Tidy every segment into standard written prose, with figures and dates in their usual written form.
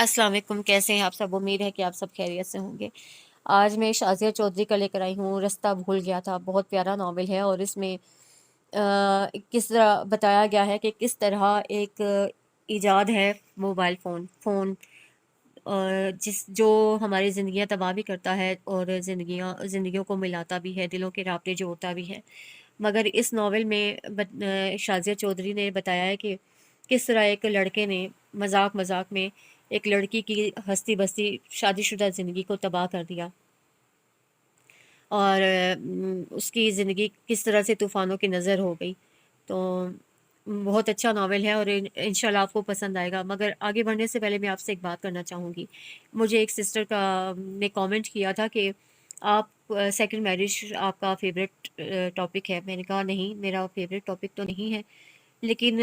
अस्सलाम वालेकुम। कैसे हैं आप सब? उम्मीद है कि आप सब खैरियत से होंगे। आज मैं शाज़िया चौधरी का लेकर आई हूँ रास्ता भूल गया था। बहुत प्यारा नावल है और इसमें किस तरह बताया गया है कि किस तरह एक इजाद है मोबाइल फ़ोन जिस जो हमारी ज़िंदगियाँ तबाह भी करता है और ज़िंदगियों को मिलाता भी है, दिलों के राब्ते जोड़ता भी है। मगर इस नावल में शाज़िया चौधरी ने बताया है कि किस तरह एक लड़के ने मज़ाक में एक लड़की की हँसती-बसती शादीशुदा ज़िंदगी को तबाह कर दिया और उसकी ज़िंदगी किस तरह से तूफ़ानों की नज़र हो गई। तो बहुत अच्छा नावल है और इंशाल्लाह आपको पसंद आएगा। मगर आगे बढ़ने से पहले मैं आपसे एक बात करना चाहूँगी। मुझे एक सिस्टर का ने कमेंट किया था कि आप सेकंड मैरिज आपका फ़ेवरेट टॉपिक है। मैंने कहा नहीं, मेरा फ़ेवरेट टॉपिक तो नहीं है। लेकिन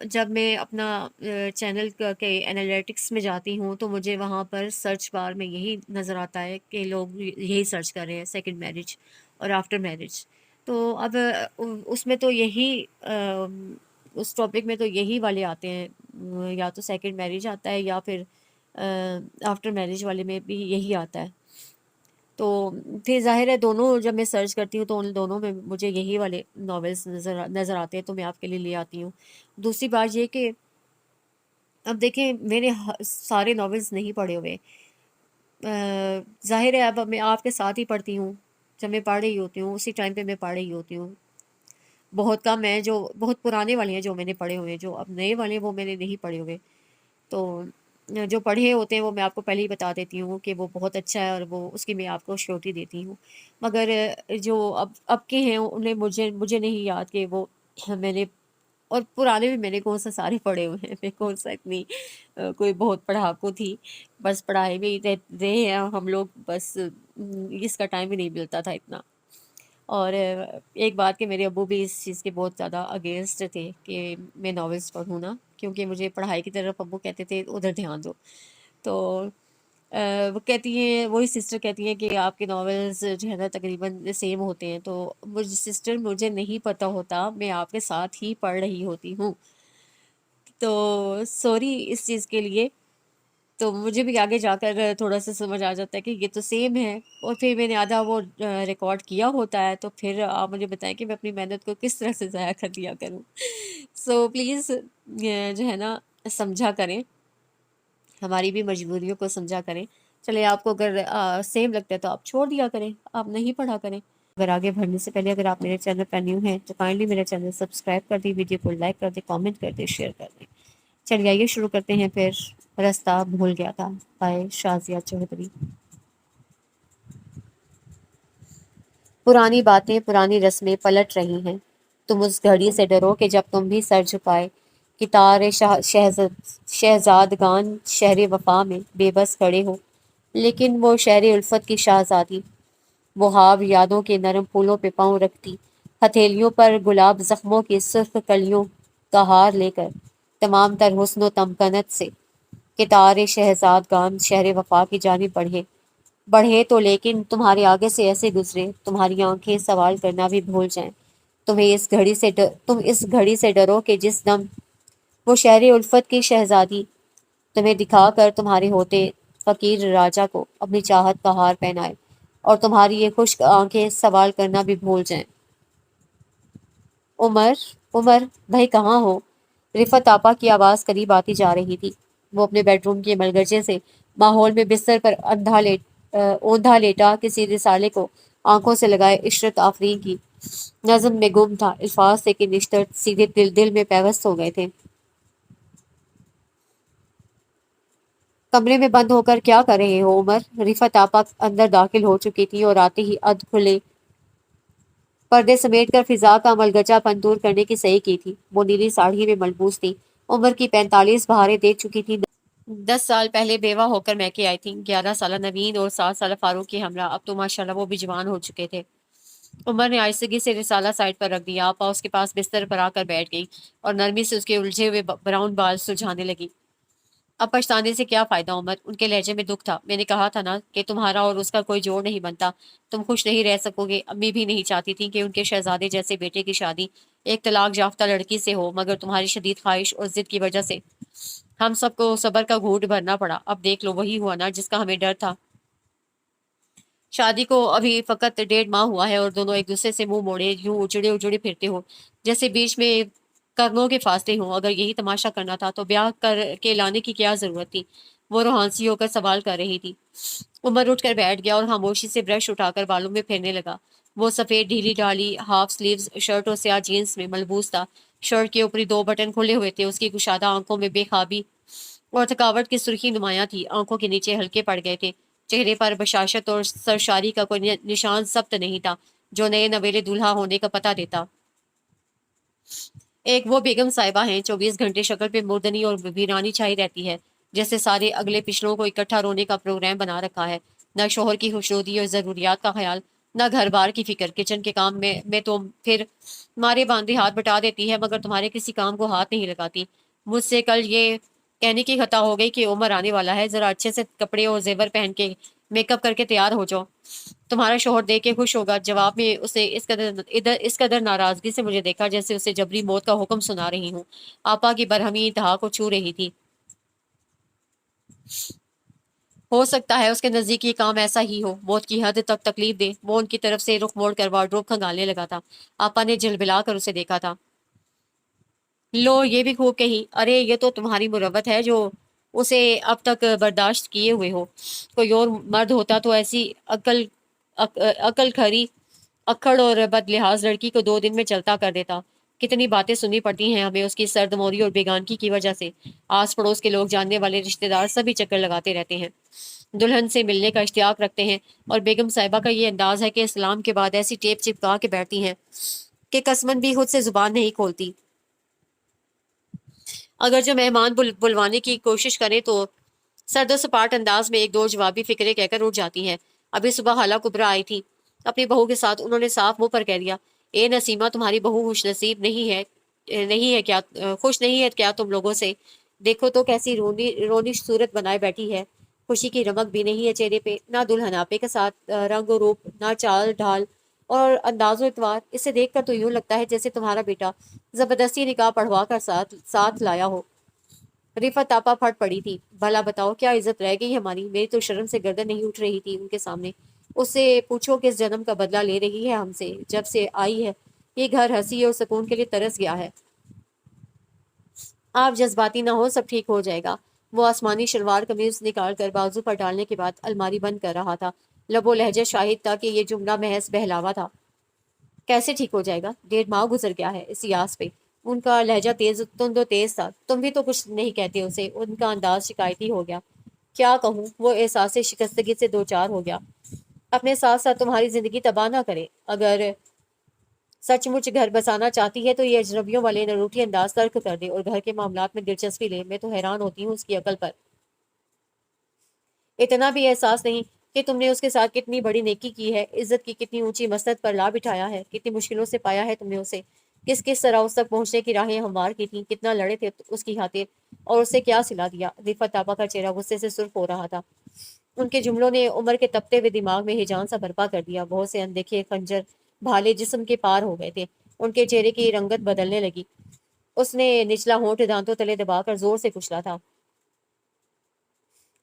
जब मैं अपना चैनल के एनालिटिक्स में जाती हूँ तो मुझे वहाँ पर सर्च बार में यही नज़र आता है कि लोग यही सर्च कर रहे हैं, सेकंड मैरिज और आफ्टर मैरिज। तो अब उसमें तो यही उस टॉपिक में तो यही वाले आते हैं। या तो सेकंड मैरिज आता है या फिर आफ्टर मैरिज वाले में भी यही आता है। तो फिर ज़ाहिर है दोनों जब मैं सर्च करती हूँ तो उन दोनों में मुझे यही वाले नॉवेल्स नज़र नज़र आते हैं, तो मैं आपके लिए ले आती हूँ। दूसरी बात ये कि अब देखें, मैंने सारे नॉवेल्स नहीं पढ़े हुए। ज़ाहिर है अब मैं आपके साथ ही पढ़ती हूँ। जब मैं पढ़ रही होती हूँ उसी टाइम पे मैं पढ़ रही होती हूँ। बहुत कम है जो बहुत पुराने वाले हैं जो मैंने पढ़े हुए हैं, जो अब नए वाले हैं वो मैंने नहीं पढ़े हुए। तो जो पढ़े होते हैं वो मैं आपको पहले ही बता देती हूँ कि वो बहुत अच्छा है और वो उसकी मैं आपको श्योरिटी देती हूँ। मगर जो अब के हैं उन्हें मुझे मुझे नहीं याद कि वो मैंने और पुराने भी मैंने कौन-सा सारे पढ़े हुए हैं। मैं कौन-सा इतनी कोई बहुत पढ़ाकू थी। बस पढ़ाई में ही रहे हैं हम लोग, बस इसका टाइम ही नहीं मिलता था इतना। और एक बात कि मेरे अब्बू भी इस चीज़ के बहुत ज़्यादा अगेंस्ट थे कि मैं नॉवेल्स पढ़ूँ ना, क्योंकि मुझे पढ़ाई की तरफ अब्बू कहते थे उधर ध्यान दो। तो वो कहती हैं, वही सिस्टर कहती हैं कि आपके नॉवेल्स जो है ना तकरीबन सेम होते हैं। तो मुझे नहीं पता होता, मैं आपके साथ ही पढ़ रही होती हूँ। तो सॉरी इस चीज़ के लिए। तो मुझे भी आगे जाकर थोड़ा-सा समझ आ जाता है कि ये तो सेम है और फिर मैंने आधा वो रिकॉर्ड किया होता है, तो फिर आप मुझे बताएँ कि मैं अपनी मेहनत को किस तरह से ज़ाया कर दिया करूँ। सो प्लीज़ जो है ना समझा करें, हमारी भी मजबूरियों को समझा करें। चलिए, आपको अगर सेम लगता है तो आप छोड़ दिया करें, आप नहीं पढ़ा करें। अगर आगे बढ़ने से पहले अगर आप मेरे चैनल पर न्यू हैं तो काइंडली मेरा चैनल सब्सक्राइब कर दें, वीडियो को लाइक कर दें, कमेंट कर दें, शेयर कर दें। चलिए आइए शुरू करते हैं फिर। रास्ता भूल गया था बाय शाज़िया चौधरी। पुरानी बातें पुरानी रस्में पलट रही हैं। तुम उस घड़ी से डरो कि जब तुम भी सर झुकाए कि तारे शहजादगान शहर वफा में बेबस खड़े हो। लेकिन वो शहर उल्फत की शाहजादी, वो हाव यादों के नरम फूलों पे पाँव रखती, हथेलियों पर गुलाब जख्मों की सुर्ख कलियों का हार लेकर, तमाम तर हुस्न व तमकनत से कि तारे शहजादगान शहर वफा की जानिब बढ़े बढ़े तो लेकिन तुम्हारे आगे से ऐसे गुजरे, तुम्हारी आंखें सवाल करना भी भूल जाएं। तुम इस घड़ी से डरो कि जिस दम वो शहर उल्फत की शहजादी तुम्हें दिखाकर तुम्हारे होते फकीर राजा को अपनी चाहत का हार पहनाए और तुम्हारी ये खुश्क आंखें सवाल करना भी भूल जाएं। उमर, उमर, भाई कहाँ हो? रिफत आपा की आवाज़ करीब आती जा रही थी। वो अपने बेडरूम के मलगजे से माहौल में बिस्तर पर औंधा लेटा किसी रिसाले को आंखों से लगाए इशरत आफरीन की नज़म में गुम था। अल्फाज से कि निश्तर सीधे दिल दिल में पैवस्त हो गए थे। कमरे में बंद होकर क्या कर रहे हो उमर? रिफत आपा अंदर दाखिल हो चुकी थी और आते ही अध खुले पर्दे समेटकर फिजा का मलगजापन दूर करने की सही की थी। वो नीली साड़ी में मलबूस थी। उम्र की 45 बहारें देख चुकी थी। 10 साल पहले बेवा होकर मैके आई थी। 11 साल नवीन और 7 साल फारूक की हमरा। अब तो माशाल्लाह वो भी जवान हो चुके थे। उमर ने आहिस्तगी से रिसाला साइड पर रख दिया। आपा उसके पास बिस्तर पर आकर बैठ गई और नरमी से उसके उलझे हुए ब्राउन बाल सुलझाने लगी। अब पछताने से क्या फायदा उमर? उनके लहजे में दुख था। मैंने कहा था ना कि तुम्हारा और उसका कोई जोड़ नहीं बनता। तुम खुश नहीं रह सकोगे। अम्मी भी नहीं चाहती थी कि उनके शहजादे जैसे बेटे की शादी एक तलाक याफ्ता लड़की से हो, मगर तुम्हारी शदीद ख्वाहिश और जिद की वजह से हम सबको सब्र का घूंट भरना पड़ा। अब देख लो, वही हुआ ना जिसका हमें डर था। शादी को अभी फकत 1.5 माह हुआ है और दोनों एक दूसरे से मुंह मोड़े यूं उजड़े उजड़े फिरते हो, जैसे बीच में करनों के फासले हों। अगर यही तमाशा करना था तो ब्याह कर के लाने की क्या जरूरत थी? वो रोहानसी होकर सवाल कर रही थी। उमर उठकर बैठ गया और खामोशी से ब्रश उठाकर बालों में फेरने लगा। वो सफेद ढीली ढाली हाफ स्लीव्स शर्ट और स्याह जीन्स में मलबूस था। शर्ट के ऊपरी 2 बटन खुले हुए थे। उसकी कुशादा आंखों में बेखाबी और थकावट की सुर्खी नुमायां थी। आंखों के नीचे हल्के पड़ गए थे। चेहरे पर बशाशत और सरशारी का कोई निशान सब्त नहीं था जो नए नवेले दूल्हा होने का पता देता। एक वो बेगम साहिबा हैं, 24 घंटे शक्ल पे मुर्दनी और वीरानी छाई रहती है, जैसे सारे अगले पिछलों को इकट्ठा रोने का प्रोग्राम बना रखा है। न शोहर की खुशनुदी और जरूरियात का ख्याल, न घर बार की फिक्र। किचन के काम में तो फिर मारे बांधे हाथ बटा देती है, मगर तुम्हारे किसी काम को हाथ नहीं लगाती। मुझसे कल ये कहने की खता हो गई कि उमर आने वाला है, जरा अच्छे से कपड़े और जेवर पहन के मेकअप करके तैयार हो जाओ, तुम्हारा शोहर देख के खुश होगा। जवाब में उसे इस कदर नाराजगी से मुझे देखा जैसे उसे जबरी मौत का हुक्म सुना रही हूँ। आपा की बरहमी इंतहा को छू रही थी। हो सकता है उसके नजदीक ये काम ऐसा ही हो, मौत की हद तक तकलीफ दे। वो उनकी तरफ से रुख मोड़ कर वार्डरोब खंगालने लगा था। आपा ने झिलमिला कर उसे देखा था। लो, ये भी खूब कही। अरे ये तो तुम्हारी मुरव्वत है जो उसे अब तक बर्दाश्त किए हुए हो। कोई और मर्द होता तो ऐसी अकल खरी अक्खड़ और बदलिहाज लड़की को 2 दिन में चलता कर देता। कितनी बातें सुननी पड़ती हैं हमें उसकी सर्दमोरी और बेगानगी की वजह से। आस पड़ोस के लोग, जानने वाले रिश्तेदार सभी चक्कर लगाते रहते हैं, दुल्हन से मिलने का इश्तियाक रखते हैं। और बेगम साहिबा का ये अंदाज है कि इस्लाम के बाद ऐसी टेप चिपका के बैठती हैं कि कसमन भी खुद से जुबान नहीं खोलती। अगर जो मेहमान बुलवाने की कोशिश करें तो सर्दो सपाट अंदाज में एक दो जवाबी फिक्रे कहकर उठ जाती हैं। अभी सुबह हाला कुबरा आई थी अपनी बहू के साथ। उन्होंने साफ मुंह पर कह दिया, ए नसीमा, तुम्हारी बहू खुश नसीब नहीं है क्या? खुश नहीं है क्या तुम लोगों से? देखो तो कैसी रोनी रोनी सूरत बनाए बैठी है। खुशी की रमक भी नहीं है चेहरे पे, ना दुल्हनापे के साथ रंग और रूप, ना चाल ढाल और अंदाजो इतवार। इसे देखकर तो यूं लगता है जैसे तुम्हारा बेटा जबरदस्ती निकाह पढ़वा कर साथ साथ लाया हो। रिफत आपा फट पड़ी थी। भला बताओ क्या इज्जत रह गई हमारी? मेरी तो शर्म से गर्दन नहीं उठ रही थी उनके सामने। उससे पूछो किस जन्म का बदला ले रही है हमसे। जब से आई है ये घर हंसी और सुकून के लिए तरस गया है। आप जज्बाती ना हो, सब ठीक हो जाएगा। वो आसमानी शलवार कमीज निकाल कर बाजू पर डालने के बाद अलमारी बंद कर रहा था। लबो लहजा शाहिद था कि ये जुमला महज बहलावा था। कैसे ठीक हो जाएगा? 1.5 माह गुजर गया है इस यास पे। उनका लहजा तेज था। तुम भी तो कुछ नहीं कहते उसे। उनका अंदाज शिकायती हो गया। क्या कहूँ, वो एहसास शिकस्तगी से दो चार हो गया। अपने साथ साथ तुम्हारी जिंदगी तबाह ना करे। अगर सचमुच घर बसाना चाहती है तो ये अजनबियों वाले नरूठी अंदाज तर्क कर दे और घर के मामलात में दिलचस्पी ले। मैं तो हैरान होती हूँ उसकी अकल पर। इतना भी एहसास नहीं कि तुमने उसके साथ कितनी बड़ी नेकी की है, इज्जत की कितनी ऊंची मसनद पर ला बिठाया है, कितनी मुश्किलों से पाया है तुमने उसे। किस किस तरह उस तक पहुंचने की राहें हमवार की थी, कितना लड़े थे उसकी खातिर, और उसे क्या सिला दिया। रिफत ताबा का चेहरा गुस्से से सुर्ख हो रहा था। उनके जुमलों ने उम्र के तपते हुए दिमाग में हिजान सा बर्पा कर दिया। बहुत से अनदेखे खंजर भाले जिस्म के पार हो गए थे। उनके चेहरे की रंगत बदलने लगी। उसने निचला होंठ दांतों तले दबाकर जोर से कुचला था।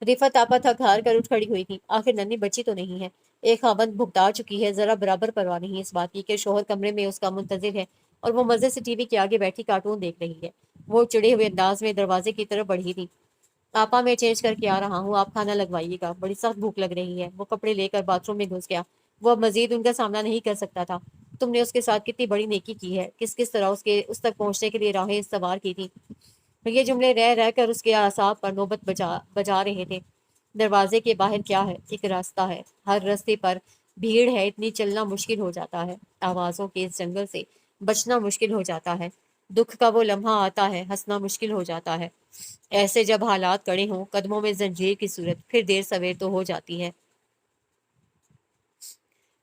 रिफत आपा थक हार कर उठ खड़ी हुई थी। आखिर नन्ही बच्ची तो नहीं है। एक खाबंद भुगता चुकी है, जरा बराबर परवाह नहीं इस बात की कि शोहर कमरे में उसका मुंतजिर है और वो मजे से टीवी के आगे बैठी कार्टून देख रही है। वो चिड़े हुए अंदाज में दरवाजे की तरफ बढ़ी थी। आपा, मैं चेंज करके आ रहा हूँ, आप खाना लगवाइएगा, बड़ी सख्त भूख लग रही है। वो कपड़े लेकर बाथरूम में घुस गया। वो अब मजीद उनका सामना नहीं कर सकता था। तुमने उसके साथ कितनी बड़ी नेकी की है, किस किस तरह उसके उस तक पहुंचने के लिए राहें सवार की थी। ये जुमले रह रह कर उसके आसाब पर नौबत बजा बजा रहे थे। दरवाजे के बाहर क्या है? एक रास्ता है। हर रास्ते पर भीड़ है, इतनी चलना मुश्किल हो जाता है। आवाजों के इस जंगल से बचना मुश्किल हो जाता है। दुख का वो लम्हा आता है, हंसना मुश्किल हो जाता है। ऐसे जब हालात कड़े हों, कदमों में जंजीर की सूरत, फिर देर सवेर तो हो जाती है।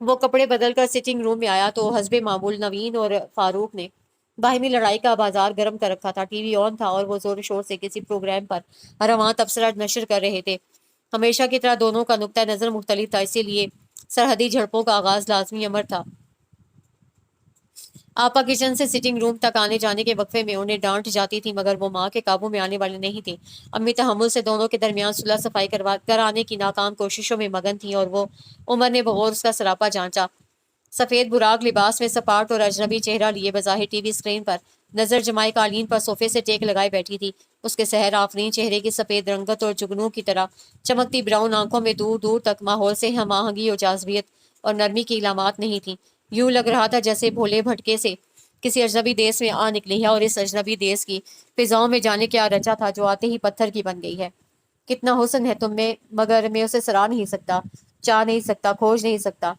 वो कपड़े बदल कर सिटिंग रूम में आया तो हस्बे मामूल नवीन और फारूक ने बाहिमी लड़ाई का बाजार गर्म कर रखा था। टीवी ऑन था और वो जोर शोर से किसी प्रोग्राम पर रवां तबसरा नशर कर रहे थे। हमेशा की तरह दोनों का नुक्ता नजर मुख्तलिफ था, इसीलिए सरहदी झड़पों का आगाज लाजमी अमर था। आपा किचन से सिटिंग रूम तक आने जाने के वक्फे में उन्हें डांट जाती थी, मगर वो माँ के काबू में आने वाली नहीं थी। अम्मी तहम्मुल से दोनों के दरमियान सुलह सफाई कराने की नाकाम कोशिशों में मगन थी, और वो उमर ने बगौर उसका सरापा जांचा। सफेद बुराक लिबास में सपाट और अजनबी चेहरा लिए बज़ाहिर टीवी स्क्रीन पर नजर जमाए कालीन पर सोफे से टेक लगाए बैठी थी। उसके सहर आफरीन चेहरे की सफेद रंगत और जुगनू की तरह चमकती ब्राउन आंखों में दूर दूर तक माहौल से हम आहंगी और जाज़बियत और नरमी की इलामात नहीं थी। यूं लग रहा था जैसे भोले भटके से किसी अजनबी देश में आ निकली है, और इस अजनबी देश की फिजाओं में जाने क्या रचा था जो आते ही पत्थर की बन गई है। कितना हुस्न है तुम में, मगर मैं उसे सराह नहीं सकता, चाह नहीं सकता, खोज नहीं सकता।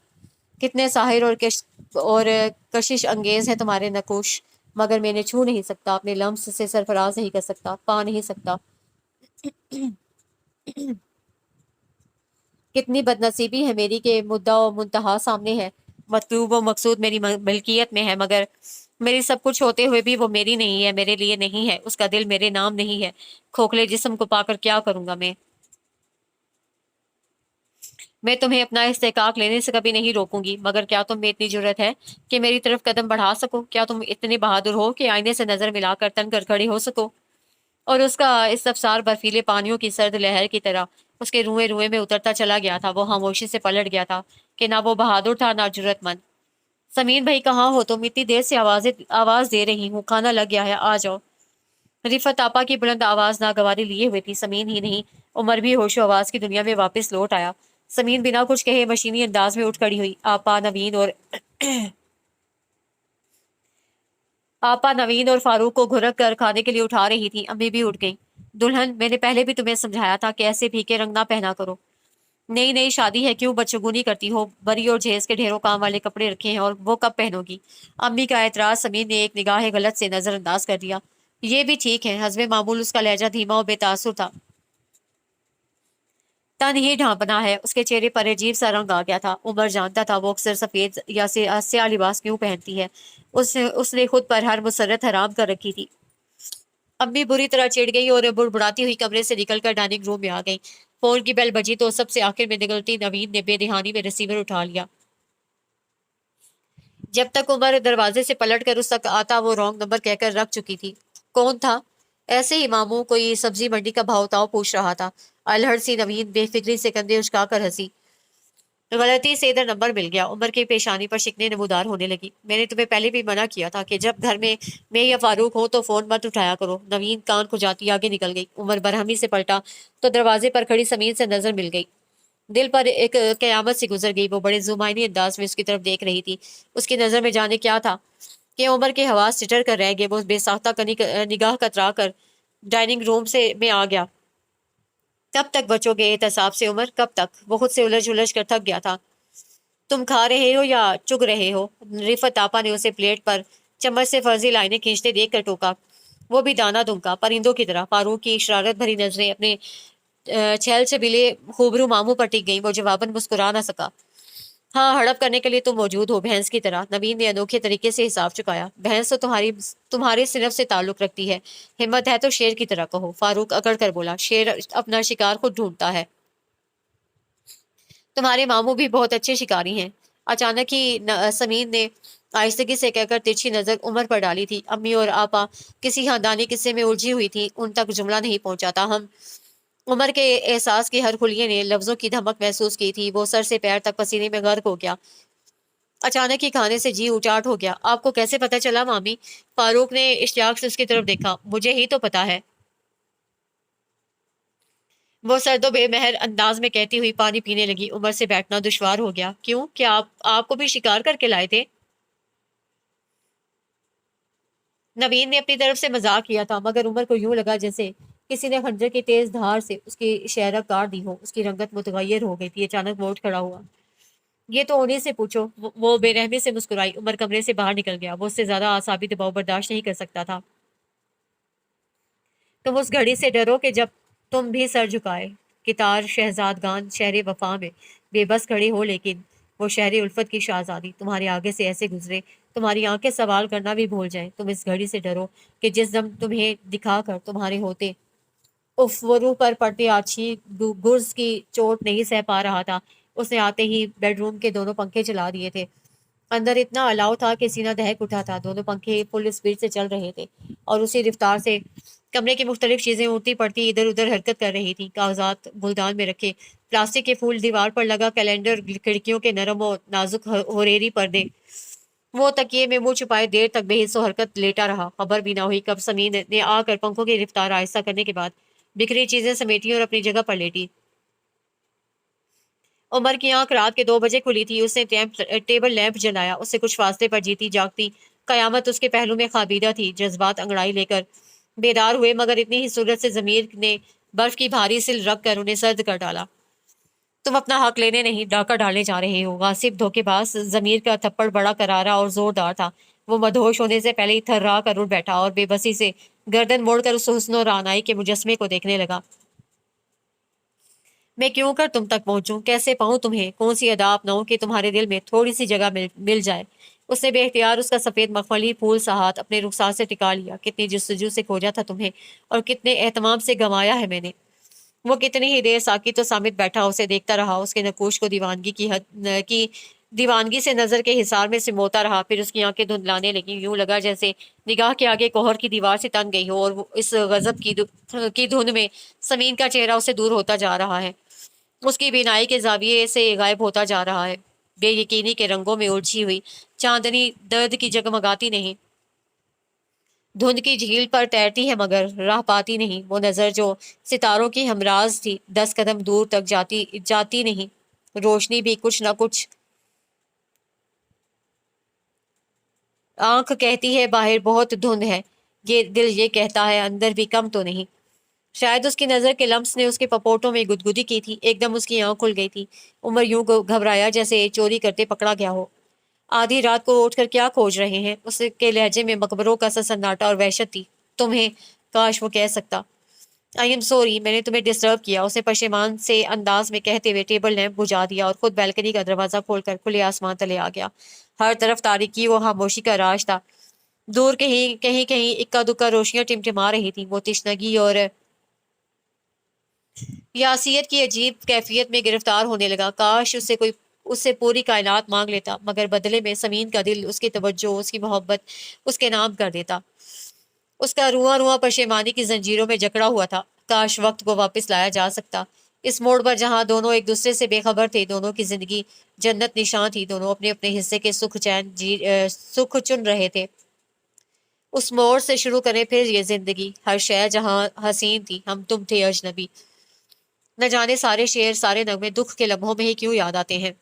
कितने साहिर और कशिश अंगेज है तुम्हारे नकुश, मगर मैंने छू नहीं सकता, अपने लम्स से सरफराज नहीं कर सकता, पा नहीं सकता। कितनी बदनसीबी है मेरी कि मुद्दा और मुंतहा सामने है, मतलूब व मकसूद मेरी मलकियत में है, मगर मेरी सब कुछ होते हुए भी वो मेरी नहीं है, मेरे लिए नहीं है, उसका दिल मेरे नाम नहीं है। खोखले जिस्म को पाकर क्या करूंगा मैं तुम्हें अपना इस्तेकाक लेने से कभी नहीं रोकूंगी, मगर क्या तुम में इतनी जुर्रत है कि मेरी तरफ कदम बढ़ा सको? क्या तुम इतने बहादुर हो कि आईने से नजर मिलाकर तन कर खड़े हो सको? और उसका इस्तफसार बर्फीले पानियों की सर्द लहर की तरह उसके रुएं रुएं में उतरता चला गया था। वो खामोशी से पलट गया था कि ना वो बहादुर था ना जुर्रतमंद। समीन भाई, कहाँ हो तुम? इतनी देर से आवाज दे रही हूँ, खाना लग गया है, आ जाओ। रिफत आपा की बुलंद आवाज नागवारी लिए हुए थी। समीन ही नहीं, उमर भी होशो आवाज की दुनिया में वापस लौट आया। समीन बिना कुछ कहे मशीनी अंदाज में उठ खड़ी हुई। आपा नवीन और फारूक को घुरक कर खाने के लिए उठा रही थी। अम्मी भी उठ गई। दुल्हन, मैंने पहले भी तुम्हें समझाया था कि ऐसे फीके रंग ना पहना करो। नई नई शादी है, क्यों बदशगुनी करती हो? बरी और जहेज के ढेरों काम वाले कपड़े रखे हैं, और वो कब पहनोगी? अम्मी का एतराज समीर ने एक निगाह गलत से नजरअंदाज कर दिया। ये भी ठीक है। हस्बे मामूल उसका लहजा धीमा और बेतासुर था। तन ही ढांपना है। उसके चेहरे पर अजीब सा रंग आ गया था। उमर जानता था वो अक्सर सफेद या स्याह लिबास क्यों पहनती है। उसने उसने खुद पर हर मुसरत हराम कर रखी थी। अम्मी बुरी तरह चिढ़ गई और बुड़बुड़ाती हुई कमरे से निकलकर डाइनिंग रूम में आ गई। फोन की बेल बजी तो सबसे आखिर में निकलती नवीन ने बेदहानी में रिसीवर उठा लिया। जब तक उमर दरवाजे से पलट कर उस तक आता, वो रॉन्ग नंबर कहकर रख चुकी थी। कौन था? ऐसे ही मामू, कोई सब्जी मंडी का भाव ताव पूछ रहा था। अलहड़ सी नवीन बेफिक्री से कंधे उचकाकर हंसी। गलती से इधर नंबर मिल गया। उमर की पेशानी पर शिकने नमूदार होने लगी। मैंने तुम्हें पहले भी मना किया था कि जब घर में मैं या फारूक हो तो फोन मत उठाया करो। नवीन कान खुजाती आगे निकल गई। उमर बरहमी से पलटा तो दरवाजे पर खड़ी समीन से नजर मिल गई। दिल पर एक कयामत से गुजर गई। वो बड़े जुमाइनी अंदाज में उसकी तरफ देख रही थी। उसकी नजर में जाने क्या था कि उमर के हवास सिटर कर रह गए। वो बेसाख्ता निगाह कतरा कर डाइनिंग रूम से में आ गया। कब तक बचोगे एहतसाब से उमर, कब तक? वो खुद से उलझ उलझ कर थक गया था। तुम खा रहे हो या चुग रहे हो? रिफत आपा ने उसे प्लेट पर चम्मच से फर्जी लाइनें खींचते देख कर टोका। वो भी दाना दुमका, परिंदों की तरह। फारूक की शरारत भरी नजरें अपने छैल छबीले खूबरू मामू पर टिक गई। वो जवाबन मुस्कुरा ना सका। हाँ, हड़प करने के लिए तुम मौजूद हो, भैंस की तरह। नवीन ने अनोखे तरीके से हिसाब चुकाया। भैंस तो तुम्हारे सिर्फ से ताल्लुक रखती है। हिम्मत है तो शेर की तरह कहो। फारूक अकड़ कर बोला। शेर अपना शिकार खुद ढूंढता है। तुम्हारे मामू भी बहुत अच्छे शिकारी हैं। अचानक ही समीन ने आहिस्तगी से कहकर तिरछी नजर उमर पर डाली थी। अम्मी और आपा किसी खानदानी किस्से में उलझी हुई थी, उन तक जुमला नहीं पहुंचा था। हम उमर के एहसास की हर खुलिये ने लफ्जों की धमक महसूस की थी। वो सर से पैर तक पसीने में गर्क हो गया। अचानक ही खाने से जी उचाट हो गया। आपको कैसे पता चला मामी? फारूक ने इश्तियाक से उसकी तरफ देखा। मुझे ही तो पता है, वो सर्दो बेमहर अंदाज में कहती हुई पानी पीने लगी। उमर से बैठना दुश्वार हो गया। क्यों? क्या आपको भी शिकार करके लाए थे? नवीन ने अपनी तरफ से मजाक किया था, मगर उमर को यूं लगा जैसे किसी ने खंजर की तेज धार से उसकी शहरक काट दी हो। उसकी रंगत मुतगैर हो गई थी। अचानक वो उठ खड़ा हुआ। ये तो उन्हीं से पूछो। वो बेरहमी से मुस्कुराई। उमर कमरे से बाहर निकल गया। वो उससे ज्यादा आसाबी दबाव बर्दाश्त नहीं कर सकता था। तुम उस घड़ी से डरो कि जब तुम भी सर झुकाए कितार शहजादगान शहर वफा में बेबस खड़ी हो, लेकिन वो शहर उल्फत की शहजादी तुम्हारे आगे से ऐसे गुजरे, तुम्हारी आंखें सवाल करना भी भूल जाएं। तुम इस घड़ी से डरो कि जिस दम तुम्हें दिखाकर तुम्हारे होते उफ, वो रूह पर पड़ती आछी गुर्ज की चोट नहीं सह पा रहा था। उसने आते ही बेडरूम के दोनों पंखे चला दिए थे। अंदर इतना अलाव था कि सीना दहक उठा था। दोनों पंखे फुल स्पीड से चल रहे थे और उसी रफ्तार से कमरे की मुख्तलिफ चीजें उड़ती पड़ती इधर उधर हरकत कर रही थी। कागजात गुलदान में रखे, प्लास्टिक के फूल, दीवार पर लगा कैलेंडर, खिड़कियों के नरम और नाजुक होरेरी पर्दे। वो तकिए में मुंह छुपाए देर तक बेहिस्सो हरकत लेटा रहा। खबर भी ना हुई कब समीन ने आकर पंखों की रफ्तार आहिस्ता करने के बाद बिखरी चीजें समेटी और अपनी जगह पर लेटी। उमर की आंख रात के 2 बजे खुली थी। उसने टेबल लैंप जलाया। उससे कुछ फासले पर जीती जागती कयामत उसके पहलू में खाबीदा थी। जज्बात अंगड़ाई लेकर बेदार हुए, मगर इतनी ही सूरत से जमीर ने बर्फ की भारी सिल रख कर उन्हें सर्द कर डाला। तुम अपना हक लेने नहीं, डाका डालने जा रहे हो। गासिब धोखेबाज। जमीर का थप्पड़ बड़ा करारा और जोरदार था। वो मदहोश होने से पहले ही थर्रा कर उठ बैठा और बेबसी से गर्दन मोड़कर उस हुस्न और रानाई के मुजस्मे को देखने लगा। मैं क्यों कर तुम तक पहुंचूं? कैसे पाऊं तुम्हें? कौन सी अदा अपनाऊं कि तुम्हारे दिल में थोड़ी सी जगह मिल जाए? उसने बेख्तियार उसका सफेद मखमली फूल सा हाथ अपने रुखसार से टिका लिया। कितनी जस्तजू से खोजा था तुम्हें और कितने एहतमाम से गंवाया है मैंने। वो कितनी ही देर साकी तो सामित बैठा उसे देखता रहा। उसके नकूश को दीवानगी से नजर के हिसार में सिमोता रहा। फिर उसकी आंखें धुंधलाने लगी। यूं लगा जैसे निगाह के आगे कोहर की दीवार से तन गई हो और वो इस गजब की धुन में समीन का चेहरा उसे दूर होता जा रहा है। उसकी बीनाई के जाविये से गायब होता जा रहा है। बेयकीनी के रंगों में उलझी हुई चांदनी दर्द की जगमगाती नहीं, धुंध की झील पर तैरती है मगर राह पाती नहीं। वो नजर जो सितारों की हमराज थी 10 कदम दूर तक जाती जाती नहीं। रोशनी भी कुछ ना कुछ। आंख कहती है बाहर बहुत धुंध है, ये दिल ये कहता है अंदर भी कम तो नहीं। शायद उसकी नजर के लम्स ने उसके पपोटों में गुदगुदी की थी। एकदम उसकी आंख खुल गई थी। उमर यूं घबराया जैसे चोरी करते पकड़ा गया हो। आधी रात को उठकर क्या खोज रहे हैं? उसके लहजे में मकबरों का सा सन्नाटा और वहशत थी। तुम्हें, काश वो कह सकता। आई एम सॉरी, मैंने तुम्हें डिस्टर्ब किया। उसे पशेमान से अंदाज में कहते हुए टेबल लैंप बुझा दिया और खुद बैल्कनी का दरवाजा खोलकर खुले आसमान तले आ गया। हर तरफ तारीकी वो खामोशी का राज था। दूर कहीं कहीं कहीं इक्का दुक्का रोशनियां टिमटिमा रही थी। वो तिश्नगी और यासियत की अजीब कैफियत में गिरफ्तार होने लगा। काश उससे पूरी कायनात मांग लेता, मगर बदले में समीन का दिल उसकी तवज्जो, उसकी मोहब्बत उसके नाम कर देता। उसका रुआ रुआ पशेमानी की जंजीरों में जकड़ा हुआ था। काश वक्त को वापस लाया जा सकता। इस मोड़ पर जहां दोनों एक दूसरे से बेखबर थे, दोनों की जिंदगी जन्नत निशान थी, दोनों अपने अपने हिस्से के सुख चुन रहे थे। उस मोड़ से शुरू करें फिर ये जिंदगी। हर शय जहां हसीन थी, हम तुम थे अजनबी। न जाने सारे शेर सारे नगमे दुख के लम्हों में ही क्यों याद आते हैं।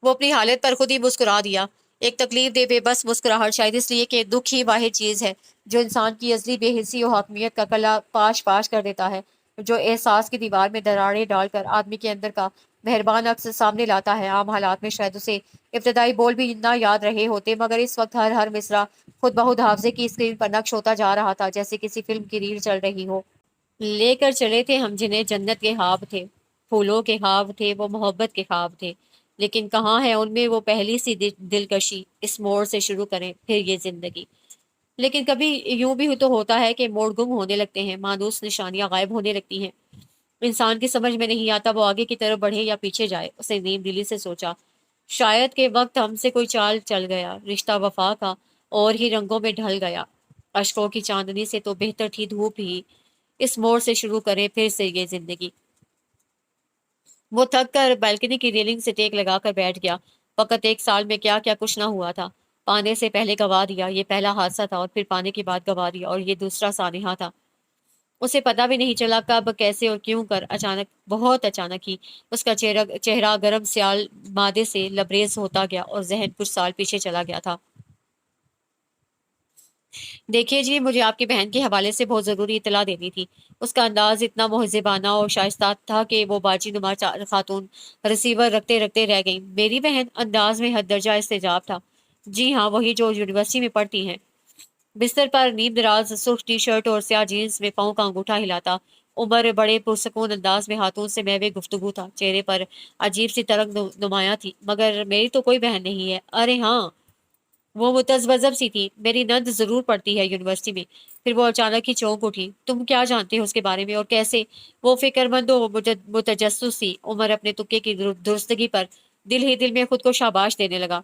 वो अपनी हालत पर खुद ही मुस्कुरा दिया। एक तकलीफ दे बेबस मुस्कुराहट, शायद इसलिए कि दुख ही वाहिद चीज है जो इंसान की असली बेहिसी और हकमियत का कला पाश पाश कर देता है, जो एहसास की दीवार में दरारें डालकर आदमी के अंदर का मेहरबान अक्स सामने लाता है। आम हालात में शायद उसे इब्तदाई बोल भी ना याद रहे होते, मगर इस वक्त हर हर मिसरा खुद बहुत हाफजे की स्क्रीन पर नक्श होता जा रहा था, जैसे किसी फिल्म की रील चल रही हो। लेकर चले थे हम जिन्हें जन्नत के ख्वाब थे, फूलों के ख्वाब थे, वो मोहब्बत के ख्वाब थे, लेकिन कहाँ है उनमें वो पहली सी दिलकशी। इस मोड़ से शुरू करें फिर ये जिंदगी। लेकिन कभी यूं भी तो होता है कि मोड़ गुम होने लगते हैं, मानूस निशानियां गायब होने लगती हैं। इंसान की समझ में नहीं आता वो आगे की तरफ बढ़े या पीछे जाए। उसने नीम दिली से सोचा, शायद के वक्त हमसे कोई चाल चल गया, रिश्ता वफा का और ही रंगों में ढल गया। अशकों की चांदनी से तो बेहतर थी धूप ही। इस मोड़ से शुरू करें फिर से ये जिंदगी। वो थक कर बालकनी की रेलिंग से टेक लगाकर बैठ गया। फकत एक साल में क्या क्या कुछ ना हुआ था। पाने से पहले गवा दिया, ये पहला हादसा था, और फिर पाने के बाद गवा दिया, और ये दूसरा सानिहा था। उसे पता भी नहीं चला कब कैसे और क्यों कर अचानक, बहुत अचानक ही उसका चेहरा चेहरा गर्म सियाल मादे से लबरेज होता गया और जहन कुछ साल पीछे चला गया था। देखिए जी, मुझे आपकी बहन के हवाले से बहुत ज़रूरी इतला देनी थी। उसका अंदाज इतना मुहज़्ज़िबाना और शाइस्ता था कि वो बाजी नुमा खातून रिसीवर रखते रखते रह गई। मेरी बहन? अंदाज में हद दर्जा इस्तेजाब था। जी हाँ, वही जो यूनिवर्सिटी में पढ़ती हैं। बिस्तर पर नीम दराज सुर्ख टी शर्ट और स्याह जीन्स में पाँव का अंगूठा हिलाता उमर बड़े पुरसकून अंदाज में हाथों से महवे गुफ्तगू था। चेहरे पर अजीब सी तरंग नुमाया थी। मगर मेरी तो कोई बहन नहीं है। अरे हाँ, वो मुतज़ब्ज़ब सी थी। मेरी नंद ज़रूर पढ़ती है यूनिवर्सिटी में। फिर वो अचानक ही चौंक उठी। तुम क्या जानते हो उसके बारे में और कैसे? वो फ़िक्रमंद और मुतजस्सिस सी। उमर अपने तुक्के की दुरुस्तगी पर दिल ही दिल में खुद को शाबाश देने लगा।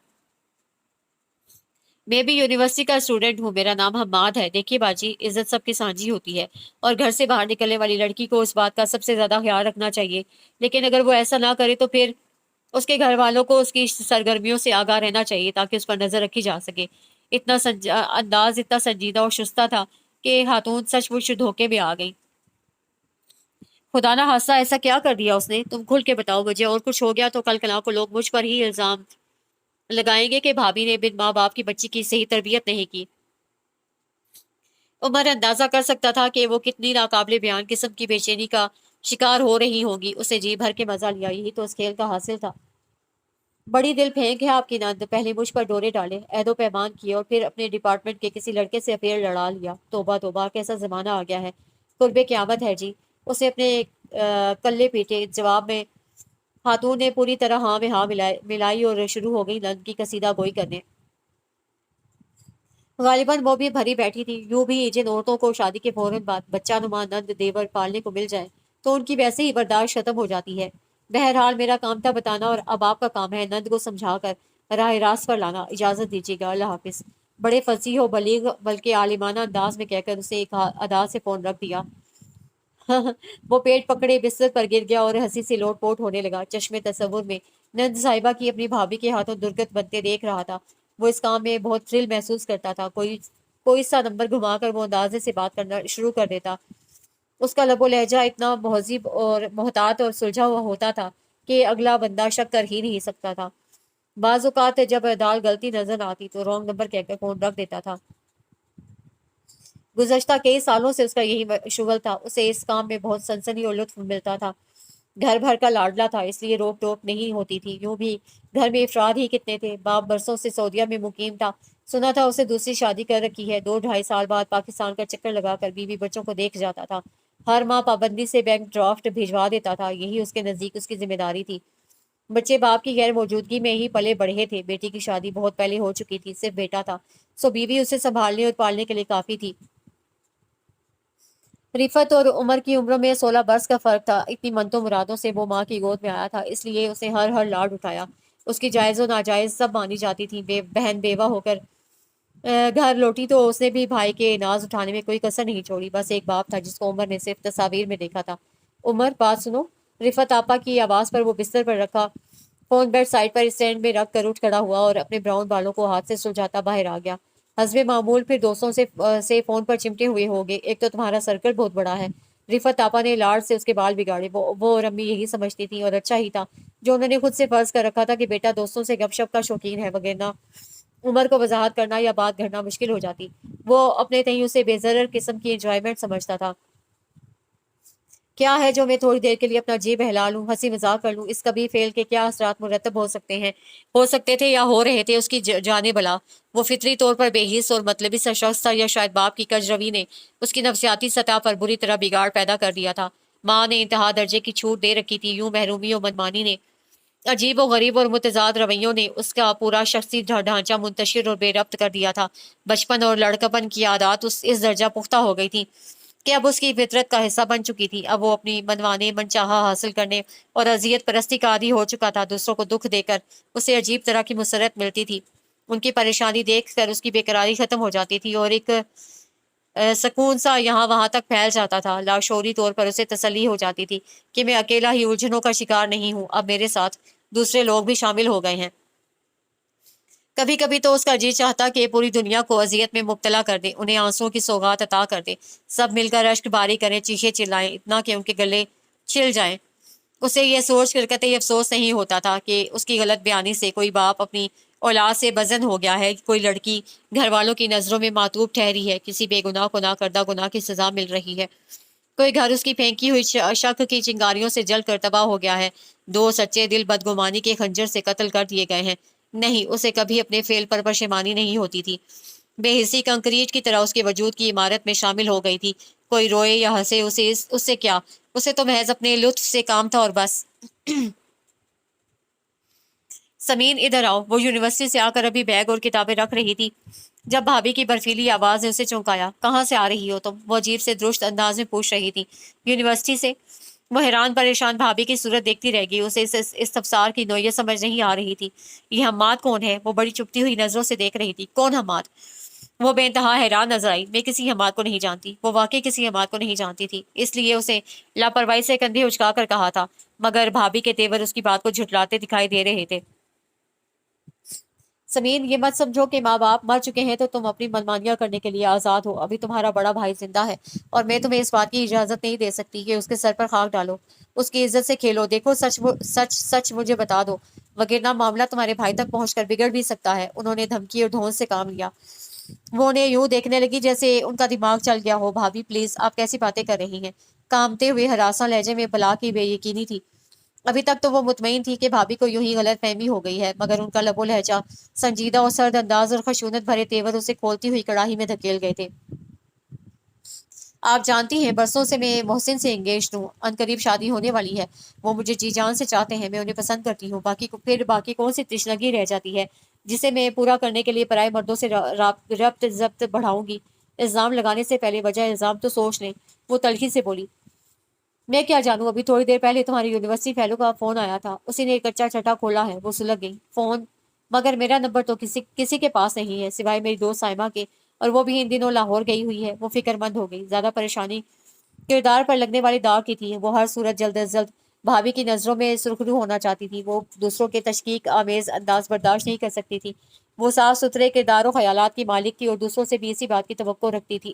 मैं भी यूनिवर्सिटी का स्टूडेंट हूँ, मेरा नाम हम्माद है। देखिए बाजी, इज्जत सबकी सांझी होती है और घर से बाहर निकलने वाली लड़की को उस बात का सबसे ज्यादा ख्याल रखना चाहिए। लेकिन अगर वो ऐसा ना करे तो फिर उसके घर वालों को उसकी सरगर्मियों से आगाह रहना चाहिए ताकि उस पर नजर रखी जा सके। अंदाज इतना संजीदा और शुस्ता था कि खातून सचमुच धोखे में आ गई। खुदा ना हादसा, ऐसा क्या कर दिया उसने? तुम खुल के बताओ मुझे, और कुछ हो गया तो कल कला को लोग मुझ पर ही इल्जाम लगाएंगे कि भाभी ने बिन माँ बाप की बच्ची की सही तरबियत नहीं की। उमर अंदाजा कर सकता था कि वो कितनी नाकाबिले बयान किस्म की बेचैनी का शिकार हो रही होगी। उसे जी भर के मजा लिया, यही तो उस खेल का हासिल था। बड़ी दिल फेंक है आपकी नंद, पहले मुझ पर डोरे डाले, ऐदो पैमान किए और फिर अपने डिपार्टमेंट के किसी लड़के से अफेयर लड़ा लिया। तोबा तोबा, कैसा जमाना आ गया है। कुर्बे क़यामत है जी। उसे अपने कल्ले पीटे जवाब में खातून ने पूरी तरह हाँ में हाँ मिलाई और शुरू हो गई नंद की कसीदा गोई करने। गालिबन वो भी भरी बैठी थी। यूं भी जिन औरतों को शादी के फौरन बाद बच्चा नुमा नंद देवर पालने को मिल जाए तो उनकी वैसे ही बर्दाश्त खत्म हो जाती है। बहरहाल मेरा काम था बताना, और अब आपका काम है नंद को समझा कर राह रास्त पर लाना। इजाजत दीजिएगा, अल्लाह हाफिज। बड़े फसीह हो बलीग बल्कि आलिमाना अंदाज में कहकर उसे एक अदा से फोन रख दिया। वो पेट पकड़े बिस्तर पर गिर गया और हंसी से लोटपोट होने लगा। चश्मे तसव्वुर में नंद साहिबा की अपनी भाभी के हाथों दुर्गत बनते देख रहा था। वो इस काम में बहुत थ्रिल महसूस करता था। कोई कोई सा नंबर घुमाकर वो अंदाजे से बात करना शुरू कर देता। उसका लबो लहजा इतना महजीब और मोहतात और सुलझा हुआ होता था कि अगला बंदा शक कर ही नहीं सकता था। बाज औकात जब दाल गलती नजर आती तो रॉन्ग नंबर कहकर फोन रख देता था। गुज़श्ता कई सालों से उसका यही शुगल था। उसे इस काम में बहुत सनसनी और लुत्फ मिलता था। घर भर का लाडला था, इसलिए रोक टोक नहीं होती थी। यूं भी घर में अफराद ही कितने थे। बाप बरसों से सऊदीया में मुकीम था। सुना था उसे दूसरी शादी कर रखी है। 2 ढाई साल बाद पाकिस्तान का चक्कर लगाकर बीवी बच्चों को देख जाता था। हर माह पाबंदी से बैंक ड्राफ्ट भिजवा देता था। यही उसके नज़दीक उसकी जिम्मेदारी थी। बच्चे बाप की गैर मौजूदगी में ही पले बढ़े थे। बेटी की शादी बहुत पहले हो चुकी थी, सिर्फ बेटा था। सो बीवी उसे संभालने और पालने के लिए काफी थी। रिफत और उमर की उम्र में 16 बरस का फर्क था। इतनी मनतो मुरादों से वो माँ की गोद में आया था, इसलिए उसे हर हर लाड उठाया। उसकी जायज़ और नाजायज़ सब मानी जाती थी। बहन बेवा होकर घर लौटी तो उसने भी भाई के नाज उठाने में कोई कसर नहीं छोड़ी। बस एक बाप था जिसको उमर ने सिर्फ तस्वीर में देखा था। उमर, बात सुनो। रिफत आपा की आवाज़ पर वो बिस्तर पर रखा फोन बेड साइड पर स्टैंड में रख कर उठ खड़ा हुआ और अपने ब्राउन बालों को हाथ से सुलझाता बाहर आ गया। हस्बे मामूल फिर दोस्तों से फोन पर चिमटे हुए होंगे। एक तो तुम्हारा सर्कल बहुत बड़ा है। रिफत आपा ने लाड़ से उसके बाल बिगाड़े। वो और अम्मी यही समझती थी, और अच्छा ही था जो उन्होंने खुद से फर्ज कर रखा था कि बेटा दोस्तों से गपशप का शौकीन है। वगैरह उमर को वजाहत करना या बात घड़ना मुश्किल हो जाती। वो अपने तहीं उसे बेजरर किस्म की एंजॉयमेंट समझता था। क्या है जो मैं थोड़ी देर के लिए अपना जी बहला लूं, हंसी मजाक कर लूं। इस कभी फेल के क्या असरात मुरतब हो सकते हैं, हो सकते थे या हो रहे थे उसकी जाने भला। वो फितरी तौर पर बेहिस और मतलबी सा शख्स था, या शायद बाप की कजरवी ने उसकी नफसियाती सतह पर बुरी तरह बिगाड़ पैदा कर दिया था। माँ ने इंतहा दर्जे की छूट दे रखी थी। यूं महरूमी और मनमानी ने, अजीब और गरीब और मुतजाद रवैयों ने उसका पूरा शख्सी ढांचा मुंतशिर और बेरब्त कर दिया था। बचपन और लड़कपन की आदत इस दर्जा पुख्ता हो गई थी कि अब उसकी फितरत का हिस्सा बन चुकी थी। अब वो अपनी मनवाने मनचाहा हासिल करने और अजियत परस्ती का आदी हो चुका था। दूसरों को दुख देकर उसे अजीब तरह की मुसरत मिलती थी। उनकी परेशानी देख कर उसकी बेकरारी खत्म हो जाती थी और एक सुकून सा यहाँ वहां तक फैल जाता था। लाशोरी तौर पर उसे तसल्ली हो जाती थी कि मैं अकेला ही उलझनों का शिकार नहीं हूँ, अब मेरे साथ दूसरे लोग भी शामिल हो गए हैं। कभी कभी तो उसका जी चाहता कि पूरी दुनिया को अजियत में मुब्तला कर दे, उन्हें आंसुओं की सौगात अता कर दे, सब मिलकर अश्क बारी करें, चीखे चिल्लाएं, इतना कि उनके गले छिल जाएं। उसे यह सोच कर कतई अफसोस नहीं होता था कि उसकी गलत बयानी से कोई बाप अपनी औलाद से बजन हो गया है, कोई लड़की घर वालों की नज़रों में मातूब ठहरी है, किसी बेगुनाह को ना करदा गुनाह की सजा मिल रही है, कोई घर उसकी फेंकी हुई शक की चिंगारियों से जल कर तबाह हो गया है, 2 सच्चे दिल बदगुमानी के खंजर से कत्ल कर दिए गए हैं। नहीं, उसे कभी अपने फेल पर पशेमानी नहीं होती थी। बेहिसी कंक्रीट की तरह उसके वजूद की इमारत में शामिल हो गई थी। कोई रोए या हंसे उससे क्या, उसे तो महज अपने लुत्फ से काम था और बस। समीन, इधर आओ। वो यूनिवर्सिटी से आकर अभी बैग और किताबें रख रही थी जब भाभी की बर्फीली आवाज ने उसे चौंकाया। कहाँ से आ रही हो तुम? वो अजीब से दुरुस्त अंदाज में पूछ रही थी। यूनिवर्सिटी से। وہ حیران پریشان بھابھی کی صورت دیکھتی رہ گئی. اسے اس استفسار کی نوعیت سمجھ نہیں آ رہی تھی. یہ حماد کون ہے؟ وہ بڑی چپتی ہوئی نظروں سے دیکھ رہی تھی. کون حماد؟ وہ بے انتہا حیران نظر آئی. میں کسی حماد کو نہیں جانتی. وہ واقعی کسی حماد کو نہیں جانتی تھی. اس لیے اسے لاپرواہی سے کندھے اچکا کر کہا تھا، مگر بھابھی کے تیور اس کی بات کو جھٹلاتے دکھائی دے رہے تھے. سمین، یہ مت سمجھو کہ ماں باپ مر چکے ہیں تو تم اپنی منمانیاں کرنے کے لیے آزاد ہو. ابھی تمہارا بڑا بھائی زندہ ہے اور میں تمہیں اس بات کی اجازت نہیں دے سکتی کہ اس کے سر پر خاک ڈالو، اس کی عزت سے کھیلو. دیکھو، سچ سچ سچ مجھے بتا دو، وگرنہ معاملہ تمہارے بھائی تک پہنچ کر بگڑ بھی سکتا ہے. انہوں نے دھمکی اور دھون سے کام لیا. وہ انہیں یوں دیکھنے لگی جیسے ان کا دماغ چل گیا ہو. بھابھی پلیز، آپ کیسی باتیں کر رہی ہیں؟ کامتے ہوئے ہراساں لہجے میں بلا کی بے یقینی تھی. ابھی تک تو وہ مطمئن تھی کہ بھابھی کو یوں ہی غلط فہمی ہو گئی ہے، مگر ان کا لب و لہجہ، سنجیدہ اور سرد انداز اور خشونت بھرے تیور اسے کھولتی ہوئی کڑاہی میں دھکیل گئے تھے. آپ جانتی ہیں، برسوں سے میں محسن سے انگیجڈ ہوں. ان قریب شادی ہونے والی ہے. وہ مجھے جی جان سے چاہتے ہیں. میں انہیں پسند کرتی ہوں. باقی کون سی تشنگی رہ جاتی ہے جسے میں پورا کرنے کے لیے پرائے مردوں سے ربط ضبط بڑھاؤں گی؟ الزام لگانے سے پہلے وجہ الزام تو سوچ لیں. وہ تلخی سے بولی. میں کیا جانوں؟ ابھی تھوڑی دیر پہلے تمہاری یونیورسٹی فیلو کا فون آیا تھا. اسی نے ایک کچا چٹا کھولا ہے. وہ سلگ گئی. فون؟ مگر میرا نمبر تو کسی کے پاس نہیں ہے سوائے میری دوست سائمہ کے، اور وہ بھی ان دنوں لاہور گئی ہوئی ہے. وہ فکر مند ہو گئی. زیادہ پریشانی کردار پر لگنے والی داغ کی تھی. وہ ہر صورت جلد از جلد بھابھی کی نظروں میں سرخرو ہونا چاہتی تھی. وہ دوسروں کے تشکیق آمیز انداز برداشت نہیں کر سکتی تھی. وہ صاف ستھرے کردار و خیالات کی مالک تھی اور دوسروں سے بھی اسی بات کی توقع رکھتی تھی.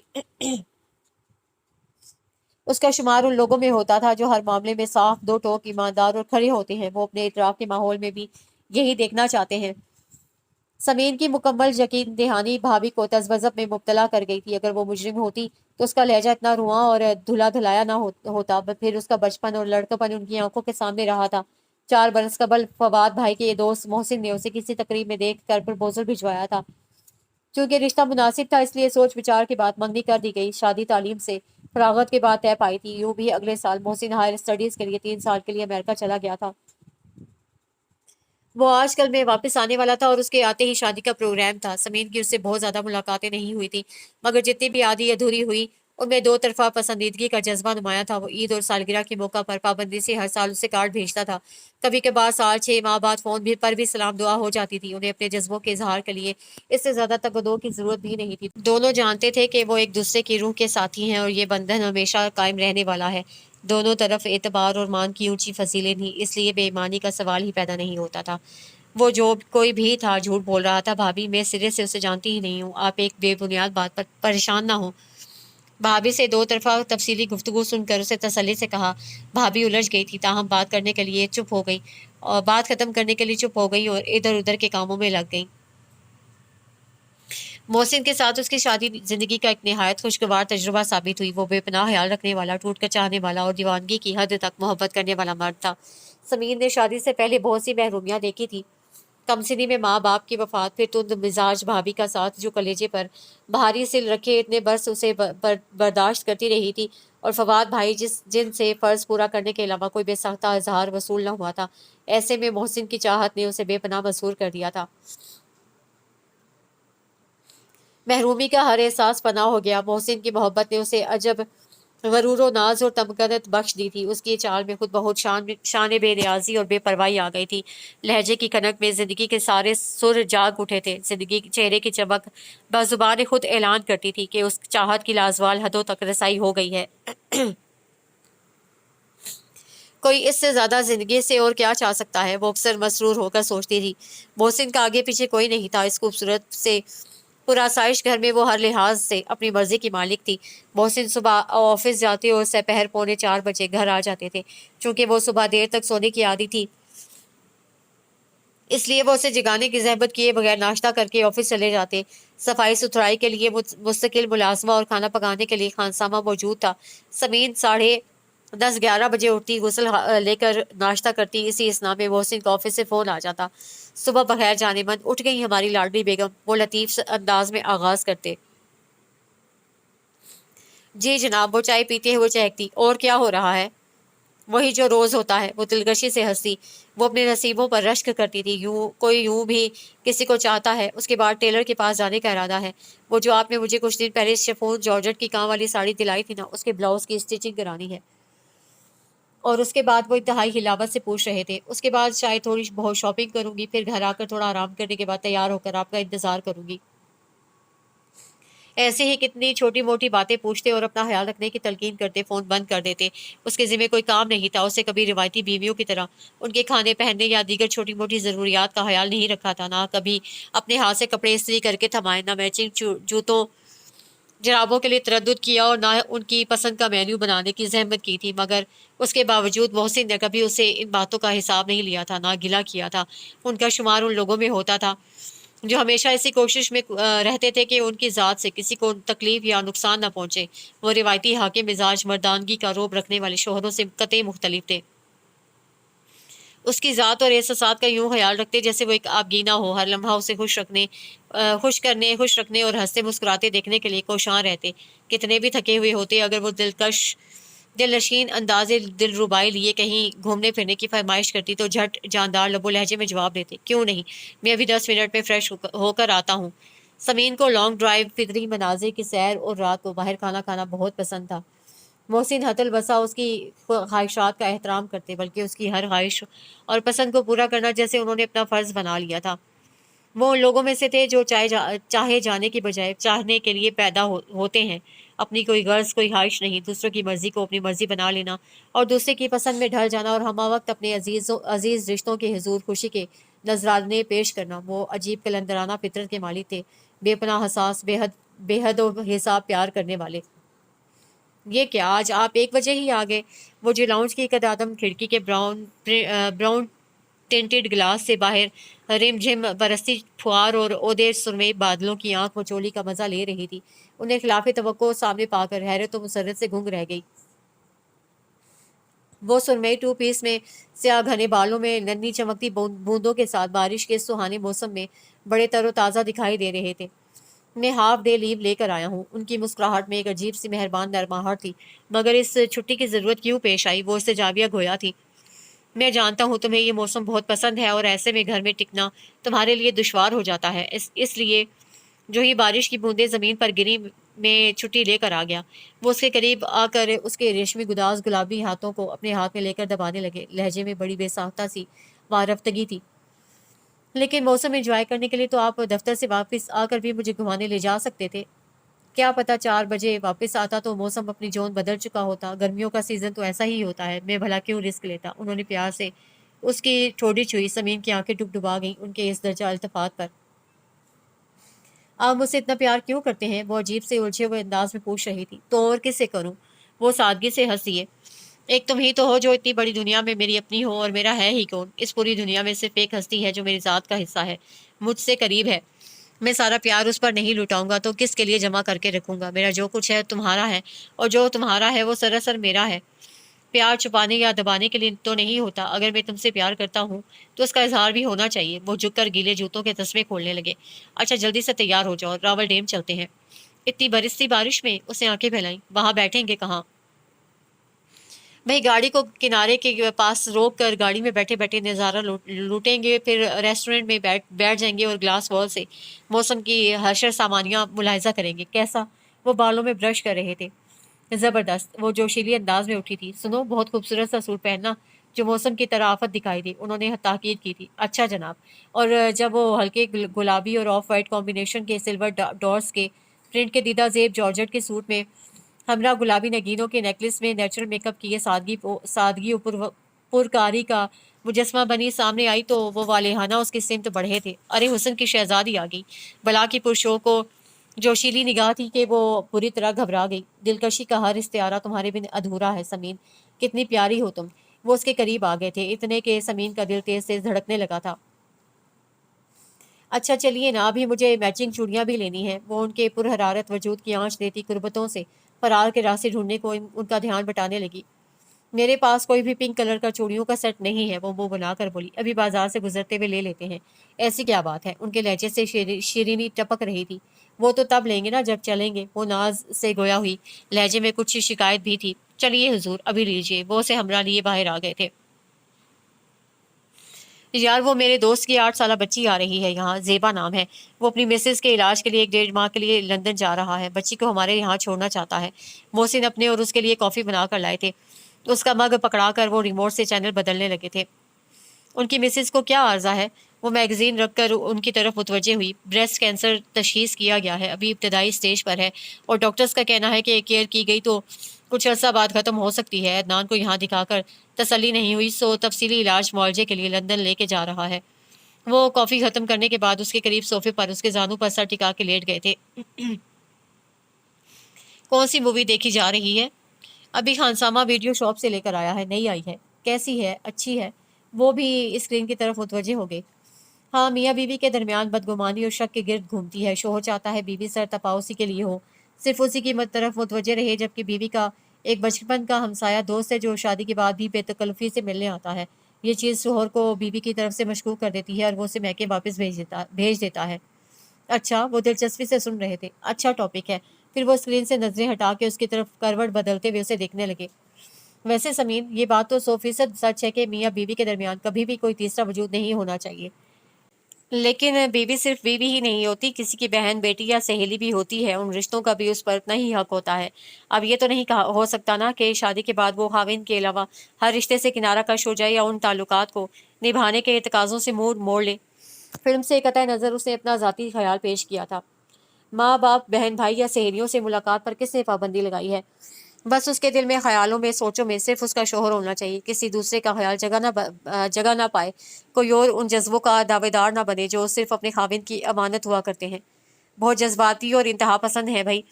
اس کا شمار ان لوگوں میں ہوتا تھا جو ہر معاملے میں صاف، دو ٹوک، ایماندار اور کھڑے ہوتے ہیں. وہ اپنے اطراف کے ماحول میں بھی یہی دیکھنا چاہتے ہیں. سمین کی مکمل یقین دہانی بھابھی کو تذبذب میں مبتلا کر گئی تھی. اگر وہ مجرم ہوتی تو اس کا لہجہ اتنا رواں اور دھلا دھلایا نہ ہوتا. پھر اس کا بچپن اور لڑکپن ان کی آنکھوں کے سامنے رہا تھا. 4 برس قبل فواد بھائی کے دوست محسن نے اسے کسی تقریب میں دیکھ کر پرپوزل بھجوایا تھا. چونکہ رشتہ مناسب تھا اس لیے سوچ وچار کے بعد منگنی کر دی گئی. شادی تعلیم سے فراغت کے بعد طے پائی تھی. یوں بھی اگلے سال محسن ہائر اسٹڈیز کے لیے 3 سال کے لیے امریکہ چلا گیا تھا. وہ آج کل میں واپس آنے والا تھا اور اس کے آتے ہی شادی کا پروگرام تھا. سمین کی اس سے بہت زیادہ ملاقاتیں نہیں ہوئی تھی، مگر جتنی بھی آدھی ادھوری ہوئی ان میں 2 طرفہ پسندیدگی کا جذبہ نمایاں تھا. وہ عید اور سالگرہ کے موقع پر پابندی سے ہر سال اسے کارڈ بھیجتا تھا. کبھی کبھار سال 6 ماہ بعد فون پر بھی سلام دعا ہو جاتی تھی. انہیں اپنے جذبوں کے اظہار کے لیے اس سے زیادہ تگدو کی ضرورت بھی نہیں تھی. دونوں جانتے تھے کہ وہ ایک دوسرے کی روح کے ساتھی ہیں اور یہ بندھن ہمیشہ قائم رہنے والا ہے. دونوں طرف اعتبار اور مان کی اونچی فضیلیں تھیں، اس لیے بے ایمانی کا سوال ہی پیدا نہیں ہوتا تھا. وہ جو کوئی بھی تھا جھوٹ بول رہا تھا. بھابھی، میں سرے سے اسے جانتی ہی نہیں ہوں. آپ ایک بے بنیاد بات پر پریشان نہ ہوں. بھابھی سے 2 طرفہ تفصیلی گفتگو سن کر اسے تسلی سے کہا. بھابھی الجھ گئی تھی، تاہم بات کرنے کے لیے چپ ہو گئی اور بات ختم کرنے کے لیے چپ ہو گئی اور ادھر ادھر کے کاموں میں لگ گئی. محسن کے ساتھ اس کی شادی زندگی کا ایک نہایت خوشگوار تجربہ ثابت ہوئی. وہ بے پناہ خیال رکھنے والا، ٹوٹ کر چاہنے والا اور دیوانگی کی حد تک محبت کرنے والا مرد تھا. سمین نے شادی سے پہلے بہت سی محرومیاں دیکھی تھی. کم سنی میں ماں باپ کی وفات، پھر تند مزاج بھابھی کا ساتھ جو کلیجے پر بھاری سل رکھے اتنے برس اسے برداشت کرتی رہی تھی، اور فواد بھائی جن سے فرض پورا کرنے کے علاوہ کوئی بے ساختہ اظہار وصول نہ ہوا تھا. ایسے میں محسن کی چاہت نے اسے بے پناہ مسحور کر دیا تھا. محرومی کا ہر احساس پناہ ہو گیا. محسن کی محبت نے اسے عجب غرور و ناز اور تمکنت بخش دی تھی. اس کی چال میں خود بہت شان بے نیازی اور بے پرواہی آ گئی تھی. لہجے کی کھنک میں زندگی کے سارے سر جاگ اٹھے تھے. زندگی چہرے کی چمک بزبان خود اعلان کرتی تھی کہ اس چاہت کی لازوال حدوں تک رسائی ہو گئی ہے. کوئی اس سے زیادہ زندگی سے اور کیا چاہ سکتا ہے؟ وہ اکثر مسرور ہو کر سوچتی تھی. محسن کا آگے پیچھے کوئی نہیں تھا. اس خوبصورت سے پرآسائش گھر میں وہ ہر لحاظ سے اپنی مرضی کی مالک تھی. محسن صبح آفس جاتے اور سپہر 3:45 بجے گھر آ جاتے تھے. چونکہ وہ صبح دیر تک سونے کی عادی تھی، اس لیے وہ اسے جگانے کی زحمت کیے بغیر ناشتہ کر کے آفس چلے جاتے. صفائی ستھرائی کے لیے مستقل ملازمہ اور کھانا پکانے کے لیے خانسامہ موجود تھا. سمین 10:30-11 بجے اٹھتی، غسل لے کر ناشتہ کرتی. اسی اثناء میں محسن کو آفس سے فون آ جاتا. صبح بخیر جانے من، اٹھ گئی ہماری لاڈلی بیگم، وہ لطیف انداز میں آغاز کرتے. جی جناب. وہ چائے پیتے ہوئے چہکتی. اور کیا ہو رہا ہے؟ وہی جو روز ہوتا ہے. وہ دلگشی سے ہنسی. وہ اپنے نصیبوں پر رشک کرتی تھی. کوئی یوں بھی کسی کو چاہتا ہے. اس کے بعد ٹیلر کے پاس جانے کا ارادہ ہے. وہ جو آپ نے مجھے کچھ دن پہلے شفون جارجٹ کی کام والی ساڑی دلائی تھی نا، اس کے بلاؤز کی اسٹیچنگ کرانی ہے. اور اس کے بعد وہ انتہائی ہلاوت سے پوچھ رہے تھے، اس کے بعد شاید تھوڑی بہت شاپنگ کروں گی، پھر گھر آ کر تھوڑا آرام کرنے کے بعد تیار ہو کر آپ کا انتظار کروں گی۔ ایسے ہی کتنی چھوٹی موٹی باتیں پوچھتے اور اپنا خیال رکھنے کی تلقین کرتے، فون بند کر دیتے۔ اس کے ذمہ کوئی کام نہیں تھا، اسے کبھی روایتی بیویوں کی طرح ان کے کھانے پہننے یا دیگر چھوٹی موٹی ضروریات کا خیال نہیں رکھا تھا، نہ کبھی اپنے ہاتھ سے کپڑے استری کر کے تھمائے، نہ میچنگ جوتوں جرابوں کے لیے تردد کیا اور نہ ان کی پسند کا مینیو بنانے کی زحمت کی تھی۔ مگر اس کے باوجود محسن نے کبھی اسے ان باتوں کا حساب نہیں لیا تھا، نہ گلہ کیا تھا۔ ان کا شمار ان لوگوں میں ہوتا تھا جو ہمیشہ اسی کوشش میں رہتے تھے کہ ان کی ذات سے کسی کو تکلیف یا نقصان نہ پہنچے۔ وہ روایتی حاکم مزاج مردانگی کا روب رکھنے والے شوہروں سے قطعی مختلف تھے۔ اس کی ذات اور احساسات کا یوں خیال رکھتے جیسے وہ ایک آبگینہ ہو، ہر لمحہ اسے خوش رکھنے اور ہنستے مسکراتے دیکھنے کے لیے کوشاں رہتے۔ کتنے بھی تھکے ہوئے ہوتے، اگر وہ دل نشین انداز دل ربائی لیے کہیں گھومنے پھرنے کی فرمائش کرتی تو جھٹ جاندار لب و لہجے میں جواب دیتے، کیوں نہیں، میں ابھی 10 منٹ میں فریش ہو کر آتا ہوں۔ سمین کو لانگ ڈرائیو، فطری مناظر کی سیر اور رات کو باہر کھانا کھانا بہت پسند تھا۔ محسن حت البسا اس کی خواہشات کا احترام کرتے، بلکہ اس کی ہر خواہش اور پسند کو پورا کرنا جیسے انہوں نے اپنا فرض بنا لیا تھا۔ وہ ان لوگوں میں سے تھے جو چاہے جانے کی بجائے چاہنے کے لیے پیدا ہوتے ہیں۔ اپنی کوئی غرض، کوئی خواہش نہیں، دوسروں کی مرضی کو اپنی مرضی بنا لینا اور دوسرے کی پسند میں ڈھل جانا اور ہمہ وقت اپنے عزیز رشتوں کے حضور خوشی کے نذرانے پیش کرنا۔ وہ عجیب قلندرانہ فطرت کے مالک تھے، بے پناہ حساس، بے حد و حساب پیار کرنے والے۔ یہ کیا، آج آپ 1 بجے ہی آ گئے؟ وہ جو لاؤنج کی قدادم کھڑکی کے براؤن ٹینٹڈ گلاس سے باہر رم جھم برستی پھوار اور اودے سرمئی بادلوں کی آنکھ مچولی کا مزہ لے رہی تھی، انہیں خلاف توقع سامنے پا کر حیرت و مسرت سے گنگ رہ گئی۔ وہ سرمئی 2 پیس میں سیاہ گھنے بالوں میں ننھی چمکتی بوندوں کے ساتھ بارش کے سہانے موسم میں بڑے تر و تازہ دکھائی دے رہے تھے۔ میں ہاف ڈے لیو لے کر آیا ہوں۔ ان کی مسکراہٹ میں ایک عجیب سی مہربان نرماہٹ تھی، مگر اس چھٹی کی ضرورت کیوں پیش آئی؟ وہ استجابیہ گویا تھی۔ میں جانتا ہوں تمہیں یہ موسم بہت پسند ہے اور ایسے میں گھر میں ٹکنا تمہارے لیے دشوار ہو جاتا ہے، اس لیے جو ہی بارش کی بوندیں زمین پر گری میں چھٹی لے کر آ گیا۔ وہ اس کے قریب آ کر اس کے ریشمی گداز گلابی ہاتھوں کو اپنے ہاتھ میں لے کر دبانے لگے، لہجے میں بڑی بے ساختہ سی وارفتگی تھی۔ لیکن موسم انجوائے کرنے کے لیے تو آپ دفتر سے واپس آ کر بھی مجھے گھمانے لے جا سکتے تھے۔ کیا پتہ 4 بجے واپس آتا تو موسم اپنی جون بدل چکا ہوتا۔ گرمیوں کا سیزن تو ایسا ہی ہوتا ہے، میں بھلا کیوں رسک لیتا؟ انہوں نے پیار سے اس کی ٹھوڑی چھوئی۔ سمین کی آنکھیں ڈبڈبا گئیں ان کے اس درجہ التفات پر۔ آپ مجھ سے اتنا پیار کیوں کرتے ہیں؟ وہ عجیب سے الجھے ہوئے انداز میں پوچھ رہی تھی۔ تو اور کس سے کروں؟ وہ سادگی سے ہنس دیے۔ ایک تم ہی تو ہو جو اتنی بڑی دنیا میں میری اپنی ہو، اور میرا ہے ہی کون؟ اس پوری دنیا میں صرف ایک ہستی ہے جو میری ذات کا حصہ ہے، مجھ سے قریب ہے۔ میں سارا پیار اس پر نہیں لٹاؤں گا تو کس کے لیے جمع کر کے رکھوں گا؟ میرا جو کچھ ہے تمہارا ہے، اور جو تمہارا ہے وہ سراسر میرا ہے۔ پیار چھپانے یا دبانے کے لیے تو نہیں ہوتا۔ اگر میں تم سے پیار کرتا ہوں تو اس کا اظہار بھی ہونا چاہیے۔ وہ جھک کر گیلے جوتوں کے تسمے کھولنے لگے۔ اچھا جلدی سے تیار ہو جاؤ، راول ڈیم چلتے ہیں۔ اتنی برستی بارش میں؟ اس نے آنکھیں پھیلائیں۔ وہاں بیٹھیں گے کہاں؟ بھئی گاڑی کو کنارے کے پاس روک کر گاڑی میں بیٹھے بیٹھے نظارہ لوٹیں گے، پھر ریسٹورنٹ میں بیٹھ جائیں گے اور گلاس وال سے موسم کی حشر سامانیاں ملاحظہ کریں گے۔ کیسا؟ وہ بالوں میں برش کر رہے تھے۔ زبردست۔ وہ جوشیلی انداز میں اٹھی تھی۔ سنو، بہت خوبصورت سا سوٹ پہننا جو موسم کی طرح آفت دکھائی دی۔ انہوں نے تاکید کی تھی۔ اچھا جناب۔ اور جب وہ ہلکے گلابی اور آف وائٹ کمبینیشن کے سلور ڈارس کے پرنٹ کے دیدہ زیب جارجٹ کے سوٹ میں ہمراہ گلابی نگینوں کے نیکلس میں نیچرل میک اپ کی یہ سادگی پرکاری کا مجسمہ بنی سامنے آئی تو وہ والہانہ اس کی سمت بڑھے تھے۔ ارے حسن کی شہزادی آ گئی۔ بلا کی پرشو کو جوشیلی نگاہ تھی کہ وہ بری طرح گھبرا گئی۔ دلکشی کا ہر استعارہ تمہارے بن ادھورا ہے سمین، کتنی پیاری ہو تم۔ وہ اس کے قریب آ گئے تھے، اتنے کہ سمین کا دل تیز تیز دھڑکنے لگا تھا۔ اچھا چلیے نا، ابھی مجھے میچنگ چوڑیاں بھی لینی ہیں۔ وہ ان کے پرحرارت وجود کی آنچ دیتی قربتوں سے فرار کے راستے ڈھونڈنے کو ان کا دھیان بٹانے لگی۔ میرے پاس کوئی بھی پنک کلر کا چوڑیوں کا سیٹ نہیں ہے، وہ منہ بنا کر بولی۔ ابھی بازار سے گزرتے ہوئے لے لیتے ہیں۔ ایسی کیا بات ہے؟ ان کے لہجے سے شیرینی ٹپک رہی تھی۔ وہ تو تب لیں گے نا جب چلیں گے۔ وہ ناز سے گویا ہوئی لہجے میں کچھ شکایت بھی تھی۔ چلیے حضور، ابھی لیجیے۔ وہ اسے ہمراہ لیے باہر آ گئے تھے۔ یار وہ میرے دوست کی 8 سالہ بچی آ رہی ہے یہاں، زیبا نام ہے۔ وہ اپنی مسز کے علاج کے لیے 1.5 ماہ کے لیے لندن جا رہا ہے، بچی کو ہمارے یہاں چھوڑنا چاہتا ہے۔ محسن اپنے اور اس کے لیے کافی بنا کر لائے تھے۔ उसका मग पकड़ा कर वो रिमोट से चैनल बदलने लगे थे। उनकी मिसेस को क्या आर्जा है? वो मैगजीन रखकर उनकी तरफ मुतवज्जे हुई। ब्रेस्ट कैंसर तशखीस किया गया है, अभी इब्तदाई स्टेज पर है और डॉक्टर्स का कहना है कि केयर की गई तो कुछ अर्सा बाद ख़त्म हो सकती है। अदनान को यहाँ दिखाकर तसल्ली नहीं हुई, सो तफसीली इलाज मुआवजे के लिए लंदन लेके जा रहा है। वो कॉफ़ी ख़त्म करने के बाद उसके करीब सोफे पर उसके जानू पर सर टिका के लेट गए थे। कौन सी मूवी देखी जा रही है? अभी खानसामा वीडियो शॉप से लेकर आया है, नई आई है। कैसी है? अच्छी है। वो भी स्क्रीन की तरफ मुतवज्जे हो गई। हाँ, मियाँ बीवी के दरमियान बदगुमानी और शक के गिर्द घूमती है। शोहर चाहता है बीवी सर तपा उसी के लिए हो, सिर्फ उसी की तरफ मुतवज्जे रहे, जबकि बीवी का एक बचपन का हमसाया दोस्त है जो शादी के बाद भी बेतकल्लुफ़ी से मिलने आता है। ये चीज़ शोहर को बीवी की तरफ से मशकूक कर देती है और वो उसे मैके वापस भेज देता है। अच्छा, वो दिलचस्पी से सुन रहे थे। अच्छा टॉपिक है। फिर वो स्क्रीन से नजरें हटा के उसकी तरफ करवट बदलते हुए उसे देखने लगे। वैसे समीन, ये बात तो 100% सच है कि मियाँ बीवी के दरमियान कभी भी कोई तीसरा वजूद नहीं होना चाहिए। लेकिन बीवी सिर्फ बीवी ही नहीं होती, किसी की बहन, बेटी या सहेली भी होती है। उन रिश्तों का भी उस पर उतना ही हक होता है। अब ये तो नहीं कहा हो सकता ना कि शादी के बाद वो खाविन के अलावा हर रिश्ते से किनारा कश हो जाए या उन ताल्लुकात को निभाने के तकाज़ों से मुंह मोड़ ले। फिल्म से कतई नज़र उसने अपना ज़ाती ख्याल पेश किया था। माँ बाप, बहन भाई या सहेलियों से मुलाकात पर किसने पाबंदी लगाई है? बस उसके दिल में, ख्यालों में, सोचों में सिर्फ उसका शोहर होना चाहिए। किसी दूसरे का ख्याल जगह ना पाए। कोई और उन जज्बों का दावेदार ना बने जो सिर्फ अपने खाविंद की अमानत हुआ करते हैं। बहुत जज्बाती और इंतहा पसंद है भाई।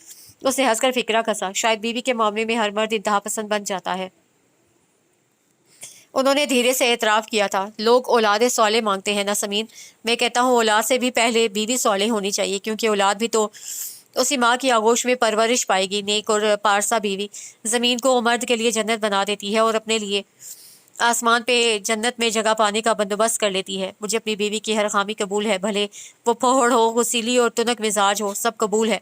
उसने हंसकर फिक्रा कसा। शायद बीवी के मामले में हर मर्द इंतहा पसंद बन जाता है। उन्होंने धीरे से एतराफ़ किया था। लोग औलाद सौले मांगते हैं ना समीन। मैं कहता हूँ औलाद से भी पहले बीवी सौले होनी चाहिए, क्योंकि औलाद भी तो उसी माँ की आगोश में परवरिश पाएगी। नेक और पारसा बीवी ज़मीन को मर्द के लिए जन्नत बना देती है और अपने लिए आसमान पे जन्नत में जगह पाने का बंदोबस्त कर लेती है। मुझे अपनी बीवी की हर खामी कबूल है, भले वो फोहड़ हो, गुस्सीली और तुनक मिजाज हो, सब कबूल है।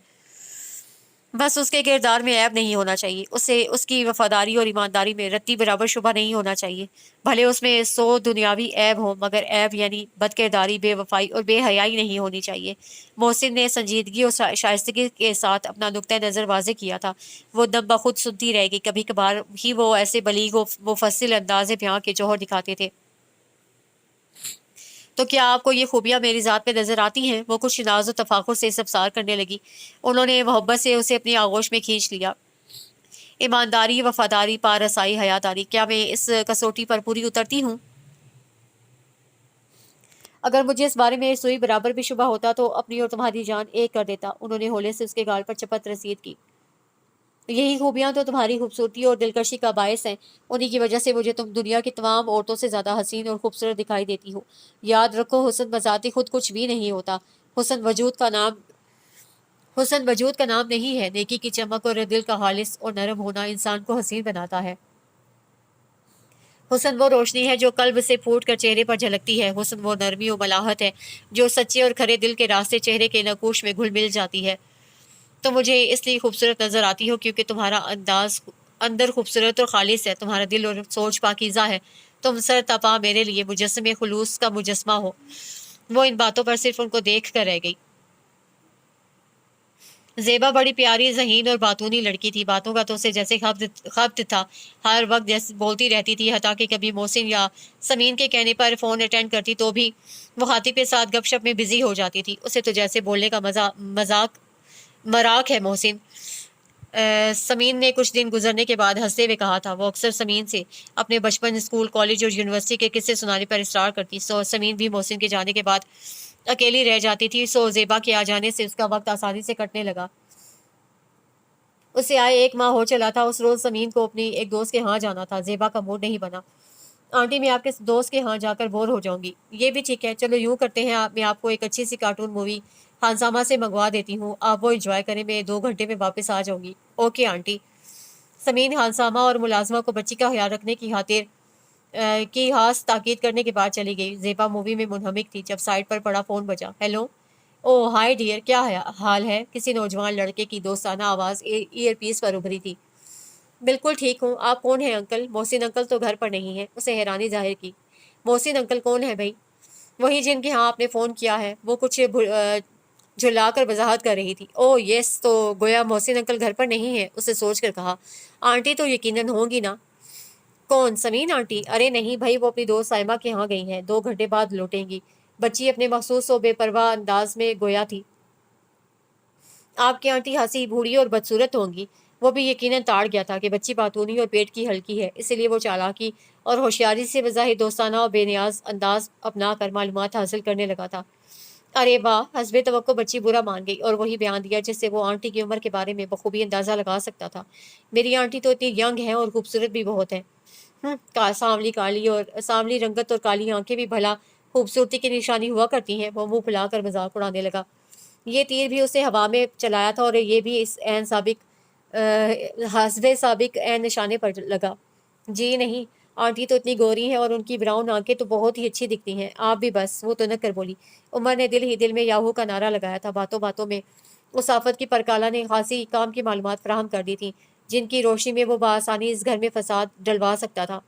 बस उसके किरदार में ऐब नहीं होना चाहिए। उसे उसकी वफादारी और ईमानदारी में रत्ती बराबर शुबा नहीं होना चाहिए। भले उसमें 100 दुनियावी ऐब हो, मगर ऐब यानी बदकिरदारी, बेवफाई और बेहयाई नहीं होनी चाहिए। मोहसिन ने संजीदगी और शाइस्तगी के साथ अपना नुक्ता नज़र वाज़े किया था। वो दम बखुद सुनती रह गई। कभी कभार ही वो ऐसे बलीग व मुफस्सिल अंदाज़ बयां के जौहर दिखाते थे। तो क्या आपको ये खूबियाँ मेरी ज़ात में नज़र आती हैं? वो कुछ नाज़ व तफाखुर से इस्तफ़सार करने लगी। उन्होंने मोहब्बत से उसे अपनी आगोश में खींच लिया। ईमानदारी, वफादारी, पारसाई, हयादारी, क्या मैं इस कसौटी पर पूरी उतरती हूँ? अगर मुझे इस बारे में सुई बराबर भी शुबा होता तो अपनी और तुम्हारी जान एक कर देता। उन्होंने होले से उसके गाल पर चपत रसीद की। यही खूबियाँ तो तुम्हारी खूबसूरती और दिलकशी का बायस हैं। उन्हीं की वजह से मुझे तुम दुनिया की तमाम औरतों से ज़्यादा हसीन और खूबसूरत दिखाई देती हो। याद रखो, हुस्न बज़ाते खुद कुछ भी नहीं होता। हुस्न वजूद का नाम हुस्न वजूद का नाम नहीं है। नेकी की चमक और दिल का खालिस और नरम होना इंसान को हसीन बनाता है। हुस्न वो रोशनी है जो कल्ब से फूट कर चेहरे पर झलकती है। हुस्न वो नरमी और मलाहत है जो सच्चे और खरे दिल के रास्ते चेहरे के नकूश में घुल मिल जाती है। तो मुझे इसलिए खूबसूरत नजर आती हो क्योंकि तुम्हारा अंदाज अंदर खूबसूरत और खालिस है, तुम्हारा दिल और सोच पाकीज़ा है। तुम सर तपा मेरे लिए मुजस्समे खुलूस का मुजस्मा हो। वो इन बातों पर सिर्फ उनको देख कर रह गई। ज़ेबा बड़ी प्यारी, ज़हीन और बातूनी लड़की थी। बातों का तो उसे जैसे ख़ब्त था। हर वक्त जैसे बोलती रहती थी, हता कि कभी मोहसिन या समीन के कहने पर फ़ोन अटेंड करती तो भी वो खातिब के साथ गपशप में बिजी हो जाती थी। उसे तो जैसे बोलने का मराक है मोहसिन। समीन ने कुछ दिन गुजरने के बाद हंसते हुए कहा था। वो अक्सर समीन से अपने बचपन, स्कूल, कॉलेज और यूनिवर्सिटी के किस्से सुनाने पर इसरार करती। सो समीन भी मोहसिन के जाने के बाद अकेली रह जाती थी। सो ज़ेबा के आ जाने से उसका वक्त आसानी से कटने लगा। उसे आए 1 माह हो चला था। उस रोज़ समीन को अपनी एक दोस्त के यहाँ जाना था। ज़ेबा का मूड नहीं बना। आंटी, मैं आपके दोस्त के यहाँ जाकर बोर हो जाऊंगी। ये भी ठीक है, चलो यूँ करते हैं, मैं आपको एक अच्छी सी कार्टून मूवी खानसामा से मंगवा देती हूँ। आप वो एंजॉय करें, मैं 2 घंटे में वापस आ जाऊंगी। Okay aunty. समीन खानसामा और मुलाजमा को बच्ची का ख्याल रखने की खातिर की खास ताकीद करने के बाद चली गई। ज़ेबा मूवी में मुनहमिक थी जब साइड पर पड़ा फ़ोन बजा। हेलो। ओह हाय डियर, क्या है हाल है? किसी नौजवान लड़के की दोस्ताना आवाज़ ईयर पीस पर उभरी थी। बिल्कुल ठीक हूँ। आप कौन हैं अंकल? मोहसिन अंकल तो घर पर नहीं है। उसे हैरानी जाहिर की। मोहसिन अंकल कौन है भाई? वही जिनके यहाँ आपने फ़ोन किया है। वो कुछ झुल्ला कर वजाहत कर रही थी। ओह यस, तो गोया मोहसिन अंकल घर पर नहीं है। उसे सोच कर कहा, आंटी तो यकीनन होंगी ना। کون؟ سمین آنٹی؟ ارے نہیں بھائی، وہ اپنی دوست سائمہ کے ہاں گئی ہیں، 2 گھنٹے بعد لوٹیں گی۔ بچی اپنے مخصوص و بے پرواہ انداز میں گویا تھی۔ آپ کی آنٹی ہنسی، بوڑھی اور بدصورت ہوں گی۔ وہ بھی یقیناً تاڑ گیا تھا کہ بچی باتونی اور پیٹ کی ہلکی ہے، اسی لیے وہ چالاکی اور ہوشیاری سے بظاہر دوستانہ اور بے نیاز انداز اپنا کر معلومات حاصل کرنے لگا تھا۔ ارے واہ! حسب توقع بچی برا مان گئی اور وہی بیان دیا جس سے وہ آنٹی کی عمر کے بارے میں بخوبی اندازہ لگا سکتا تھا۔ میری آنٹی تو اتنی ینگ ہیں اور خوبصورت بھی بہت ہیں۔ سانولی رنگت اور کالی آنکھیں بھی بھلا خوبصورتی کی نشانی ہوا کرتی ہیں۔ وہ منہ پھلا کر مذاق اڑانے لگا۔ یہ تیر بھی اسے ہوا میں چلایا تھا اور یہ بھی اس حسب سابق عین نشانے پر لگا۔ جی نہیں، آنٹی تو اتنی گوری ہیں اور ان کی براؤن آنکھیں تو بہت ہی اچھی دکھتی ہیں۔ آپ بھی بس، وہ تو نک کر بولی۔ عمر نے دل ہی دل میں یاہو کا نعرہ لگایا تھا۔ باتوں باتوں میں اس آفت کی پرکالہ نے خاصی کام کی معلومات فراہم کر دی تھی جن کی روشنی میں وہ بآسانی اس گھر میں فساد ڈلوا سکتا تھا۔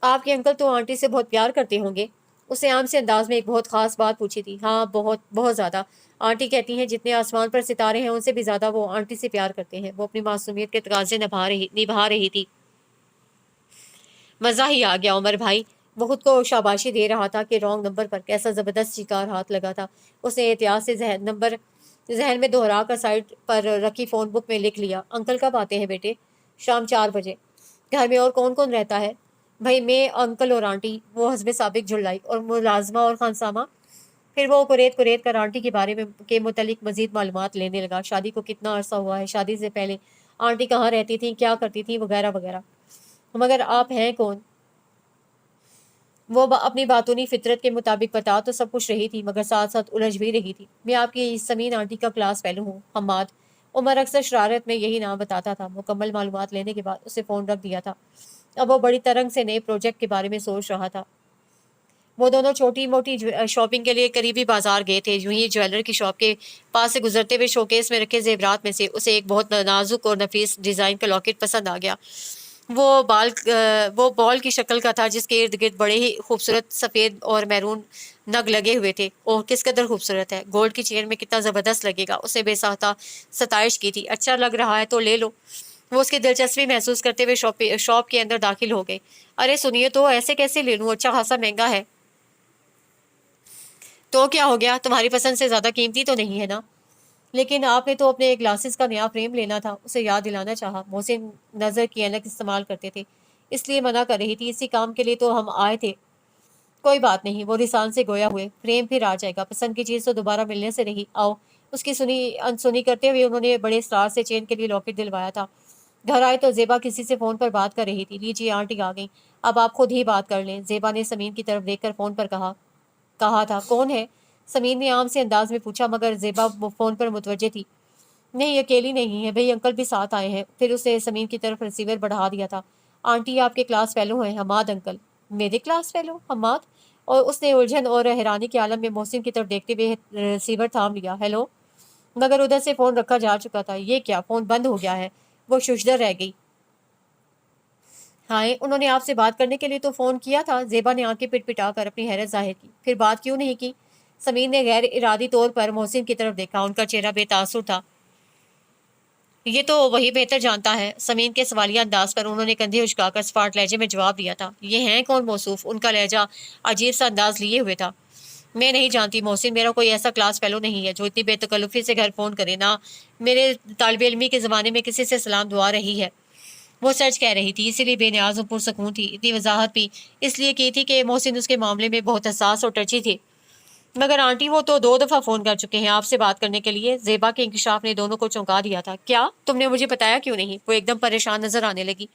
آپ کے انکل تو آنٹی سے بہت پیار کرتے ہوں گے؟ اسے عام سے انداز میں ایک بہت خاص بات پوچھی تھی۔ ہاں، بہت بہت زیادہ۔ آنٹی کہتی ہیں جتنے آسمان پر ستارے ہیں ان سے بھی زیادہ وہ آنٹی سے پیار کرتے ہیں۔ وہ اپنی معصومیت کے تقاضے نبھا رہی تھی۔ مزہ ہی آ گیا عمر بھائی۔ وہ خود کو شاباشی دے رہا تھا کہ رانگ نمبر پر کیسا زبردست شکار ہاتھ لگا تھا۔ اس نے احتیاط سے نمبر ذہن میں دہرا کر سائٹ پر رکھی فون بک میں لکھ لیا۔ انکل کب آتے ہیں بیٹے؟ شام 4 بجے۔ گھر میں اور کون کون رہتا ہے؟ بھائی میں، انکل اور آنٹی۔ وہ حسب سابق جھلائی۔ اور ملازمہ اور خانسامہ؟ پھر وہ کریت کر آنٹی کے بارے میں کے متعلق مزید معلومات لینے لگا۔ شادی کو کتنا عرصہ ہوا ہے؟ شادی سے پہلے آنٹی کہاں رہتی تھی، کیا کرتی تھی، وغیرہ وغیرہ۔ مگر آپ ہیں کون؟ وہ اپنی باتونی فطرت کے مطابق بتا تو سب کچھ رہی تھی مگر ساتھ ساتھ الجھ بھی رہی تھی۔ میں آپ کی سمین آنٹی کا کلاس فیلو ہوں، حماد۔ عمر اکثر شرارت میں یہی نام بتاتا تھا۔ مکمل معلومات لینے کے بعد اسے فون رکھ دیا تھا۔ اب وہ بڑی ترنگ سے نئے پروجیکٹ کے بارے میں سوچ رہا تھا۔ وہ دونوں چھوٹی موٹی شاپنگ کے لیے قریبی بازار گئے تھے۔ یوں ہی جویلر کی شاپ کے پاس سے گزرتے ہوئے شوکیس میں رکھے زیورات میں سے اسے ایک بہت نازک اور نفیس ڈیزائن کا لاکٹ پسند آ گیا۔ وہ بال کی شکل کا تھا جس کے ارد گرد بڑے ہی خوبصورت سفید اور میرون نگ لگے ہوئے تھے۔ اوہ کس قدر خوبصورت ہے! گولڈ کی چین میں کتنا زبردست لگے گا! اسے بے ساختہ ستائش کی تھی۔ اچھا لگ رہا ہے تو لے لو۔ وہ اس کی دلچسپی محسوس کرتے ہوئے شاپ کے اندر داخل ہو گئے۔ ارے سنیے تو، ایسے کیسے لے لوں؟ اچھا خاصا مہنگا ہے۔ تو کیا ہو گیا؟ تمہاری پسند سے زیادہ قیمتی تو نہیں ہے نا؟ لیکن آپ نے تو اپنے گلاسز کا نیا فریم لینا تھا، اسے یاد دلانا چاہا۔ محسن نظر کی اینک استعمال کرتے تھے، اس لیے منع کر رہی تھی۔ اسی کام کے لیے تو ہم آئے تھے۔ کوئی بات نہیں، وہ رسان سے گویا ہوئے۔ فریم پھر آ جائے گا، پسند کی چیز تو دوبارہ ملنے سے رہی۔ آؤ۔ اس کی انسنی کرتے ہوئے انہوں نے بڑے اصرار سے چین کے لیے لاکٹ دلوایا تھا۔ گھر آئے تو زیبا کسی سے فون پر بات کر رہی تھی۔ لیجیے آنٹی آ گئیں، اب آپ خود ہی بات کر لیں، زیبا نے سمین کی طرف دیکھ کر فون پر کہا تھا۔ کون ہے؟ سمین نے عام سے انداز میں پوچھا مگر زیبا فون پر متوجہ تھی۔ نہیں، اکیلی نہیں ہے بھئی، انکل بھی ساتھ آئے ہیں۔ پھر اسے سمین کی طرف ریسیور بڑھا دیا تھا۔ آنٹی آپ کے کلاس فیلو ہیں، حماد انکل۔ میرے کلاس فیلو؟ حماد؟ اور اس نے الجھن اور حیرانی کے عالم میں محسن کی طرف دیکھتے ہوئے ریسیور تھام لیا۔ ہیلو؟ مگر ادھر سے فون رکھا جا چکا تھا۔ یہ کیا، فون بند ہو گیا ہے؟ وہ ششدر رہ گئی۔ ہائے، انہوں نے آپ سے بات کرنے کے لیے تو فون کیا تھا۔ زیبا نے آنکھیں پٹ پٹا کر اپنی حیرت ظاہر کی۔ پھر بات کیوں نہیں کی؟ سمین نے غیر ارادی طور پر محسن کی طرف دیکھا۔ ان کا چہرہ بے تاثر تھا۔ یہ تو وہی بہتر جانتا ہے۔ سمین کے سوالیہ انداز پر انہوں نے کندھے اچکا کر اسپاٹ لہجے میں جواب دیا تھا۔ یہ ہیں کون موصوف؟ ان کا لہجہ عجیب سا انداز لیے ہوئے تھا۔ میں نہیں جانتی محسن، میرا کوئی ایسا کلاس فیلو نہیں ہے جو اتنی بے تکلفی سے گھر فون کرے۔ نہ میرے طالب علمی کے زمانے میں کسی سے سلام دعا رہی ہے۔ وہ سچ کہہ رہی تھی، اسی لیے بے نیاز و پرسکون تھی۔ اتنی وضاحت بھی اس لیے کی تھی کہ محسن اس کے معاملے میں بہت حساس اور ٹچی تھے۔ مگر آنٹی وہ تو 2 دفعہ فون کر چکے ہیں آپ سے بات کرنے کے لیے۔ زیبا کے انکشاف نے دونوں کو چونکا دیا تھا۔ کیا؟ تم نے مجھے بتایا کیوں نہیں؟ وہ ایک دم پریشان نظر آنے لگی۔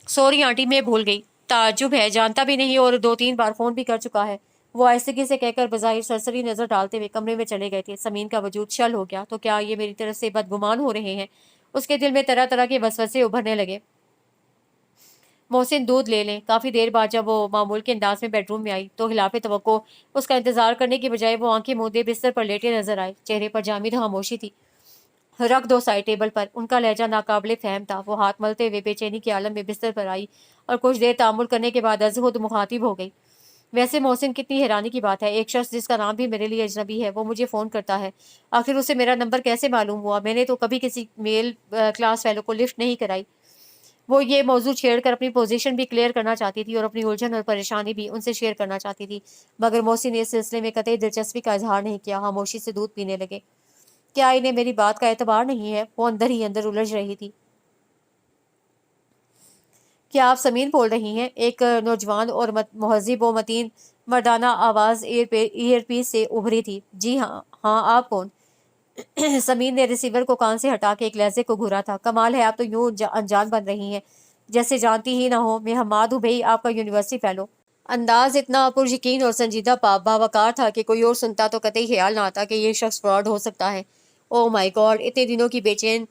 سوری آنٹی، میں بھول گئی۔ تعجب ہے، جانتا بھی نہیں اور 2-3 بار فون بھی کر چکا ہے۔ وہ آہستگی سے کہہ کر بظاہر سرسری نظر ڈالتے ہوئے کمرے میں چلے گئے تھے۔ سمین کا وجود شل ہو گیا۔ تو کیا یہ میری طرف سے بدگمان ہو رہے ہیں؟ اس کے دل میں طرح طرح کے وسوسے ابھرنے لگے۔ محسن دودھ لے لیں۔ کافی دیر بعد جب وہ معمول کے انداز میں بیڈ روم میں آئی تو خلاف توقع اس کا انتظار کرنے کی بجائے وہ آنکھیں موندے بستر پر لیٹے نظر آئے۔ چہرے پر جامد خاموشی تھی۔ رکھ دو سائڈ ٹیبل پر۔ ان کا لہجہ ناقابل فہم تھا۔ وہ ہاتھ ملتے ہوئے بے چینی کے عالم میں بستر پر آئی اور کچھ دیر تأمل کرنے کے بعد از خود مخاطب ہو گئی۔ ویسے محسن، کتنی حیرانی کی بات ہے، ایک شخص جس کا نام بھی میرے لیے اجنبی ہے وہ مجھے فون کرتا ہے۔ آخر اسے میرا نمبر کیسے معلوم ہوا؟ میں نے تو کبھی کسی میل کلاس فیلو کو لفٹ نہیں کرائی۔ वो ये मौजूद छेड़ कर अपनी पोजीशन भी क्लियर करना चाहती थी और अपनी उलझन और परेशानी भी उनसे शेयर करना चाहती थी, मगर मोहसिन ने इस सिलसिले में कतई दिलचस्पी का इजहार नहीं किया। खामोशी से दूध पीने लगे। क्या इन्हें मेरी बात का एतबार नहीं है? वो अंदर ही अंदर उलझ रही थी। क्या आप समीन बोल रही हैं? एक नौजवान और मुहज़्ज़िब व मतीन मर्दाना आवाज़ ईयरपीस से उभरी थी। जी हाँ। हाँ, आप कौन? समीर ने रिसीवर को कान से हटा के एक लहजे को घूरा था। कमाल है, आप तो यूं अनजान बन रही हैं जैसे जानती ही ना हो। मैं हम्माद हूँ भाई, आपका यूनिवर्सिटी फेलो। अंदाज इतना पुरयकीन और संजीदा बावकार था कि कोई और सुनता तो कतई ख्याल ना आता कि ये शख्स फ्रॉड हो सकता है। Oh my God! इतने दिनों की बेचैन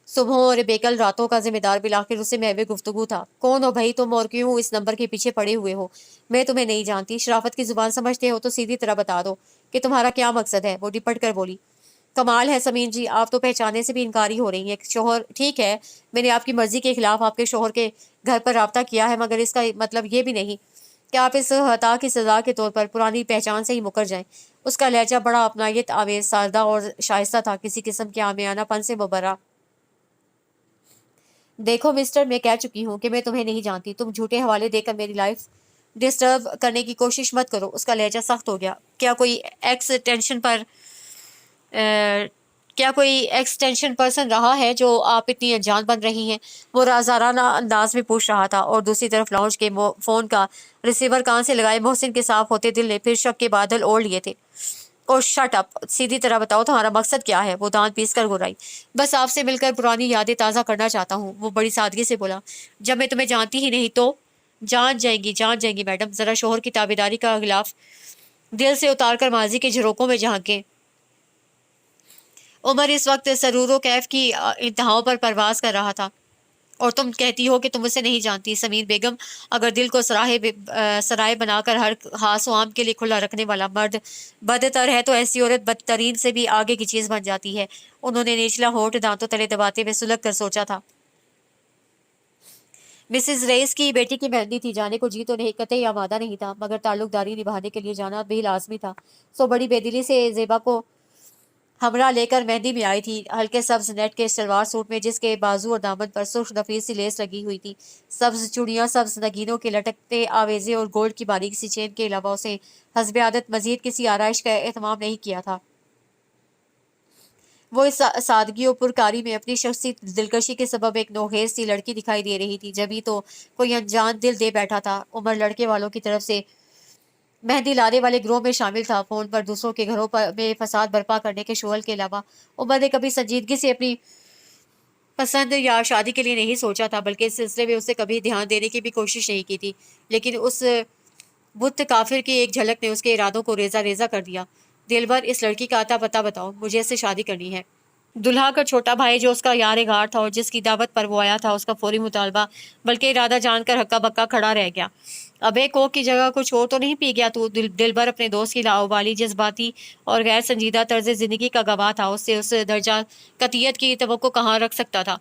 सुबहों और बेकल रातों का जिम्मेदार बिल आखिर उससे महवे गुफ्तगू था। कौन हो भाई तुम, और क्यों इस नंबर के पीछे पड़े हुए हो? मैं तुम्हें नहीं जानती। शराफत की जुबान समझते हो तो सीधी तरह बता दो कि तुम्हारा क्या मकसद है। वो डिपट कर बोली। कमाल है समीन जी, आप तो पहचाने से भी इनकारी हो रही हैं। शोहर ठीक है, मैंने आपकी मर्जी के खिलाफ आपके शोहर के घर पर राब्ता किया है, मगर इसका मतलब ये भी नहीं कि आप इस हता की सजा के तौर पर पुरानी पहचान से ही मुकर जाएं। उसका लहजा बड़ा अपनायत आवेज, सादा और शाइस्ता था, किसी किस्म के आमियानापन से मुबर्रा। देखो मिस्टर, मैं कह चुकी हूँ कि मैं तुम्हें नहीं जानती। तुम झूठे हवाले देकर मेरी लाइफ डिस्टर्ब करने की कोशिश मत करो। उसका लहजा सख्त हो गया। क्या कोई एक्सटेंशन पर्सन रहा है जो आप इतनी अनजान बन रही हैं? वो राजाराना अंदाज में पूछ रहा था और दूसरी तरफ लाउंज के फोन का रिसीवर कान से लगाए मोहसिन के साफ होते दिल ने फिर शक के बादल ओढ़ लिए थे। ओ शट अप, सीधी तरह बताओ तुम्हारा मकसद क्या है? वो दांत पीस कर गुर्राई। बस आपसे मिलकर पुरानी यादें ताज़ा करना चाहता हूँ, वो बड़ी सादगी से बोला। जब मैं तुम्हें जानती ही नहीं तो? जान जाएंगी मैडम, जरा शोहर की ताबेदारी का गिलाफ दिल से उतार कर माजी के झरोकों में झांके। उमर इस वक्त सरूरो कैफ की इंतहाओं पर परवाज कर रहा था, और तुम कहती हो कि तुम उसे नहीं जानती। समीर बेगम, अगर दिल को सराय बनाकर हर खास आम के लिए खुला रखने वाला मर्द बदतर है तो ऐसी औरत बदतरीन से भी आगे की चीज बन जाती है। उन्होंने निचला होठ दांतों तले दबाते हुए सुलग कर सोचा था। मिसेस रईस की बेटी की मेहंदी थी, जाने को जी तो नहीं, कतई आमादा नहीं था, मगर ताल्लुकदारी निभाने के लिए जाना भी लाजमी था। सो बड़ी बेदिली से जेबा को हमरा लेकर मेहंदी में आई थी, हल्के सब्ज नेट के सलवार सूट में जिसके बाजू और दामन पर सुर्ख नफीस सी लेस लगी हुई थी। सब्ज चूड़ियां, सब्ज नगीनों के लटकते आवेजे और गोल्ड की बारीक सी चेन के अलावा उसे हस्ब आदत मजीद किसी आरइश का एहतमाम नहीं किया था। वो इस सादगी और पुरकारी में अपनी शख्सी दिलकशी के सबब एक नोखेज सी लड़की दिखाई दे रही थी। जब ही तो कोई अनजान दिल दे बैठा था। उमर लड़के वालों की तरफ से मेहंदी लाने वाले गिरोह में शामिल था। फोन पर दूसरों के घरों पर में फसाद बर्पा करने के शोहल के अलावा उमर ने कभी संजीदगी से अपनी पसंद या शादी के लिए नहीं सोचा था, बल्कि इस सिलसिले में उसे कभी ध्यान देने की भी कोशिश नहीं की थी। लेकिन उस बुत काफिर की एक झलक ने उसके इरादों को रेजा रेजा कर दिया। दिलबर, इस लड़की का आता पता बताओ, मुझे इससे शादी करनी है। दुल्हा का छोटा भाई जो उसका यार गार था और जिसकी दावत पर वो आया था, उसका फौरी मुतालबा बल्कि इरादा जानकर हक्का बक्का खड़ा रह गया। अबे कोक की जगह कुछ और तो नहीं पी गया तू? दिलबर अपने दोस्त की लाओबाली, जज्बाती और गैर संजीदा तर्ज जिंदगी का गवाह था। उससे उस दर्जा कतियत की तवक्को कहाँ रख सकता था?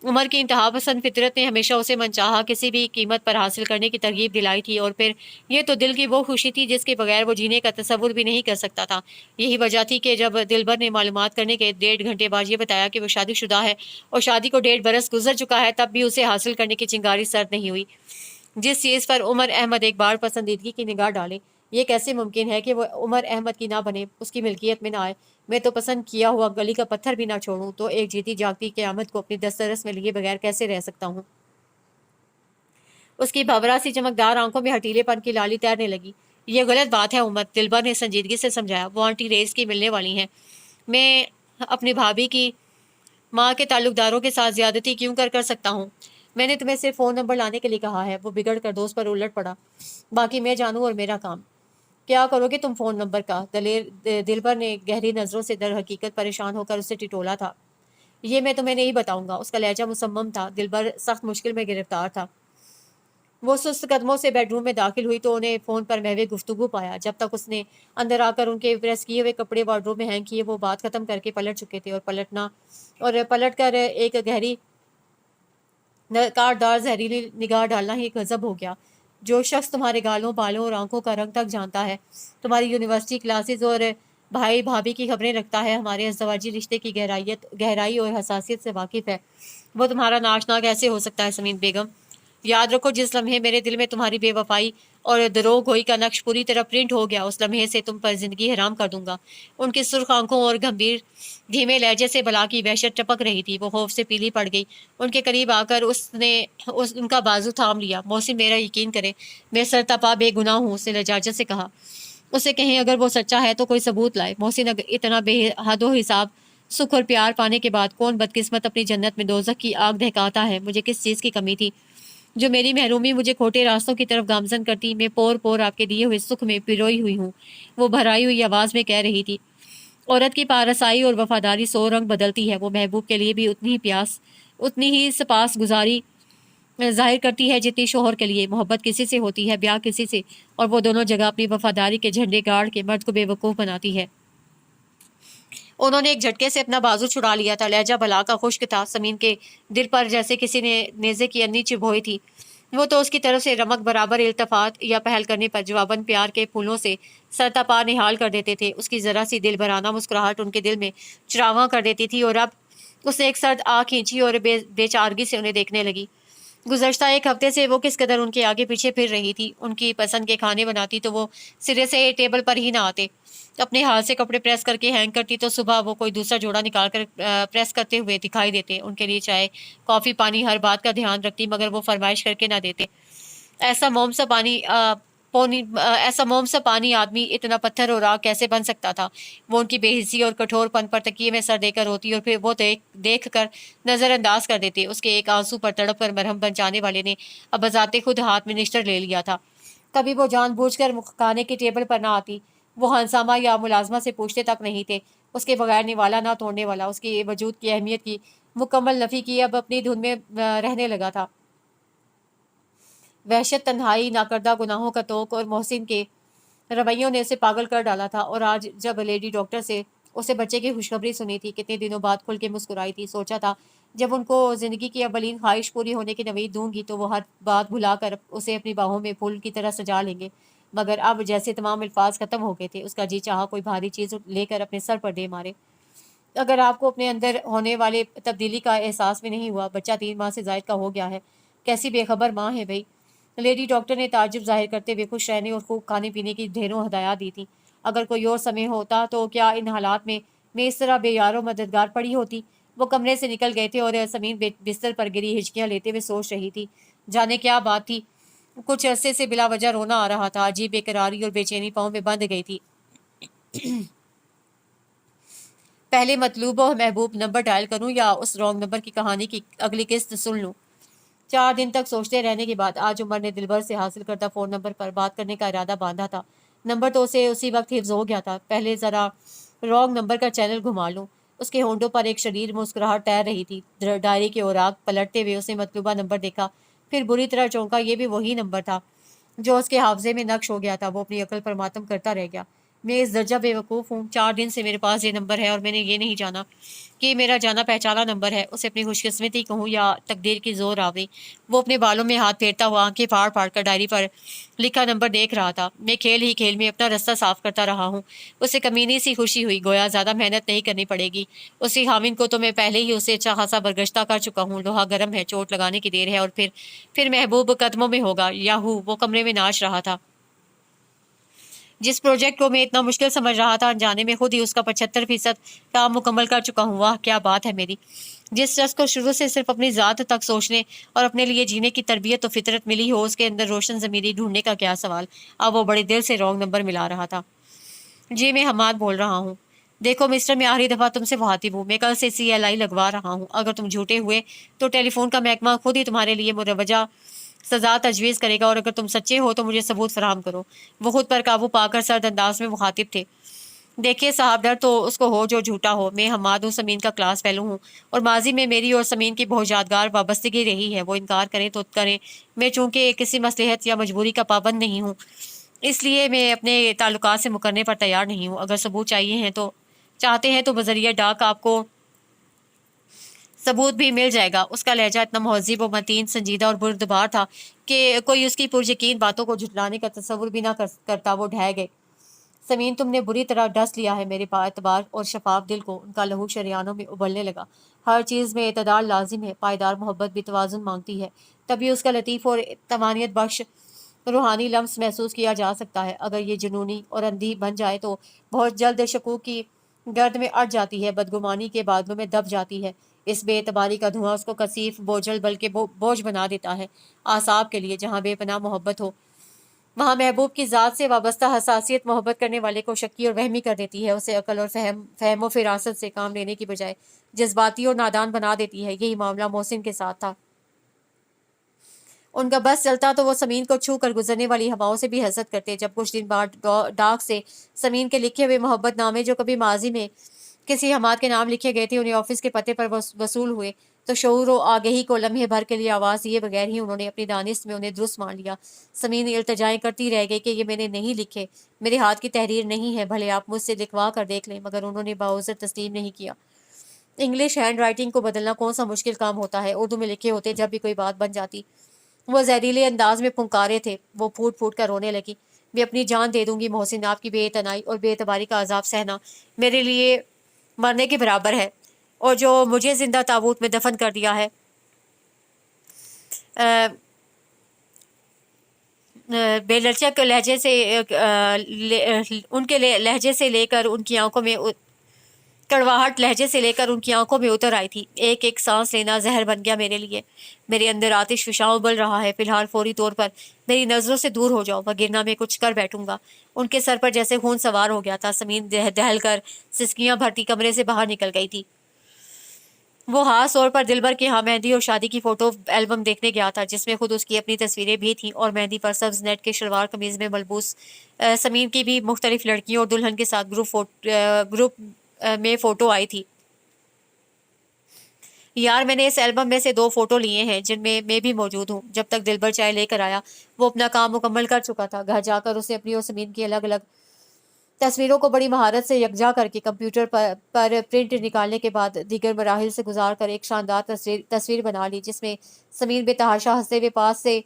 उमर की इंतहा पसंद फितरत ने हमेशा उसे मनचाहा किसी भी कीमत पर हासिल करने की तरगीब दिलाई थी, और फिर ये तो दिल की वो खुशी थी जिसके बगैर वो जीने का तसव्वुर भी नहीं कर सकता था। यही वजह थी कि जब दिलबर ने मालूमात करने के 1.5 घंटे बाद ये बताया कि वो शादीशुदा है और शादी को 1.5 बरस गुजर चुका है, तब भी उसे हासिल करने की चिंगारी सर्द नहीं हुई। जिस चीज़ पर उमर अहमद एक बार पसंदीदगी की निगाह डाले, ये कैसे मुमकिन है कि वो उमर अहमद की ना बने, उसकी मिल्कियत में ना आए? मैं तो पसंद किया हुआ गली का पत्थर भी ना छोड़ूं तो एक जीती जागती क़यामत को अपनी दस्तरस में लिए बगैर कैसे रह सकता हूँ? उसकी भंवरा सी चमकदार आंखों में हटीलेपन की लाली तैरने लगी। ये गलत बात है उमर, दिलबर ने संजीदगी से समझाया। वो आंटी रेस की मिलने वाली हैं। मैं अपनी भाभी की माँ के ताल्लुकदारों के साथ ज्यादती क्यों कर सकता हूँ? मैंने तुम्हें सिर्फ फ़ोन नंबर लाने के लिए कहा है। वो बिगड़ कर दोस्त पर उलट पड़ा। बाकी मैं जानूँ और मेरा काम। क्या करोगे तुम फ़ोन नंबर का? दिलबर ने गहरी नज़रों से दर हकीकत परेशान होकर उसे टिटोला था। ये मैं तुम्हें नहीं बताऊंगा। उसका लहजा मुसम्मम था। दिलबर सख्त मुश्किल में गिरफ्तार था। वो सुस्त कदमों से बेडरूम में दाखिल हुई तो उन्हें फ़ोन पर महवे गुफ्तगू पाया। जब तक उसने अंदर आकर उनके प्रेस किए हुए कपड़े वार्डरोब में हैंग किए, वो बात ख़त्म करके पलट चुके थे, और पलट कर एक गहरी कारदार जहरीली निगाह डालना ही गजब हो गया। जो शख्स तुम्हारे गालों, बालों और आंखों का रंग तक जानता है, तुम्हारी यूनिवर्सिटी क्लासेस और भाई भाभी की खबरें रखता है, हमारे अज़दवाजी रिश्ते की गहराई और हसासियत से वाकिफ़ है। वो तुम्हारा नाशना कैसे हो सकता है समीन बेगम? याद रखो, जिस लम्हे मेरे दिल में तुम्हारी बेवफाई और दरोगोई का नक्श पूरी तरह प्रिंट हो गया, उस लम्हे से तुम पर जिंदगी हराम कर दूंगा। उनकी सुर्ख आंखों और गंभीर धीमे लहजे से बला की वहशत टपक रही थी। वो खौफ से पीली पड़ गई। उनके करीब आकर उनका बाजू थाम लिया। मोहसिन, मेरा यकीन करे, मैं सरतपा बेगुनाह हूँ, उसने लजाजत से कहा। उसे कहें अगर वो सच्चा है तो कोई सबूत लाए। मोहसिन, अगर इतना बेहदो हिसाब सुख और प्यार पाने के बाद कौन बदकिस्मत अपनी जन्नत में दोजख की आग दहकाता है? मुझे किस चीज़ की कमी थी जो मेरी महरूमी मुझे खोटे रास्तों की तरफ गामजन करती? मैं पोर पोर आपके दिए हुए सुख में पिरोई हुई हूँ, वो भराई हुई आवाज़ में कह रही थी। औरत की पारसाई और वफादारी सौ रंग बदलती है। वो महबूब के लिए भी उतनी ही सपास गुजारी जाहिर करती है जितनी शोहर के लिए। मोहब्बत किसी से होती है, ब्याह किसी से, और वो दोनों जगह अपनी वफादारी के झंडे गाड़ के मर्द को बेवकूफ़ बनाती है। उन्होंने एक झटके से अपना बाजू छुड़ा लिया था। लहजा भला का खुश्क था, समीन के दिल पर जैसे किसी ने नेज़े की अन्नी चिभोई थी। वो तो उसकी तरफ से रमक बराबर इल्तफात या पहल करने पर जवाबन प्यार के फूलों से सरतापा निहाल कर देते थे। उसकी ज़रा सी दिल भराना मुस्कुराहट उनके दिल में चरावा कर देती थी। और अब उसने एक सर्द आँख खींची और बेचारगी से उन्हें देखने लगी। गुज़श्ता एक हफ्ते से वो किस कदर उनके आगे पीछे फिर रही थी। उनकी पसंद के खाने बनाती तो वो सिरे से टेबल पर ही ना आते। अपने हाथ से कपड़े प्रेस करके हैंग करती तो सुबह वो कोई दूसरा जोड़ा निकाल कर प्रेस करते हुए दिखाई देते। उनके लिए चाय, कॉफ़ी, पानी, हर बात का ध्यान रखती, मगर वो फरमाइश करके ना देते। ऐसा मोम सा पानी ऐसा मोम सा पानी आदमी इतना पत्थर और आग कैसे बन सकता था? वो उनकी बेहिसी और कठोरपन पर तकिए में सर देकर रोती और फिर वो देख कर नज़रअंदाज कर देते। उसके एक आंसू पर तड़प कर मरहम बन जाने वाले ने अब बजाते खुद हाथ में निश्चर ले लिया था। कभी वो जानबूझकर खाने की टेबल पर ना आती। वो हंसामा या मुलाजमा से पूछते तक नहीं थे। उसके बगैर निवाला ना तोड़ने वाला उसके वजूद की अहमियत की मुकम्मल नफ़ी की अब अपनी धुन में रहने लगा था। वहशत, तन्हाई, नाकर्दा गुनाहों का तोक और मोहसिन के रवैयों ने उसे पागल कर डाला था। और आज जब लेडी डॉक्टर से उसे बच्चे की खुशखबरी सुनी थी, कितने दिनों बाद खुल के मुस्कुराई थी। सोचा था जब उनको ज़िंदगी की अवलीन ख्वाहिश पूरी होने की नवीद दूंगी तो वो हर बात भुलाकर उसे अपनी बाहों में फूल की तरह सजा लेंगे। मगर अब जैसे तमाम अल्फाज ख़त्म हो गए थे, उसका जी चाहा कोई भारी चीज़ लेकर अपने सर पर दे मारे। अगर आपको अपने अंदर होने वाले तब्दीली का एहसास भी नहीं हुआ, बच्चा 3 माह से ज़ायद का हो गया है। कैसी बेखबर माँ है भाई। लेडी डॉक्टर ने ताज्जुब जाहिर करते हुए खुश रहने और खूब खाने पीने की ढेरों हदायत दी थी। अगर कोई और समय होता तो क्या इन हालात में मैं इस तरह बेयारो मददगार पड़ी होती? वो कमरे से निकल गए थे और समीन बिस्तर पर गिरी हिचकियां लेते हुए सोच रही थी। जाने क्या बात थी, कुछ अरसे से बिला वजह रोना आ रहा था। अजीब बेकरारी और बेचैनी पाँव में बंध गई थी। पहले मतलूब और महबूब नंबर डायल करूं या उस रॉन्ग नंबर की कहानी की अगली किस्त सुन लूं? 4 दिन तक सोचते रहने के बाद आज उमर ने दिलबर से हासिल करता फ़ोन नंबर पर बात करने का इरादा बांधा था। नंबर तो उसे उसी वक्त हिफ्ज हो गया था। पहले ज़रा रॉन्ग नंबर का चैनल घुमा लूं। उसके होंठों पर एक शरीर मुस्कुराहट तैर रही थी। डायरी के ओराक पलटते हुए उसने मतलूबा नंबर देखा, फिर बुरी तरह चौंका। ये भी वही नंबर था जो उसके हाफजे में नक्श हो गया था। वो अपनी अकल पर मातम करता रह गया। मैं इस दर्जा बेवकूफ़ हूँ, 4 दिन से मेरे पास ये नंबर है और मैंने ये नहीं जाना कि मेरा जाना पहचाना नंबर है। उसे अपनी खुशकिस्मती कहूँ या तकदीर की जोर आवरी। वो अपने बालों में हाथ फेरता हुआ आंखें फाड़ फाड़ कर डायरी पर लिखा नंबर देख रहा था। मैं खेल ही खेल में अपना रास्ता साफ करता रहा हूँ। उसे कमीनी सी खुशी हुई, गोया ज़्यादा मेहनत नहीं करनी पड़ेगी। उसी हामिन को तो मैं पहले ही उसे अच्छा खासा बरगश्ता कर चुका हूँ। लोहा गर्म है, चोट लगाने की देर है। और फिर महबूब कदमों में होगा। याहू, वो कमरे में नाच रहा था। जिस प्रोजेक्ट को मैं इतना मुश्किल समझ रहा था, अनजाने में खुद ही उसका 75% काम मुकम्मल कर चुका हूँ। वाह क्या बात है मेरी। जिस शख्स को शुरू से सिर्फ अपनी ज़ात तक सोचने और अपने लिए जीने की तरबियत तो फितरत मिली हो, उसके अंदर रोशन ज़मीरी ढूंढने का क्या सवाल। अब वो बड़े दिल से रॉन्ग नंबर मिला रहा था। जी, मैं हमाद बोल रहा हूँ। देखो मिस्टर, मैं आखिरी दफ़ा तुमसे मुखातिब हूँ। मैं कल से CLI लगवा रहा हूँ। अगर तुम झूठे हुए तो टेलीफोन का महकमा खुद ही तुम्हारे लिए मुरवजा सजा तजवीज़ करेगा, और अगर तुम सच्चे हो तो मुझे सबूत फराहम करो। वो खुद पर काबू पाकर सर्द अंदाज में मुखातिब थे। देखिए साहब, डर तो उसको हो जो झूठा हो। मैं हमाद हूँ, समीन का क्लास फेलो हूँ, और माजी में मेरी और समीन की बहुत यादगार वाबस्तगी रही है। वो इनकार करें तो करें, मैं चूंकि किसी मसलहत या मजबूरी का पाबंद नहीं हूँ, इसलिए मैं अपने ताल्लुकात से मुकरने पर तैयार नहीं हूँ। अगर सबूत चाहते हैं तो बजरिया डाक आपको सबूत भी मिल जाएगा। उसका लहजा इतना महज़िब और मतीन, संजीदा और बुर्दबार था कि कोई उसकी पुरयकीन बातों को झुटलाने का तसव्वुर भी ना करता। वो ढह गए। سمین تم نے بری طرح ڈس لیا ہے میرے باعتبار اور شفاف دل کو۔ ان کا لہو شریانوں میں ابلنے لگا۔ ہر چیز میں اعتدال لازم ہے، پائیدار محبت بھی توازن مانگتی ہے، تبھی اس کا لطیف اور طمانینت بخش روحانی لمس محسوس کیا جا سکتا ہے۔ اگر یہ جنونی اور اندھی بن جائے تو بہت جلد شکوک کی گرد میں اٹ جاتی ہے، بدگمانی کے بادلوں میں دب جاتی ہے۔ اس بے اعتباری کا دھواں اس کو کثیف، بوجھل بلکہ بوجھ بنا دیتا ہے۔ اعصاب کے لیے جہاں بے پناہ محبت ہو، وہاں محبوب کی ذات سے وابستہ حساسیت محبت کرنے والے کو شکی اور وہمی کر دیتی ہے، اسے عقل اور فہم و فراست سے کام لینے کی بجائے جذباتی اور نادان بنا دیتی ہے۔ یہی معاملہ محسن کے ساتھ تھا۔ ان کا بس چلتا تو وہ سمین کو چھو کر گزرنے والی ہواؤں سے بھی حسد کرتے۔ جب کچھ دن بعد ڈاک سے سمین کے لکھے ہوئے محبت نامے جو کبھی ماضی میں کسی حماد کے نام لکھے گئے تھے انہیں آفس کے پتے پر وصول ہوئے تو شعور و آگہی کو لمحے بھر کے لیے آواز دیے بغیر ہی انہوں نے اپنی دانست میں انہیں درست مان لیا۔ سمین التجائیں کرتی رہ گئی کہ یہ میں نے نہیں لکھے، میرے ہاتھ کی تحریر نہیں ہے، بھلے آپ مجھ سے لکھوا کر دیکھ لیں، مگر انہوں نے باعثر تسلیم نہیں کیا۔ انگلش ہینڈ رائٹنگ کو بدلنا کون سا مشکل کام ہوتا ہے، اردو میں لکھے ہوتے جب بھی کوئی بات بن جاتی۔ وہ زہریلے انداز میں پھنکارے تھے۔ وہ پھوٹ پھوٹ کر رونے لگی۔ میں اپنی جان دے دوں گی محسن، آپ کی بے اعتنائی اور بے اعتباری کا عذاب سہنا میرے لیے مرنے کے برابر ہے، اور جو مجھے زندہ تابوت میں دفن کر دیا ہے بے لچک لہجے سے ان کے لہجے سے لے کر ان کی آنکھوں میں کڑواہٹ لہجے سے لے کر ان کی آنکھوں میں اتر آئی تھی۔ ایک ایک سانس لینا زہر بن گیا میرے لیے۔ میرے اندر آتش فشاں ابل رہا ہے۔ فی الحال فوری طور پر میری نظروں سے دور ہو جاؤ، وگرنہ میں کچھ کر بیٹھوں گا۔ ان کے سر پر جیسے خون سوار ہو گیا تھا۔ سمین دہل کر سسکیاں بھرتی کمرے سے باہر نکل گئی تھی۔ وہ خاص طور پر دلبر کے ہاں مہندی اور شادی کی فوٹو البم دیکھنے گیا تھا، جس میں خود اس کی اپنی تصویریں بھی تھیں، اور مہندی پر سبز نیٹ کے شلوار قمیض میں ملبوس سمین کی بھی مختلف لڑکیوں اور دلہن کے ساتھ گروپ میں فوٹو آئی تھی۔ یار میں نے اس البم میں سے 2 فوٹو لیے ہیں جن میں بھی موجود ہوں۔ جب تک دلبر چائے لے کر آیا وہ اپنا کام مکمل کر چکا تھا۔ گھر جا کر اسے اپنی اور سمین کی الگ الگ تصویروں کو بڑی مہارت سے یکجا کر کے کمپیوٹر پر پرنٹ نکالنے کے بعد دیگر مراحل سے گزار کر ایک شاندار تصویر بنا لی، جس میں سمین بے تحاشا ہنستے ہوئے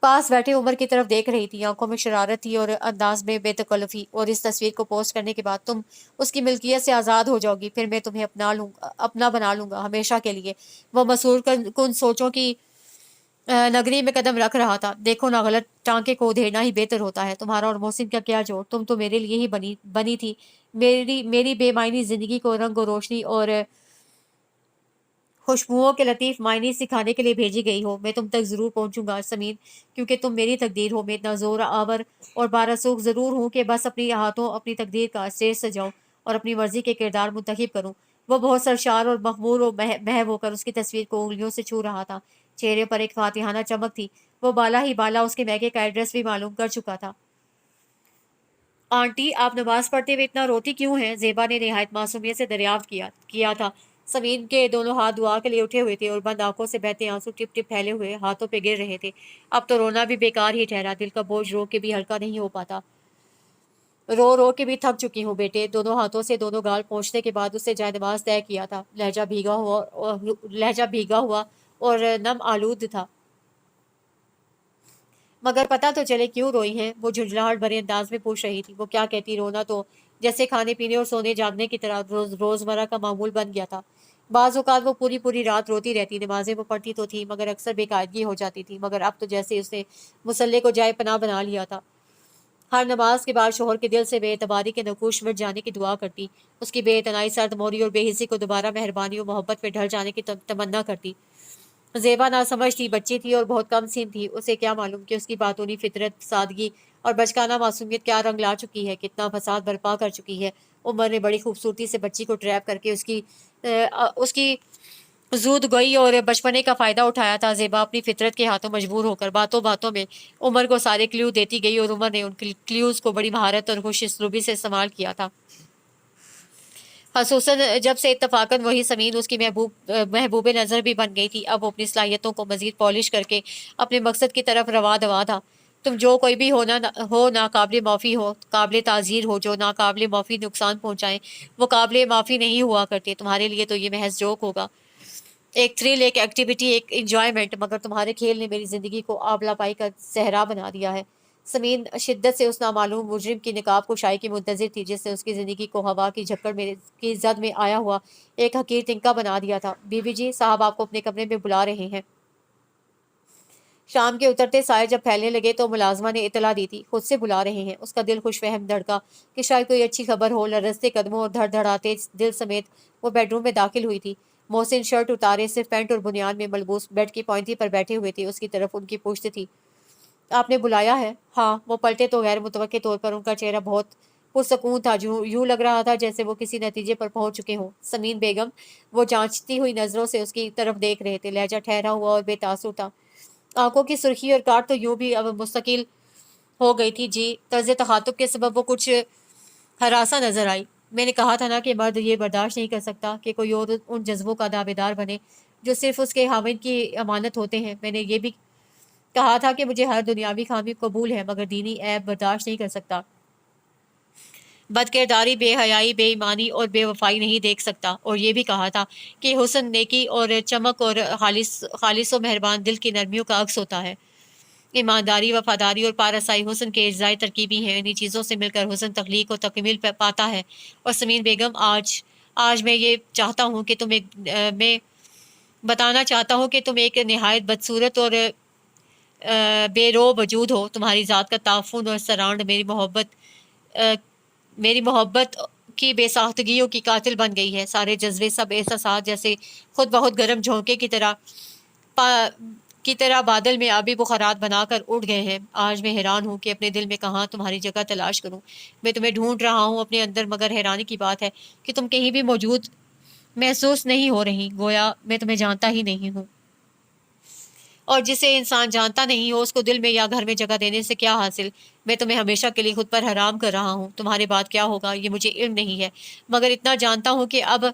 پاس بیٹھے عمر کی طرف دیکھ رہی تھی۔ آنکھوں میں شرارت تھی اور انداز میں بے تکلفی۔ اور اس تصویر کو پوسٹ کرنے کے بعد تم اس کی ملکیت سے آزاد ہو جاؤ گی، پھر میں تمہیں اپنا بنا لوں گا ہمیشہ کے لیے۔ وہ مسحور کن سوچوں کی نگری میں قدم رکھ رہا تھا۔ دیکھو نہ، غلط ٹانکے کو ادھیڑنا ہی بہتر ہوتا ہے۔ تمہارا اور محسن کا کیا جوڑ، تم تو میرے لیے ہی بنی تھی۔ میری بے معنی زندگی کو رنگ و روشنی اور خوشبوؤں کے لطیف معنی سکھانے کے لیے بھیجی گئی ہو۔ میں تم تک ضرور پہنچوں گا سمین، کیونکہ تم میری تقدیر ہو۔ میں اتنا زور آور اور بارسوخ ضرور ہوں کہ بس اپنی ہاتھوں اپنی تقدیر کا اسٹیج سجاؤں اور اپنی مرضی کے کردار منتخب کروں۔ وہ بہت سرشار اور مخمور و محو ہو کر اس کی تصویر کو انگلیوں سے چھو رہا تھا۔ چہرے پر ایک فاتحانہ چمک تھی۔ وہ بالا ہی بالا اس کے میکے کا ایڈریس بھی معلوم کر چکا تھا۔ آنٹی، آپ نماز پڑھتے ہوئے اتنا روتی کیوں ہیں؟ زیبا نے نہایت معصومیت سے دریافت کیا تھا۔ سمین کے دونوں ہاتھ دعا کے لیے اٹھے ہوئے تھے اور بند آنکھوں سے بہتے آنسو ٹپ ٹپ پھیلے ہوئے ہاتھوں پہ گر رہے تھے۔ اب تو رونا بھی بیکار ہی ٹھہرا، دل کا بوجھ رو کے بھی ہلکا نہیں ہو پاتا۔ رو رو کے بھی تھک چکی ہوں بیٹے۔ دونوں ہاتھوں سے دونوں گال پہنچنے کے بعد اسے جائے نماز طے کیا تھا۔ لہجہ بھیگا ہوا اور نم آلود تھا۔ مگر پتہ تو چلے کیوں روئی ہیں؟ وہ جھنجھلاہٹ بھرے انداز میں پوچھ رہی تھی۔ وہ کیا کہتی، رونا تو جیسے کھانے پینے اور سونے جاگنے کی طرح روزمرہ کا معمول بن گیا تھا۔ بعض اوقات وہ پوری رات روتی رہتی۔ نمازیں وہ پڑھتی تو تھی مگر اکثر بے قاعدگی ہو جاتی تھی۔ مگر اب تو جیسے اس نے مصلے کو جائے پناہ بنا لیا تھا۔ ہر نماز کے بعد شوہر کے دل سے بے اعتباری کے نقوش مٹ جانے کی دعا کرتی، اس کی بے اعتنائی، سرد موری اور بے حسی کو دوبارہ مہربانی اور محبت میں ڈھل جانے کی تمنا کرتی۔ زیبا ناسمجھ تھی، بچی تھی اور بہت کم سین تھی۔ اسے کیا معلوم کہ اس کی باتونی فطرت، سادگی اور بچکانہ معصومیت کیا رنگ لا چکی ہے، کتنا فساد برپا کر چکی ہے۔ عمر نے بڑی خوبصورتی سے بچی کو ٹریپ کر کے اس کی زود گوئی اور بچپنے کا فائدہ اٹھایا تھا۔ زیبا اپنی فطرت کے ہاتھوں مجبور ہو کر باتوں میں عمر کو سارے کلیو دیتی گئی، اور عمر نے ان کلیوز کو بڑی مہارت اور خوش اسلوبی سے استعمال کیا تھا۔ خصوصاً جب سے اتفاقاً وہی سمین اس کی محبوب نظر بھی بن گئی تھی۔ اب وہ اپنی صلاحیتوں کو مزید پالش کر کے اپنے مقصد کی طرف رواں دواں تھا۔ تم جو کوئی بھی ہو، ناقابل معافی ہو، قابل تعزیر ہو، جو ناقابل معافی نقصان پہنچائیں وہ قابل معافی نہیں ہوا کرتے۔ تمہارے لیے تو یہ محض جوک ہوگا، ایک تھرل، ایک ایکٹیویٹی، ایک انجوائمنٹ، مگر تمہارے کھیل نے میری زندگی کو آبلا پائی کا صحرا بنا دیا ہے۔ समीन शिद्दत से उस नामालूम मुजरिम की निकाब कुशाई की मुंतज़िर थी जिसने उसकी ज़िंदगी को हवा की झक्कड़ में की जद में आया हुआ एक हकीर तिनका बना दिया था। बीबी जी, साहब आपको अपने कमरे में बुला रहे हैं। शाम के उतरते साए जब फैलने लगे तो मुलाजमा ने इतला दी थी, खुद से बुला रहे हैं। उसका दिल खुशफहम धड़का कि शायद कोई अच्छी खबर हो। लरजते कदमों और धड़धड़ाते दिल समेत वो बेडरूम में दाखिल हुई थी। मोहसिन शर्ट उतारे सिर्फ पैंट और बुनियान में मलबूस बेड की पॉइंटी पर बैठे हुए थे। उसकी तरफ उनकी पुश्त थी। आपने बुलाया है? हाँ। वो पलटे तो गैर मुतवक्के तौर पर उनका चेहरा बहुत पुरसकून था। यूं लग रहा था जैसे वो किसी नतीजे पर पहुंच चुके हों। समीन बेगम वो जांचती हुई नजरों से उसकी तरफ देख रहे थे। लहजा ठहरा हुआ और बेतासुर था। आंखों की सुर्खी और काट तो यूं भी अब मुस्तकिल हो गई थी। जी, तर्ज तखातुब के सबब वो कुछ हरासा नजर आई। मैंने कहा था ना कि मर्द ये बर्दाश्त नहीं कर सकता कि कोई और उन जज्बों का दावेदार बने जो सिर्फ उसके हामिद की अमानत होते हैं। मैंने ये भी कहा था कि मुझे हर दुनियावी खामी कबूल है मगर दीनी ऐब बर्दाश्त नहीं कर सकता। बदकिरदारी, बेहयाई, बेईमानी और बेवफाई नहीं देख सकता। और ये भी कहा था कि हुस्न, नेकी और चमक और खालिस और मेहरबान दिल की नरमियों का अक्स होता है। ईमानदारी, वफादारी और पारसाई हुस्न के अज्जाए तरकीबी हैं। इन्हीं चीज़ों से मिलकर हुस्न तख्लीक और तकमील पाता है। और समीन बेगम, आज आज मैं ये चाहता हूँ कि मैं बताना चाहता हूँ कि तुम एक नहायत बदसूरत और बेरो वजूद हो। तुम्हारी ज़ात का ताफुन और सराउंड मेरी मोहब्बत की बेसाख्तगियों की कातिल बन गई है। सारे जज्बे, सब एहसास जैसे खुद बहुत गर्म झोंके की तरह बादल में आबी बुखारात बनाकर उड़ गए हैं। आज मैं हैरान हूँ कि अपने दिल में कहाँ तुम्हारी जगह तलाश करूँ। मैं तुम्हें ढूंढ रहा हूँ अपने अंदर, मगर हैरानी की बात है कि तुम कहीं भी मौजूद महसूस नहीं हो रही। गोया मैं तुम्हें जानता ही नहीं हूँ। और जिसे इंसान जानता नहीं हो उसको दिल में या घर में जगह देने से क्या हासिल। मैं तुम्हें हमेशा के लिए खुद पर हराम कर रहा हूँ। तुम्हारे बाद क्या होगा ये मुझे इल्म नहीं है, मगर इतना जानता हूँ कि अब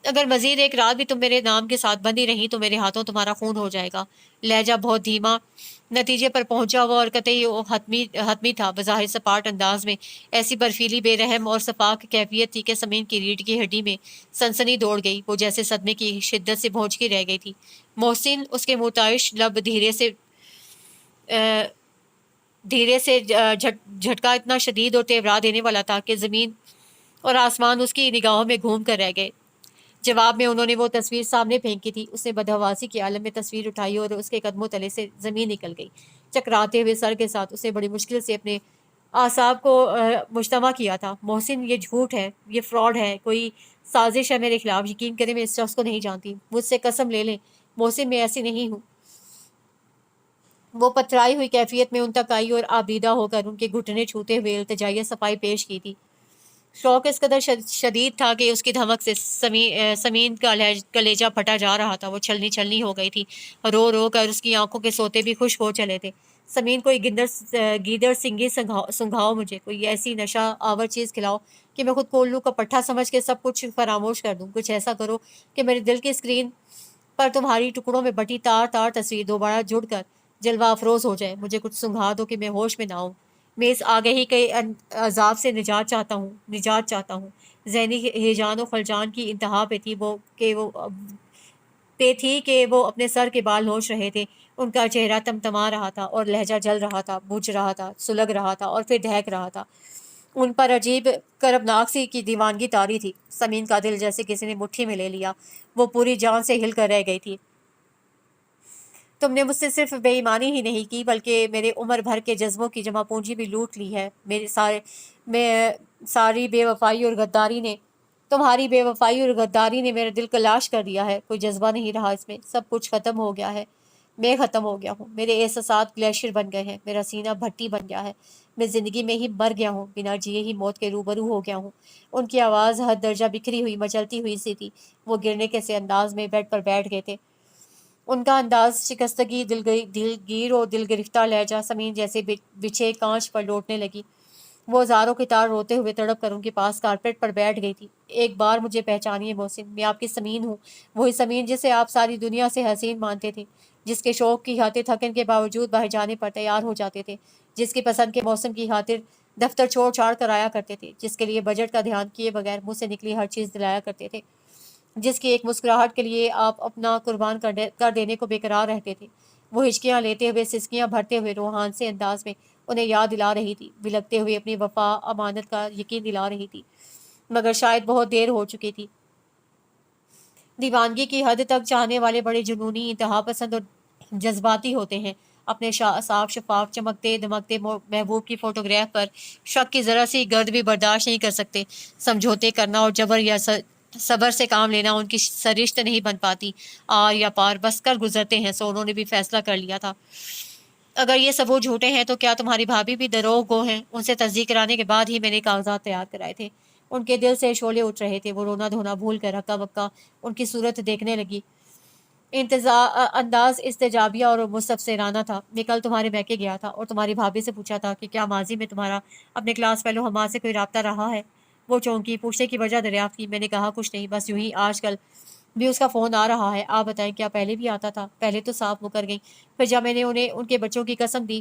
अगर मजीद एक रात भी तुम मेरे नाम के साथ बंधी रही तो मेरे हाथों तुम्हारा खून हो जाएगा। लहजा बहुत धीमा, नतीजे पर पहुंचा हुआ और कतई हतमी हतमी था। बज़ाहिर सपाट अंदाज में ऐसी बर्फीली, बेरहम और सपाक कैफियत थी कि समीन की रीढ़ की हड्डी में सनसनी दौड़ गई। वो जैसे सदमे की शिद्दत से भौंच की रह गई थी। मोहसिन, उसके मुताइश लब अ, धीरे से झटका इतना शदीद और तेवरा देने वाला था कि ज़मीन और आसमान उसकी निगाहों में घूम कर रह गए। जवाब में उन्होंने वो तस्वीर सामने फेंकी थी। उसने बदहवासी के आलम में तस्वीर उठाई और उसके कदमों तले से ज़मीन निकल गई। चकराते हुए सर के साथ उसे बड़ी मुश्किल से अपने आसाब को मुजतमा किया था। मोहसिन, ये झूठ है, ये फ्रॉड है, कोई साजिश है मेरे खिलाफ। यकीन करें मैं इस शख्स को नहीं जानती। मुझसे कसम ले लें मोहसिन, मैं ऐसी नहीं हूँ। वो पथराई हुई कैफियत में उन तक आई और आबीदा होकर उनके घुटने छूते हुए इल्तिजाई सफाई पेश की थी। शौक इस कदर शदीद था कि उसकी धमक से समीन का कलेजा फटा जा रहा था। वो छलनी छलनी हो गई थी। रो रो कर उसकी आंखों के सोते भी खुश हो चले थे। समीन, कोई गीदड़ सिंगी सुंघाओ, मुझे कोई ऐसी नशा आवर चीज़ खिलाओ कि मैं खुद को उल्लू का पट्ठा समझ के सब कुछ फरामोश कर दूँ। कुछ ऐसा करो कि मेरे दिल की स्क्रीन पर तुम्हारी टुकड़ों में बटी तार तार तस्वीर दोबारा जुड़कर जलवा अफरोज हो जाए। मुझे कुछ सुंघा दो कि मैं होश में ना आऊँ। मैं इस आगही के अजाब से निजात चाहता हूँ। ज़हनी हिजान और खलजान की इंतहा पे थी कि वो अपने सर के बाल नोच रहे थे। उनका चेहरा तमतमा रहा था और लहजा जल रहा था, बुझ रहा था, सुलग रहा था और फिर दहक रहा था। उन पर अजीब करबनाक सी की दीवानगी तारी थी। समीन का दिल जैसे किसी ने मुट्ठी में ले लिया। वो पूरी जान से हिल कर रह गई थी। तुमने मुझसे सिर्फ बेईमानी ही नहीं की बल्कि मेरे उम्र भर के जज्बों की जमा पूंजी भी लूट ली है। मैं सारी बेवफाई और गद्दारी ने तुम्हारी बेवफाई और गद्दारी ने मेरा दिल का लाश कर दिया है। कोई जज्बा नहीं रहा इसमें। सब कुछ ख़त्म हो गया है। मैं ख़त्म हो गया हूँ। मेरे एहसासात ग्लेशियर बन गए हैं। मेरा सीना भट्टी बन गया है। मैं ज़िंदगी में ही मर गया हूँ। बिना जिए ही मौत के रूबरू हो गया हूँ। उनकी आवाज़ हद दर्जा बिखरी हुई, मचलती हुई सी थी। वो गिरने के से अंदाज में बेड पर बैठ गए थे। उनका अंदाज शिकस्तगी, दिलगीर और दिल गिरफ्तार लहजा समीन जैसे बिछे कांच पर लौटने लगी। वो ज़ारों की तार रोते हुए तड़प कर उनके पास कारपेट पर बैठ गई थी। एक बार मुझे पहचानिए मोहसिन, मैं आपकी समीन हूँ। वही समीन जिसे आप सारी दुनिया से हसीन मानते थे, जिसके शौक की खातिर थकन के बावजूद बाहर जाने पर तैयार हो जाते थे, जिसकी पसंद के मौसम की खातिर दफ्तर छोड़ छाड़ कर आया करते थे, जिसके लिए बजट का ध्यान किए बगैर मुँह से निकली हर चीज़ दिलाया करते थे, जिसकी एक मुस्कुराहट के लिए आप अपना कुर्बान कर देने को बेकरार रहते थे। वो हिचकियाँ लेते हुए, सिसकियाँ भरते हुए रूहान से अंदाज में انہیں یاد دلا رہی تھی، بلکتے ہوئے اپنی وفا امانت کا یقین دلا رہی تھی، مگر شاید بہت دیر ہو چکی تھی۔ دیوانگی کی حد تک چاہنے والے بڑے جنونی، انتہا پسند اور جذباتی ہوتے ہیں۔ اپنے صاف شفاف چمکتے دمکتے محبوب کی فوٹوگراف پر شک کی ذرا سی گرد بھی برداشت نہیں کر سکتے۔ سمجھوتے کرنا اور جبر یا صبر سے کام لینا ان کی سرشت نہیں بن پاتی۔ آر یا پار بس کر گزرتے ہیں، سو انہوں نے بھی فیصلہ کر لیا تھا۔ اگر یہ ثبوت جھوٹے ہیں تو کیا تمہاری بھابھی بھی دروغ گو ہیں؟ ان سے تصدیق کرانے کے بعد ہی میں نے کاغذات تیار کرائے تھے۔ ان کے دل سے شعلے اٹھ رہے تھے، وہ رونا دھونا بھول کر ہکا بکا ان کی صورت دیکھنے لگی۔ انداز استجابیہ اور مستفسرانہ تھا۔ میں کل تمہارے بیکے گیا تھا اور تمہاری بھابھی سے پوچھا تھا کہ کیا ماضی میں تمہارا اپنے کلاس فیلو ہما سے کوئی رابطہ رہا ہے؟ وہ چونکی، پوچھنے کی وجہ دریافت کی۔ میں نے کہا کچھ نہیں، بس یوں ہی آج کل بھی اس کا فون آ رہا ہے۔ آپ بتائیں کیا پہلے بھی آتا تھا؟ پہلے تو صاف مکر گئی، پھر جب میں نے انہیں ان کے بچوں کی قسم دی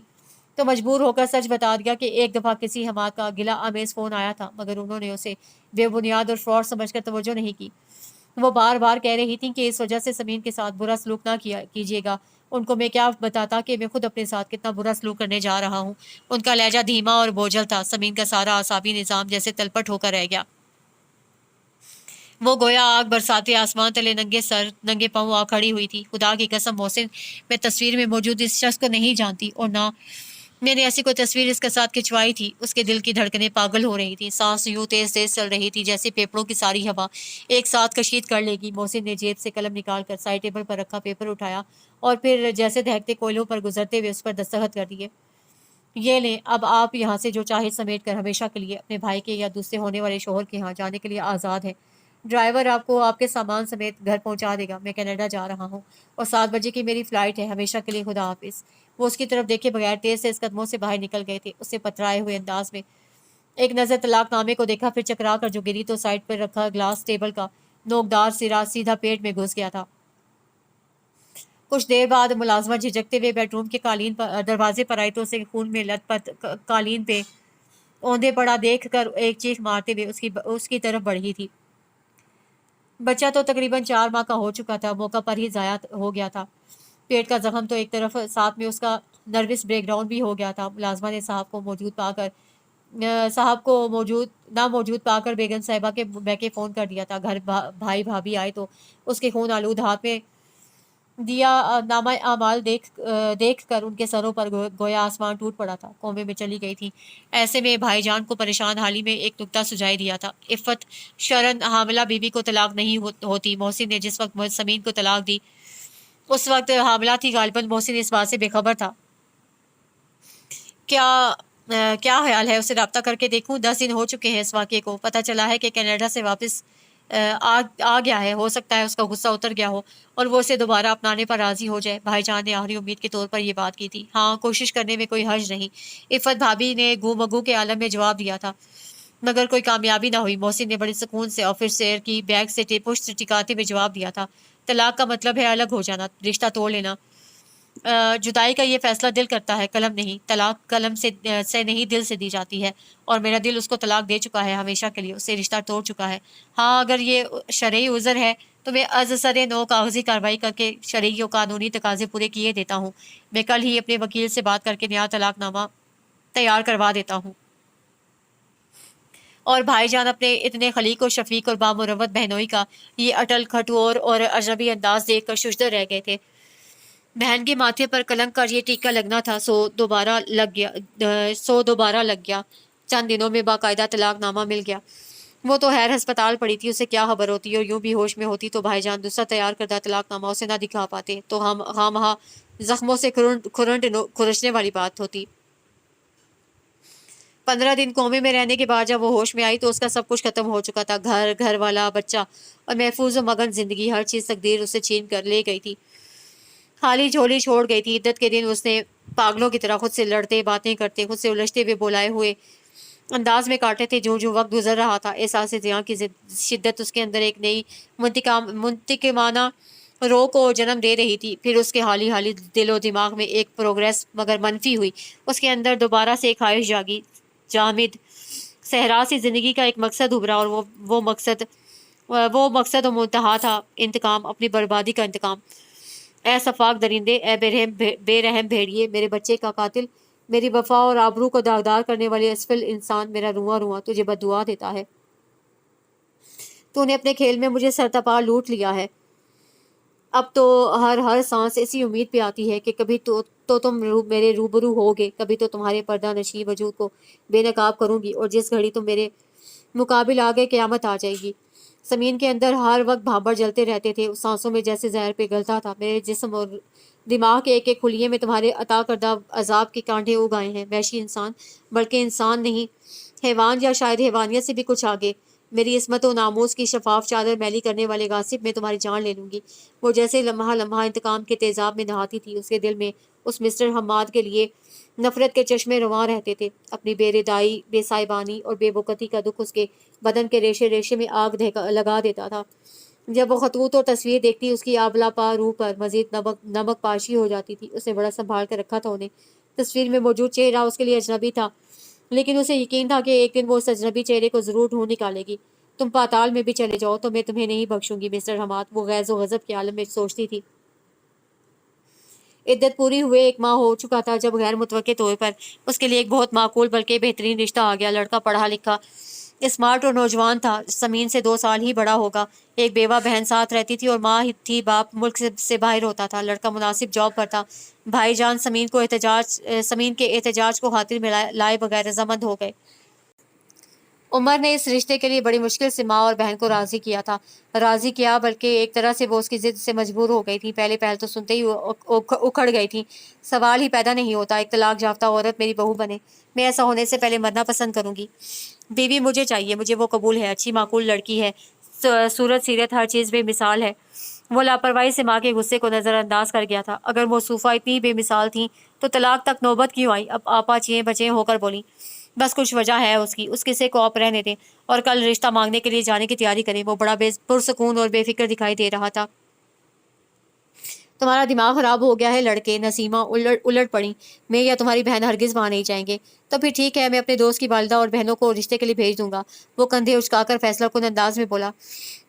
تو مجبور ہو کر سچ بتا دیا کہ ایک دفعہ کسی حماد کا گلہ آمیز فون آیا تھا، مگر انہوں نے اسے بے بنیاد اور فراڈ سمجھ کر توجہ نہیں کی۔ وہ بار بار کہہ رہی تھیں کہ اس وجہ سے سمین کے ساتھ برا سلوک نہ کیجیے گا۔ ان کو میں کیا بتاتا کہ میں خود اپنے ساتھ کتنا برا سلوک کرنے جا رہا ہوں۔ ان کا لہجہ دھیما اور بوجھل تھا۔ سمین کا سارا اعصابی نظام جیسے تلپٹ ہو کر رہ گیا۔ وہ گویا آگ برساتے آسمان تلے ننگے سر ننگے پاؤں آ کھڑی ہوئی تھی۔ خدا کی قسم محسن، میں تصویر میں موجود اس شخص کو نہیں جانتی، اور نہ میں نے ایسی کوئی تصویر اس کے ساتھ کھنچوائی تھی۔ اس کے دل کی دھڑکنیں پاگل ہو رہی تھی، سانس یوں تیز تیز چل رہی تھی جیسے پیپڑوں کی ساری ہوا ایک ساتھ کشید کر لے گی۔ محسن نے جیب سے قلم نکال کر سائڈ ٹیبل پر رکھا پیپر اٹھایا اور پھر جیسے دہکتے کوئلوں پر گزرتے ہوئے اس پر دستخط کر دیے۔ یہ لیں، اب آپ یہاں سے جو چاہے سمیٹ کر ہمیشہ کے لیے اپنے بھائی کے یا دوسرے ہونے والے شوہر کے یہاں جانے کے لیے آزاد ہے۔ ڈرائیور آپ کو آپ کے سامان سمیت گھر پہنچا دے گا۔ میں کینیڈا جا رہا ہوں اور 7 بجے کی میری فلائٹ ہے۔ ہمیشہ کے لیے خدا حافظ۔ وہ اس کی طرف دیکھے بغیر تیز سے اس قدموں سے باہر نکل گئے تھے۔ اسے پترائے ہوئے انداز میں ایک نظر طلاق نامے کو دیکھا، پھر چکرا کر جو گری تو سائڈ پر رکھا گلاس ٹیبل کا نوکدار سرا سیدھا پیٹ میں گھس گیا تھا۔ کچھ دیر بعد ملازمہ جھجکتے ہوئے بیڈ روم کے قالین پر دروازے پر آئی تو اسے خون میں لت پت قالین پہ اوندے پڑا دیکھ کر ایک چیخ مارتے ہوئے اس کی طرف بڑھی تھی۔ بچہ تو تقریباً 4 ماہ کا ہو چکا تھا، موقع پر ہی ضائع ہو گیا تھا۔ پیٹ کا زخم تو ایک طرف، ساتھ میں اس کا نروس بریک ڈاؤن بھی ہو گیا تھا۔ ملازمہ نے صاحب کو موجود پا کر بیگم صاحبہ کے بیکے فون کر دیا تھا۔ گھر بھائی بھابھی آئے تو اس کے خون آلود ہاتھ میں دیا نامہ اعمال دیکھ کر ان کے سروں پر گویا آسمان ٹوٹ پڑا تھا، کومے میں چلی گئی تھی۔ ایسے میں بھائی جان کو پریشان حالی میں ایک نکتہ سجائی دیا تھا۔ عفت شرن حاملہ بیوی کو طلاق نہیں ہوتی۔ محسن نے جس وقت سمین کو طلاق دی اس وقت حاملہ تھی۔ غالباً محسن اس بات سے بے خبر تھا۔ کیا خیال ہے اسے رابطہ کر کے دیکھوں؟ 10 دن ہو چکے ہیں اس واقعے کو۔ پتہ چلا ہے کہ کینیڈا سے واپس آ گیا ہے۔ ہو سکتا ہے اس کا غصہ اتر گیا ہو اور وہ اسے دوبارہ اپنانے پر راضی ہو جائے۔ بھائی جان نے آخری امید کے طور پر یہ بات کی تھی۔ ہاں، کوشش کرنے میں کوئی حرج نہیں، عفت بھابھی نے گو مگو کے عالم میں جواب دیا تھا، مگر کوئی کامیابی نہ ہوئی۔ محسن نے بڑے سکون سے آفیسر کی بیگ سے پشت ٹکاتے ہوئے جواب دیا تھا، طلاق کا مطلب ہے الگ ہو جانا، رشتہ توڑ لینا۔ جدائی کا یہ فیصلہ دل کرتا ہے، قلم نہیں۔ طلاق قلم سے نہیں، دل سے دی جاتی ہے، اور میرا دل اس کو طلاق دے چکا ہے ہمیشہ کے لیے، اسے رشتہ توڑ چکا ہے۔ ہاں، اگر یہ شرعی عذر ہے تو میں از سر نو کاغذی کارروائی کر کے شرعی و قانونی تقاضے پورے کیے دیتا ہوں۔ میں کل ہی اپنے وکیل سے بات کر کے نیا طلاق نامہ تیار کروا دیتا ہوں۔ اور بھائی جان اپنے اتنے خلیق و شفیق اور بامروت بہنوئی کا یہ اٹل کھٹور اور اجنبی انداز دیکھ کر ششدر رہ گئے تھے۔ بہن کے ماتھے پر کلنک کا یہ ٹیکا لگنا تھا، سو دوبارہ لگ گیا۔ چند دنوں میں باقاعدہ طلاق نامہ مل گیا۔ وہ تو خیر ہسپتال پڑی تھی، اسے کیا خبر ہوتی، اور یوں بھی ہوش میں ہوتی تو بھائی جان دوسرا تیار کردہ طلاق نامہ اسے نہ دکھا پاتے، تو ہم خواہ زخموں سے کھرچنے والی بات ہوتی۔ 15 دن کومے میں رہنے کے بعد جب وہ ہوش میں آئی تو اس کا سب کچھ ختم ہو چکا تھا، گھر والا، بچہ اور محفوظ و مگن زندگی، ہر چیز تقدیر اسے چھین کر لے گئی تھی، خالی جھولی چھوڑ گئی تھی۔ عدت کے دن اس نے پاگلوں کی طرح خود سے لڑتے، باتیں کرتے، خود سے الجھتے ہوئے بولائے ہوئے انداز میں کاٹے تھے۔ جو وقت گزر رہا تھا، احساس زیاں کی شدت اس کے اندر ایک نئی منتقمانہ رو کو جنم دے رہی تھی۔ پھر اس کے حالی دل و دماغ میں ایک پروگریس مگر منفی ہوئی۔ اس کے اندر دوبارہ سے ایک خواہش جاگی، جامد صحرا سی زندگی کا ایک مقصد ابھرا، اور وہ مقصد و منتہا تھا انتقام، اپنی بربادی کا انتقام۔ اے سفاک درندے، اے بے رحم بھیڑیے، میرے بچے کا قاتل میری وفا اور آبرو کو داغدار کرنے والے اسفل انسان میرا رواں رواں تجھے بددعا دیتا ہے۔ تو نے اپنے کھیل میں مجھے سرتپا لوٹ لیا ہے۔ اب تو ہر سانس ایسی امید پہ آتی ہے کہ کبھی تو تم میرے روبرو ہوگے، کبھی تو تمہارے پردہ نشی وجود کو بے نقاب کروں گی، اور جس گھڑی تم میرے مقابل آ گئے قیامت آ جائے گی۔ زمین کے اندر ہر وقت بھانبر جلتے رہتے تھے، اس سانسوں میں جیسے زہر پہ گلتا تھا۔ میرے جسم اور دماغ کے ایک ایک خلیے میں تمہارے عطا کردہ عذاب کے کانٹے اگائے ہیں۔ وحشی انسان، بلکہ انسان نہیں، حیوان، یا شاید حیوانیت سے بھی کچھ آگے، میری عصمت و ناموس کی شفاف چادر میلی کرنے والے غاصب، میں تمہاری جان لے لوں گی۔ وہ جیسے لمحہ لمحہ انتقام کے تیزاب میں نہاتی تھی، اس کے دل میں اس مسٹر حماد کے لیے نفرت کے چشمے رواں رہتے تھے۔ اپنی بے ردائی، بے سائبانی اور بے وقتی کا دکھ اس کے بدن کے ریشے ریشے میں آگ لگا دیتا تھا۔ جب وہ خطوط اور تصویر دیکھتی، اس کی آبلا پا روح پر مزید نمک پاشی ہو جاتی تھی۔ اس نے بڑا سنبھال کر رکھا تھا انہیں۔ تصویر میں موجود چہرہ اس کے لیے اجنبی تھا، لیکن اسے یقین تھا کہ ایک دن وہ اس اجنبی چہرے کو ضرور ڈھونڈ نکالے گی۔ تم پاتال میں بھی چلے جاؤ تو میں تمہیں نہیں بخشوں گی مسٹر حماد، وہ غیظ و غضب کے عالم میں سوچتی تھی۔ عدت پوری ہوئے 1 ماہ ہو چکا تھا جب غیر متوقع طور پر اس کے لیے ایک بہت معقول بلکہ بہترین رشتہ آ گیا۔ لڑکا پڑھا لکھا، اسمارٹ اور نوجوان تھا، زمین سے 2 سال ہی بڑا ہوگا۔ ایک بیوہ بہن ساتھ رہتی تھی اور ماں تھی، باپ ملک سے باہر ہوتا تھا۔ لڑکا مناسب جاب پر تھا۔ بھائی جان سمین کے احتجاج کو خاطر میں لائے بغیر رضامند ہو گئے۔ عمر نے اس رشتے کے لیے بڑی مشکل سے ماں اور بہن کو راضی کیا تھا، راضی کیا بلکہ ایک طرح سے وہ اس کی ضد سے مجبور ہو گئی تھی۔ پہلے پہل تو سنتے ہی اکھڑ گئی تھی، سوال ہی پیدا نہیں ہوتا ایک طلاق یافتہ عورت میری بہو بنے، میں ایسا ہونے سے پہلے مرنا پسند کروں گی۔ بیوی مجھے چاہیے، مجھے وہ قبول ہے، اچھی معقول لڑکی ہے، صورت سیرت ہر چیز بے مثال ہے۔ وہ لاپرواہی سے ماں کے غصے کو نظر انداز کر گیا تھا۔ اگر موصوفہ اتنی بے مثال تھیں تو طلاق تک نوبت کیوں آئی؟ اب آپا چیئیں بچیں ہو کر بولی، بس کچھ وجہ ہے اس کی، اس قصے کو آپ رہنے دیں اور کل رشتہ مانگنے کے لیے جانے کی تیاری کریں۔ وہ بڑا پرسکون اور بے فکر دکھائی دے رہا تھا۔ تمہارا دماغ خراب ہو گیا ہے لڑکے، نسیمہ الٹ پڑی، میں یا تمہاری بہن ہرگز وہاں نہیں جائیں گے۔ تو پھر ٹھیک ہے، میں اپنے دوست کی والدہ اور بہنوں کو رشتے کے لیے بھیج دوں گا، وہ کندھے اچکا کر فیصلہ کن انداز میں بولا۔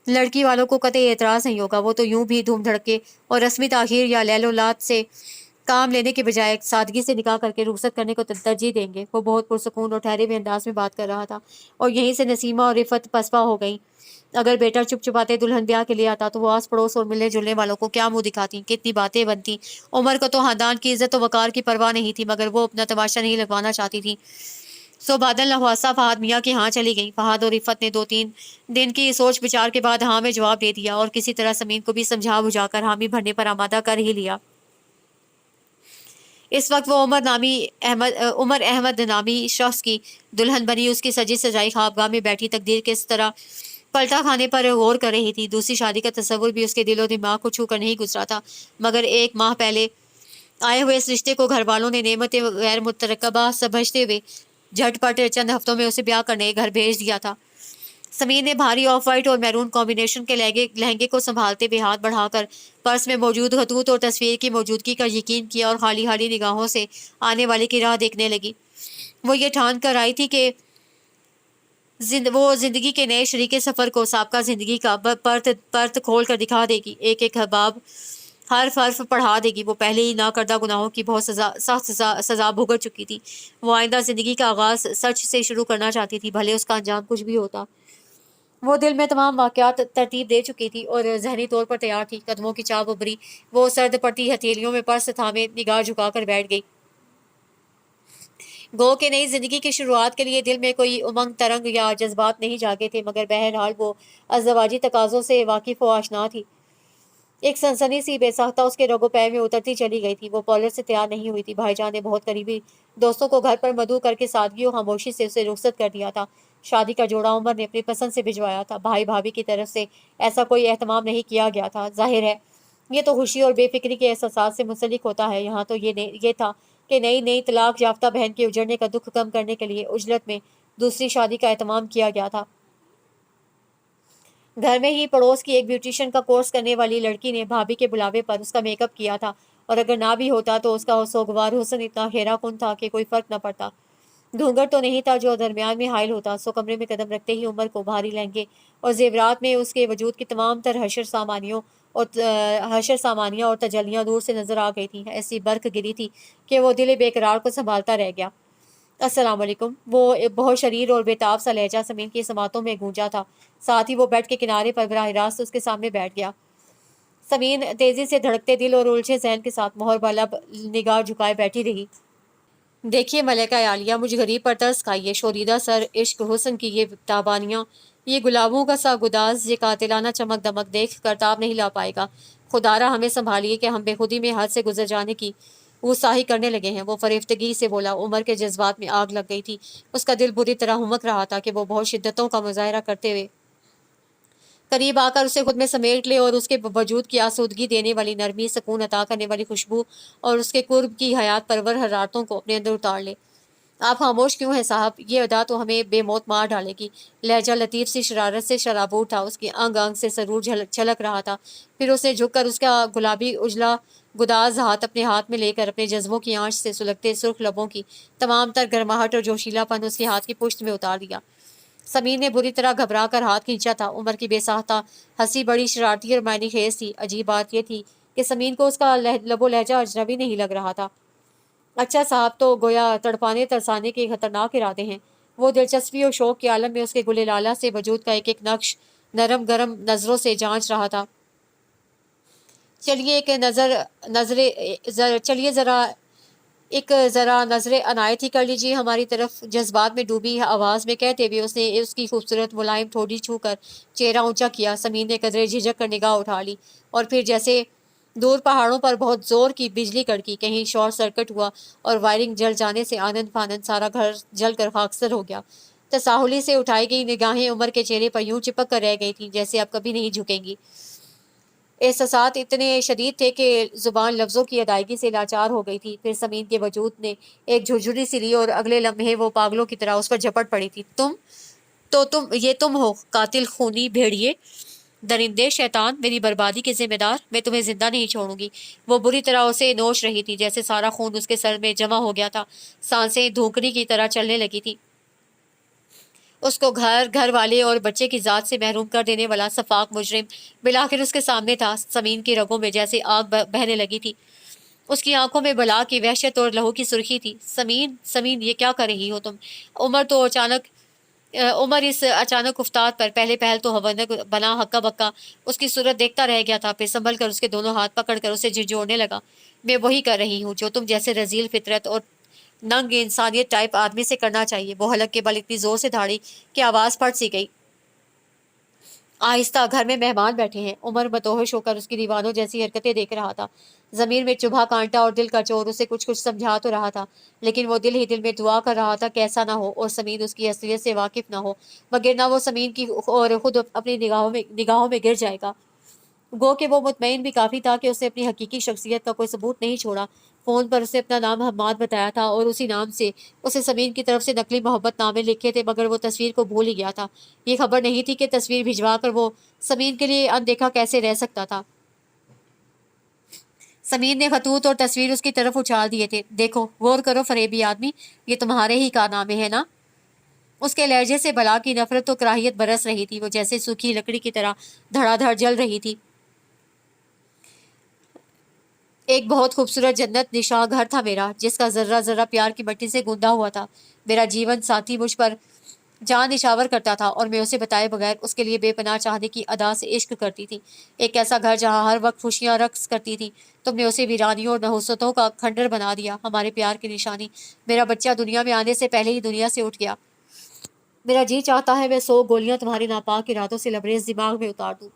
لڑکی والوں کو قطعی اعتراض نہیں ہوگا، وہ تو یوں بھی دھوم دھڑکے اور رسمی تاخیر یا لیل و لات سے کام لینے کے بجائے سادگی سے نکاح کر کے رخصت کرنے کو ترجیح دیں گے۔ وہ بہت پرسکون اور ٹھہرے ہوئے انداز میں بات کر رہا تھا، اور یہیں سے نسیمہ اور رفت پسپا ہو گئیں۔ اگر بیٹا چپ چپاتے دلہن بیاہ کے لیے آتا تو وہ آس پڑوس اور ملنے جلنے والوں کو کیا منہ دکھاتی، کتنی باتیں بنتی۔ عمر کو تو خاندان کی عزت و وقار کی پرواہ نہیں تھی، مگر وہ اپنا تماشا نہیں لگوانا چاہتی تھی۔ سو بادل نحواسہ فہد میاں کے ہاں چلی گئی۔ فہد اور رفت نے 2-3 دن کی سوچ بچار کے بعد ہاں میں جواب دے دیا، اور کسی طرح سمین کو بھی سمجھا بجھا کر حامی بھرنے پر آمادہ کر ہی لیا۔ اس وقت وہ عمر احمد نامی شخص کی دلہن بنی اس کی سجی سجائی خوابگاہ میں بیٹھی تقدیر کس طرح پلٹا کھانے پر غور کر رہی تھی۔ دوسری شادی کا تصور بھی اس کے دل و دماغ کو چھو کر نہیں گزرا تھا، مگر 1 ماہ پہلے آئے ہوئے اس رشتے کو گھر والوں نے نعمت غیر مترقبہ سمجھتے ہوئے جھٹ پٹ چند ہفتوں میں اسے بیاہ کرنے گھر بھیج دیا تھا۔ سمیر نے بھاری آف وائٹ اور میرون کمبینیشن کے لہنگے کو سنبھالتے ہوئے ہاتھ بڑھا کر پرس میں موجود خطوط اور تصویر کی موجودگی کا یقین کیا، اور خالی خالی نگاہوں سے آنے والے کی راہ دیکھنے لگی۔ وہ یہ ٹھان کر آئی تھی کہ وہ زندگی کے نئے شریک سفر کو سابقہ زندگی کا پرت کھول کر دکھا دے گی، ایک ایک حباب حرف پڑھا دے گی۔ وہ پہلے ہی ناکردہ گناہوں کی بہت سخت سزا بھگت چکی تھی۔ وہ آئندہ زندگی کا آغاز سچ سے شروع کرنا چاہتی تھی، بھلے اس کا انجام کچھ بھی ہوتا۔ وہ دل میں تمام واقعات ترتیب دے چکی تھی اور ذہنی طور پر تیار تھی۔ قدموں کی چاپ ابری، وہ سرد پڑتی ہتھیلیوں میں پرس تھامے نگاہ جھکا کر بیٹھ گئی۔ گو کہ نئی زندگی کی شروعات کے لیے دل میں کوئی امنگ ترنگ یا جذبات نہیں جاگے تھے، مگر بہرحال وہ ازدواجی تقاضوں سے واقف و آشنا تھی۔ ایک سنسنی سی بے ساختہ اس کے رگ و پے میں اترتی چلی گئی تھی۔ وہ پارلر سے تیار نہیں ہوئی تھی۔ بھائی جان نے بہت قریبی دوستوں کو گھر پر مدعو کر کے سادگی و خاموشی سے اسے رخصت کر دیا تھا۔ شادی کا جوڑا عمر نے اپنی پسند سے بھجوایا تھا۔ بھائی بھابھی کی طرف سے ایسا کوئی اہتمام نہیں کیا گیا تھا۔ ظاہر ہے یہ تو خوشی اور بے فکری کے احساسات سے منسلک ہوتا ہے۔ یہاں تو یہ تھا کہ نئی طلاق یافتہ بہن کے اجڑنے کا دکھ کم کرنے کے لیے اجلت میں دوسری شادی کا اہتمام کیا گیا تھا۔ گھر میں ہی پڑوس کی ایک بیوٹیشین کا کورس کرنے والی لڑکی نے بھابھی کے بلاوے پر اس کا میک اپ کیا تھا، اور اگر نہ بھی ہوتا تو اس کا سوگوار حسن اتنا خیرہ کن تھا کہ کوئی فرق نہ پڑتا۔ گھونگھٹ تو نہیں تھا جو درمیان میں حائل ہوتا۔ سو کمرے میں قدم رکھتے ہی عمر کو بھاری لہنگے اور زیورات میں اس کے وجود کی تمام تر حشر سامانیوں اور حشر سامانیہ اور تجلیاں دور سے نظر آ گئی تھیں۔ ایسی برق گری تھی کہ وہ دل بے قرار کو سنبھالتا رہ گیا۔ السلام علیکم، وہ بہت شریر اور بےتاب سا لہجہ سمین کی سماعتوں میں گونجا تھا۔ ساتھ ہی وہ بیڈ کے کنارے پر براہ راست اس کے سامنے بیٹھ گیا۔ سمین تیزی سے دھڑکتے دل اور الجھے ذہن کے ساتھ مہر بلب نگاہ جھکائے بیٹھی رہی۔ دیکھیے ملکہ عالیہ، مجھ غریب پر ترس کھائیے، شوریدہ سر عشق حسن کی یہ تابانیاں، یہ گلابوں کا سا گداز، یہ قاتلانہ چمک دمک دیکھ کر تاب نہیں لا پائے گا۔ خدارا ہمیں سنبھالیے کہ ہم بے خودی میں حد سے گزر جانے کی وہ ساہی کرنے لگے ہیں۔ وہ فریفتگی سے بولا۔ عمر کے جذبات میں آگ لگ گئی تھی۔ اس کا دل بری طرح ہمک رہا تھا کہ وہ بہت شدتوں کا مظاہرہ کرتے ہوئے قریب آ کر اسے خود میں سمیٹ لے اور اس کے وجود کی آسودگی دینے والی نرمی، سکون عطا کرنے والی خوشبو اور اس کے قرب کی حیات پرور حرارتوں کو اپنے اندر اتار لے۔ آپ خاموش کیوں ہیں صاحب؟ یہ ادا تو ہمیں بے موت مار ڈالے گی۔ لہجہ لطیف سی شرارت سے شرابور تھا، اس کی انگ انگ سے سرور چھلک رہا تھا۔ پھر اسے جھک کر اس کا گلابی اجلا گداز ہاتھ اپنے ہاتھ میں لے کر اپنے جذبوں کی آنچ سے سلگتے سرخ لبوں کی تمام تر گرماہٹ اور جوشیلا پن اس کے ہاتھ کی پشت میں اتار دیا۔ سمین نے بری طرح گھبرا کر ہاتھ کھینچا تھا۔ عمر کی بے ساختہ ہنسی بڑی شرارتی اور معنی خیز تھی۔ عجیب بات یہ تھی کہ سمین کو اس کا لب و لہجہ اجنبی نہیں لگ رہا تھا۔ اچھا صاحب تو گویا تڑپانے ترسانے کے خطرناک ارادے ہیں۔ وہ دلچسپی اور شوق کے عالم میں اس کے گلے لالہ سے وجود کا ایک ایک نقش نرم گرم نظروں سے جانچ رہا تھا۔ چلیے ذرا نظر عنایت ہی کر لیجیے ہماری طرف۔ جذبات میں ڈوبی آواز میں کہتے ہوئے اس نے اس کی خوبصورت ملائم ٹھوڑی چھو کر چہرہ اونچا کیا۔ سمین نے قدرے جھجک کر نگاہ اٹھا لی اور پھر جیسے دور پہاڑوں پر بہت زور کی بجلی کڑکی، کہیں شارٹ سرکٹ ہوا اور وائرنگ جل جانے سے آنند فانند سارا گھر جل کر خاکستر ہو گیا۔ تساہلی سے اٹھائی گئی نگاہیں عمر کے چہرے پر یوں چپک کر رہ گئی تھیں جیسے اب کبھی نہیں جھکیں گی۔ احساسات اتنے شدید تھے کہ زبان لفظوں کی ادائیگی سے لاچار ہو گئی تھی۔ پھر سمین کے وجود نے ایک جھرجھری سی لی اور اگلے لمحے وہ پاگلوں کی طرح اس پر جھپٹ پڑی تھی۔ تم ہو قاتل، خونی، بھیڑیے، درندے، شیطان، میری بربادی کے ذمہ دار۔ میں تمہیں زندہ نہیں چھوڑوں گی۔ وہ بری طرح اسے نوچ رہی تھی، جیسے سارا خون اس کے سر میں جمع ہو گیا تھا۔ سانسیں دھوکڑی کی طرح چلنے لگی تھی۔ اس کو گھر والے اور بچے کی ذات سے محروم کر دینے والا سفاک مجرم بالآخر اس کے سامنے تھا۔ سمین کی رگوں میں جیسے آگ بہنے لگی تھی۔ اس کی آنکھوں میں بلا کی وحشت اور لہو کی سرخی تھی۔ سمین یہ کیا کر رہی ہو تم؟ عمر اس اچانک افتاد پر پہلے پہل تو حوانک بنا ہکا بکا اس کی صورت دیکھتا رہ گیا تھا، پھر سنبھل کر اس کے دونوں ہاتھ پکڑ کر اسے جھنجھوڑنے لگا۔ میں وہی کر رہی ہوں جو تم جیسے رذیل فطرت اور ننگ انسانیت ٹائپ آدمی سے کرنا چاہیے۔ وہ حلق کے بل اتنی زور سے دھاڑی کہ آواز پھٹ سی گئی۔ آہستہ، گھر میں مہمان بیٹھے ہیں۔ عمر متوحش ہو کر اس کی دیوانوں جیسی حرکتیں دیکھ رہا تھا۔ ضمیر میں چبھا کانٹا اور دل کا چور اسے کچھ سمجھا تو رہا تھا، لیکن وہ دل ہی دل میں دعا کر رہا تھا کہ ایسا نہ ہو اور سمین اس کی اصلیت سے واقف نہ ہو، وگرنہ وہ سمین کی اور خود اپنی نگاہوں میں گر جائے گا۔ گو کہ وہ مطمئن بھی کافی تھا کہ اسے اپنی حقیقی شخصیت کا کوئی ثبوت نہیں چھوڑا۔ فون پر اسے اپنا نام حماد بتایا تھا اور اسی نام سے اسے سمین کی طرف سے نقلی محبت نامے لکھے تھے، مگر وہ تصویر کو بھول ہی گیا تھا۔ یہ خبر نہیں تھی کہ تصویر بھجوا کر وہ سمین کے لیے اندیکھا کیسے رہ سکتا تھا۔ سمین نے خطوط اور تصویر اس کی طرف اچھال دیے تھے۔ دیکھو، غور کرو فریبی آدمی، یہ تمہارے ہی کارنامے ہیں نا؟ اس کے لہجے سے بلا کی نفرت و کراہیت برس رہی تھی۔ وہ جیسے سوکھی لکڑی کی طرح دھڑا دھڑ جل رہی تھی۔ ایک بہت خوبصورت جنت نشاں گھر تھا میرا، جس کا ذرہ ذرہ پیار کی مٹی سے گوندا ہوا تھا۔ میرا جیون ساتھی مجھ پر جان نشاور کرتا تھا اور میں اسے بتائے بغیر اس کے لیے بے پناہ چاہنے کی ادا سے عشق کرتی تھی۔ ایک ایسا گھر جہاں ہر وقت خوشیاں رقص کرتی تھیں۔ تم نے اسے ویرانیوں اور نحوستوں کا کھنڈر بنا دیا۔ ہمارے پیار کی نشانی، میرا بچہ دنیا میں آنے سے پہلے ہی دنیا سے اٹھ گیا۔ میرا جی چاہتا ہے میں 100 گولیاں تمہارے ناپاک ارادوں سے لبریز دماغ میں اتار دوں۔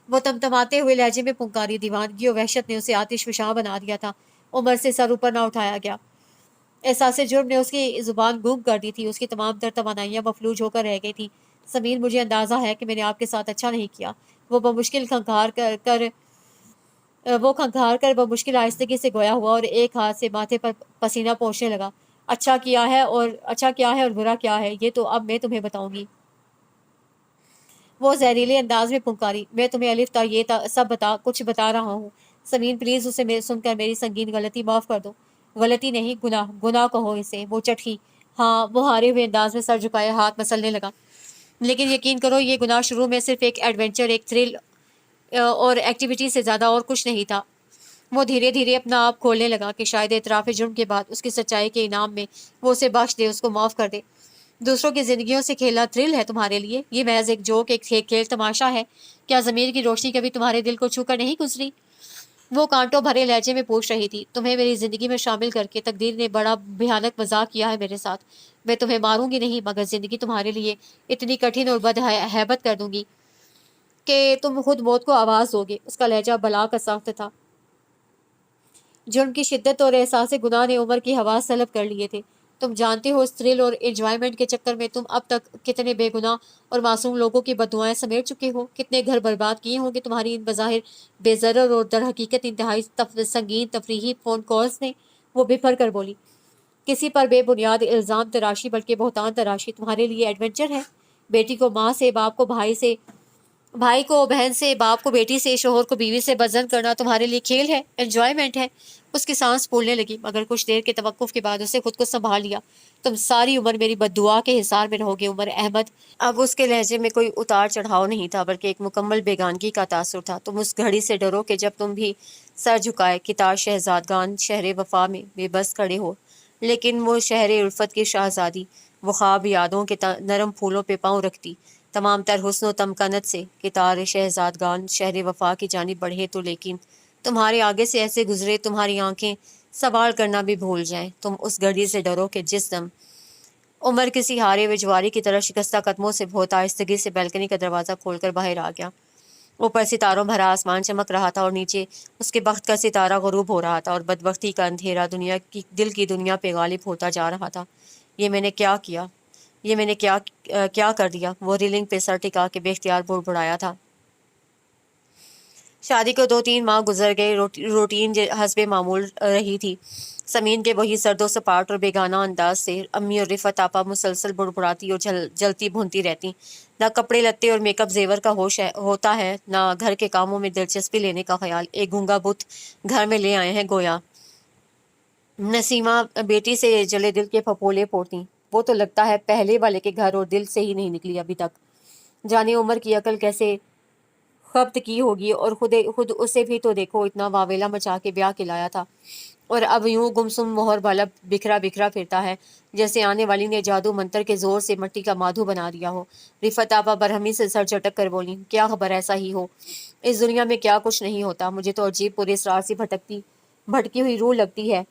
وہ تمتماتے ہوئے لہجے میں پنکاری۔ دیوانگی اور وحشت نے اسے آتش فشاں بنا دیا تھا۔ عمر سے سر اوپر نہ اٹھایا گیا۔ احساس جرم نے اس کی زبان گم کر دی تھی۔ اس کی تمام تر توانائیاں مفلوج ہو کر رہ گئی تھیں۔ سمین، مجھے اندازہ ہے کہ میں نے آپ کے ساتھ اچھا نہیں کیا۔ وہ بمشکل کھنکھار کر بمشکل آہستگی سے گویا ہوا اور ایک ہاتھ سے ماتھے پر پسینہ پوچھنے لگا۔ اچھا کیا ہے اور برا کیا ہے، یہ تو اب میں تمہیں بتاؤں گی۔ وہ زہریلے انداز میں پنکاری۔ میں تمہیں الف تا یہ سب کچھ بتا رہا ہوں۔ سمین، پلیز اسے سن کر میری سنگین غلطی معاف کر دو۔ غلطی نہیں، گناہ کہو اسے۔ وہ چٹکی۔ ہاں، وہ ہارے ہوئے انداز میں سر جھکائے ہاتھ مسلنے لگا۔ लेकिन यकीन करो ये गुनाह शुरू में सिर्फ एक एडवेंचर, एक थ्रिल और एक्टिविटी से ज़्यादा और कुछ नहीं था। वो धीरे धीरे अपना आप खोलने लगा कि शायद एतराफ़ जुर्म के बाद उसकी सच्चाई के इनाम में वो उसे बख्श दे, उसको माफ़ कर दे। दूसरों की ज़िंदगियों से खेलना थ्रिल है तुम्हारे लिए? ये महज एक जोक, एक खेल तमाशा है? क्या ज़मीर की रोशनी कभी तुम्हारे दिल को छू कर नहीं गुजरी? वो कांटों भरे लहजे में पूछ रही थी। तुम्हें मेरी ज़िंदगी में शामिल करके तकदीर ने बड़ा भयानक मजाक किया है मेरे साथ। मैं तुम्हें मारूंगी नहीं, मगर ज़िंदगी तुम्हारे लिए इतनी कठिन और बदहैबत कर दूंगी कि तुम खुद मौत को आवाज़ दोगे। उसका लहजा बला का सख्त था। जुर्म की शिद्दत और एहसास गुनाह ने उम्र की हवास तलब कर लिए थे। तुम जानते हो इस थ्रिल और एंजॉयमेंट के चक्कर में तुम अब तक कितने बेगुनाह और मासूम लोगों की बददुआएं समेट चुके हो, कितने घर बर्बाद किए होंगे तुम्हारी इन बज़ाहिर बेज़रर और दर हकीकत इंतहाई संगीन तफरीही फ़ोन कॉल्स ने। वो बिफर कर बोली, किसी पर बेबुनियाद इल्ज़ाम तराशी, बल्कि बहतान तराशी तुम्हारे लिए एडवेंचर है? बेटी को माँ से, बाप को भाई से, भाई को बहन से, बाप को बेटी से, शोहर को बीवी से बदजन करना तुम्हारे लिए खेल है, एंजॉयमेंट है? उसकी सांस फूलने लगी, मगर कुछ देर के तवक्कुफ के बाद उसे खुद को संभाल लिया। तुम सारी उम्र मेरी बद्दुआ के हिसार में रहोगे उमर अहमद। अब उसके लहजे में कोई उतार चढ़ाव नहीं था, बल्कि एक मुकम्मल बेगानगी का तासुर था। तुम उस घड़ी से डरो कि जब तुम भी सर झुकाए कितार शहजादगान शहर वफा में बेबस खड़े हो, लेकिन वो शहर उल्फत की शहजादी, वो ख्वाब यादों के नरम फूलों पे पाँव रखती, तमाम तर हुस्न तमकनत से कितार शहजादगान शहर वफा की जानिब बढ़े तो लेकिन तुम्हारे आगे से ऐसे गुजरे तुम्हारी आंखें सवाल करना भी भूल जाएं। तुम उस घड़ी से डरो कि जिस दम उमर किसी हारे विजवारी की तरह शिकस्ता कदमों से बहुत आहिस्तगी से बैल्कनी का दरवाज़ा खोलकर बाहर आ गया। ऊपर सितारों भरा आसमान चमक रहा था और नीचे उसके बख्त का सितारा गरूब हो रहा था और बदबख्ती का अंधेरा दुनिया की दिल की दुनिया पे गालिब होता जा रहा था। ये मैंने क्या किया, ये मैंने क्या कर दिया? वो रीलिंग पे सर टिका के बेख्तियार बुड़बुड़ाया था। शादी को 2-3 माह गुजर गए। रूटीन हस्बे मामूल रही थी। समीन के वही सर्दो सपाट और बेगाना अंदाज से अम्मी और रिफत आपा मुसलसल बुड़बुड़ाती और जलती भूनती रहती। ना कपड़े लत्ते और मेकअप जेवर का होता है, ना घर के कामों में दिलचस्पी लेने का ख्याल। एक गूंगा बुत घर में ले आए हैं गोया। नसीमा बेटी से जले दिल के फपोले फोड़ती। वो तो लगता है पहले वाले के घर और दिल से ही नहीं निकली अभी तक। जाने उम्र की अकल कैसे खप्त की होगी, और खुद उसे भी तो देखो, इतना वावेला मचा के ब्याह के लाया था और अब यूं गुमसुम मोहर वाला बिखरा बिखरा फिरता है, जैसे आने वाली ने जादू मंत्र के जोर से मिट्टी का माधु बना दिया हो। रिफत आपा बरहमी से सर झटक कर बोली, क्या खबर, ऐसा ही हो? इस दुनिया में क्या कुछ नहीं होता। मुझे तो अजीब पूरे इसरार से भटकी हुई रूह लगती है,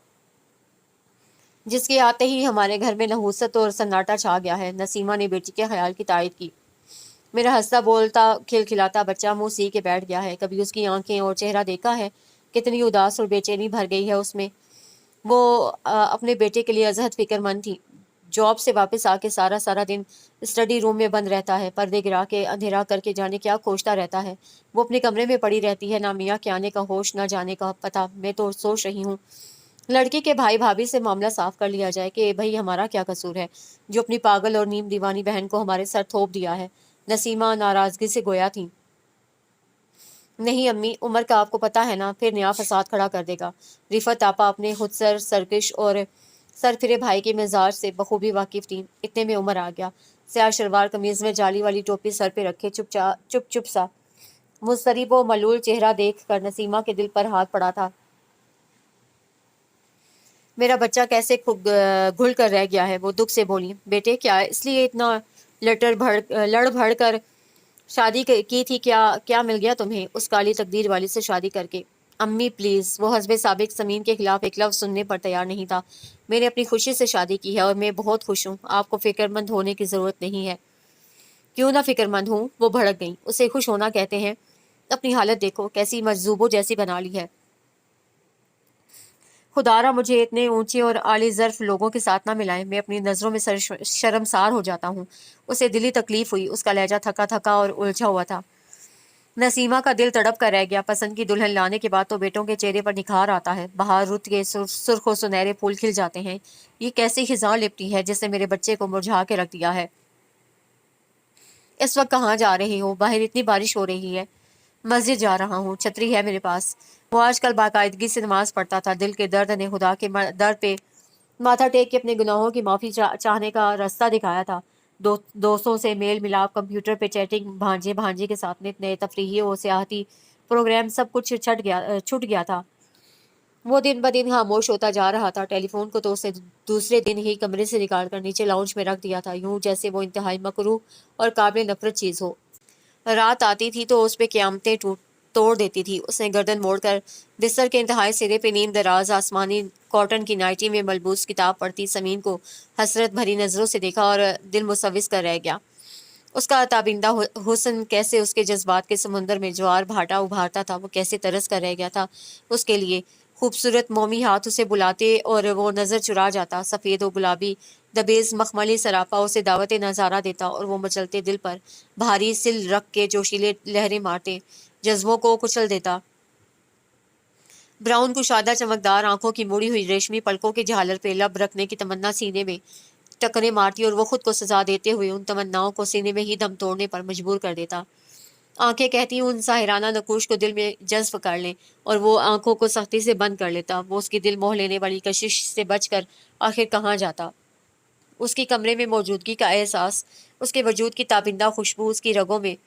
जिसके आते ही हमारे घर में नहूसत और सन्नाटा छा गया है। नसीमा ने बेटी के ख्याल की तायद की। मेरा हंसता बोलता खिलखिलाता बच्चा मुंह सी के बैठ गया है। कभी उसकी आंखें और चेहरा देखा है? कितनी उदास और बेचैनी भर गई है उसमें। वो अपने बेटे के लिए अजहद फिक्रमंद थी। जॉब से वापस आके सारा सारा दिन स्टडी रूम में बंद रहता है, पर्दे गिरा के अंधेरा करके जाने क्या खोजता रहता है। वो अपने कमरे में पड़ी रहती है, ना मियाँ के आने का होश, ना जाने का पता। मैं तो सोच रही हूँ लड़के के भाई भाभी से मामला साफ कर लिया जाए कि भाई हमारा क्या कसूर है जो अपनी पागल और नीम दीवानी बहन को हमारे सर थोप दिया है। नसीमा नाराजगी से गोया थी। नहीं अम्मी, उमर का आपको पता है ना, फिर नया फसाद खड़ा कर देगा। रिफत आपा अपने खुद सरकश और सर फिरे भाई के मिजाज से बखूबी वाकिफ थी। इतने में उमर आ गया, स्याह शलवार कमीज में जाली वाली टोपी सर पे रखे, चुप चुप सा मुस्तरिब व मलूल चेहरा देख कर नसीमा के दिल पर हाथ पड़ा था। मेरा बच्चा कैसे घुल कर रह गया है। वो दुख से बोली, बेटे क्या इसलिए इतना लड़ भड़ कर शादी की थी? क्या क्या मिल गया तुम्हें उस काली तकदीर वाली से शादी करके? अम्मी प्लीज़। वो हस्बे साबिक समीन के खिलाफ एक लफ्ज़ सुनने पर तैयार नहीं था। मैंने अपनी खुशी से शादी की है और मैं बहुत खुश हूँ। आपको फिक्रमंद होने की ज़रूरत नहीं है। क्यों ना फिक्रमंद हूँ? वो भड़क गई। उसे खुश होना कहते हैं? अपनी हालत देखो, कैसी मजजूबों जैसी बना ली है। खुदारा मुझे इतने ऊंचे और आली ज़र्फ लोगों के साथ ना मिलाएं, मैं अपनी नज़रों में शर्मसार हो जाता हूँ। उसे दिली तकलीफ हुई। उसका लहजा थका थका और उलझा हुआ था। नसीमा का दिल तड़प कर रह गया। पसंद की दुल्हन लाने के बाद तो बेटों के चेहरे पर निखार आता है। बाहर रुत के सुर्ख और सुनहरे फूल खिल जाते हैं। ये कैसी खिजां लिपटी है जिसने मेरे बच्चे को मुरझा के रख दिया है। इस वक्त कहाँ जा रहे हो? बाहर इतनी बारिश हो रही है। मस्जिद जा रहा हूँ, छतरी है मेरे पास। वो आजकल बाकायदगी से नमाज पढ़ता था। दिल के दर्द ने खुदा के दर पे माथा टेक के अपने गुनाहों की माफ़ी चाहने का रास्ता दिखाया था। दोस्तों से मेल मिलाप, कंप्यूटर पे चैटिंग, भांजे भांजे के साथ में नए तफरीही और सियाहती प्रोग्राम, सब कुछ छूट गया था। वो दिन ब दिन खामोश होता जा रहा था। टेलीफोन को तो उसे दूसरे दिन ही कमरे से निकाल कर नीचे लाउंज में रख दिया था, यूं जैसे वो इंतहाई मकरूह और काबिल नफरत चीज़ हो। रात आती थी तो उस पे क़यामतें तोड़ देती थी। उसने गर्दन मोड़कर बिस्तर के इंतहाई सिरे पे नीम दराज आसमानी कॉटन की नाइटी में मलबूस किताब पढ़ती समीन को हसरत भरी नज़रों से देखा और दिल मुसविस कर रह गया। उसका ताबिंदा हुस्न कैसे उसके जज्बात के समुंदर में ज्वार भाटा उभारता था, वो कैसे तरस कर रह गया था उसके लिए। खूबसूरत मोमी हाथ उसे बुलाते और वो नज़र चुरा जाता। सफ़ेद और गुलाबी दबेज मखमली सरापा उसे दावत नज़ारा देता और वो मचलते दिल पर भारी सिल रख के जोशीले लहरें मारते, जज्बों को कुचल देता। ब्राउन कुशादा चमकदार आंखों की मुड़ी हुई रेशमी पलकों के झालर पे लब रखने की तमन्ना सीने में टकरे मारती और वो खुद को सजा देते हुए उन तमन्नाओं को सीने में ही दम तोड़ने पर मजबूर कर देता। आंखें कहती उन साहिराना नकूश को दिल में जज्ब कर लें और वो आंखों को सख्ती से बंद कर लेता। वो उसकी दिल मोह लेने वाली कशिश से बचकर आखिर कहाँ जाता। उसकी कमरे में मौजूदगी का एहसास, उसके वजूद की ताबिंदा खुशबू उसकी रगों में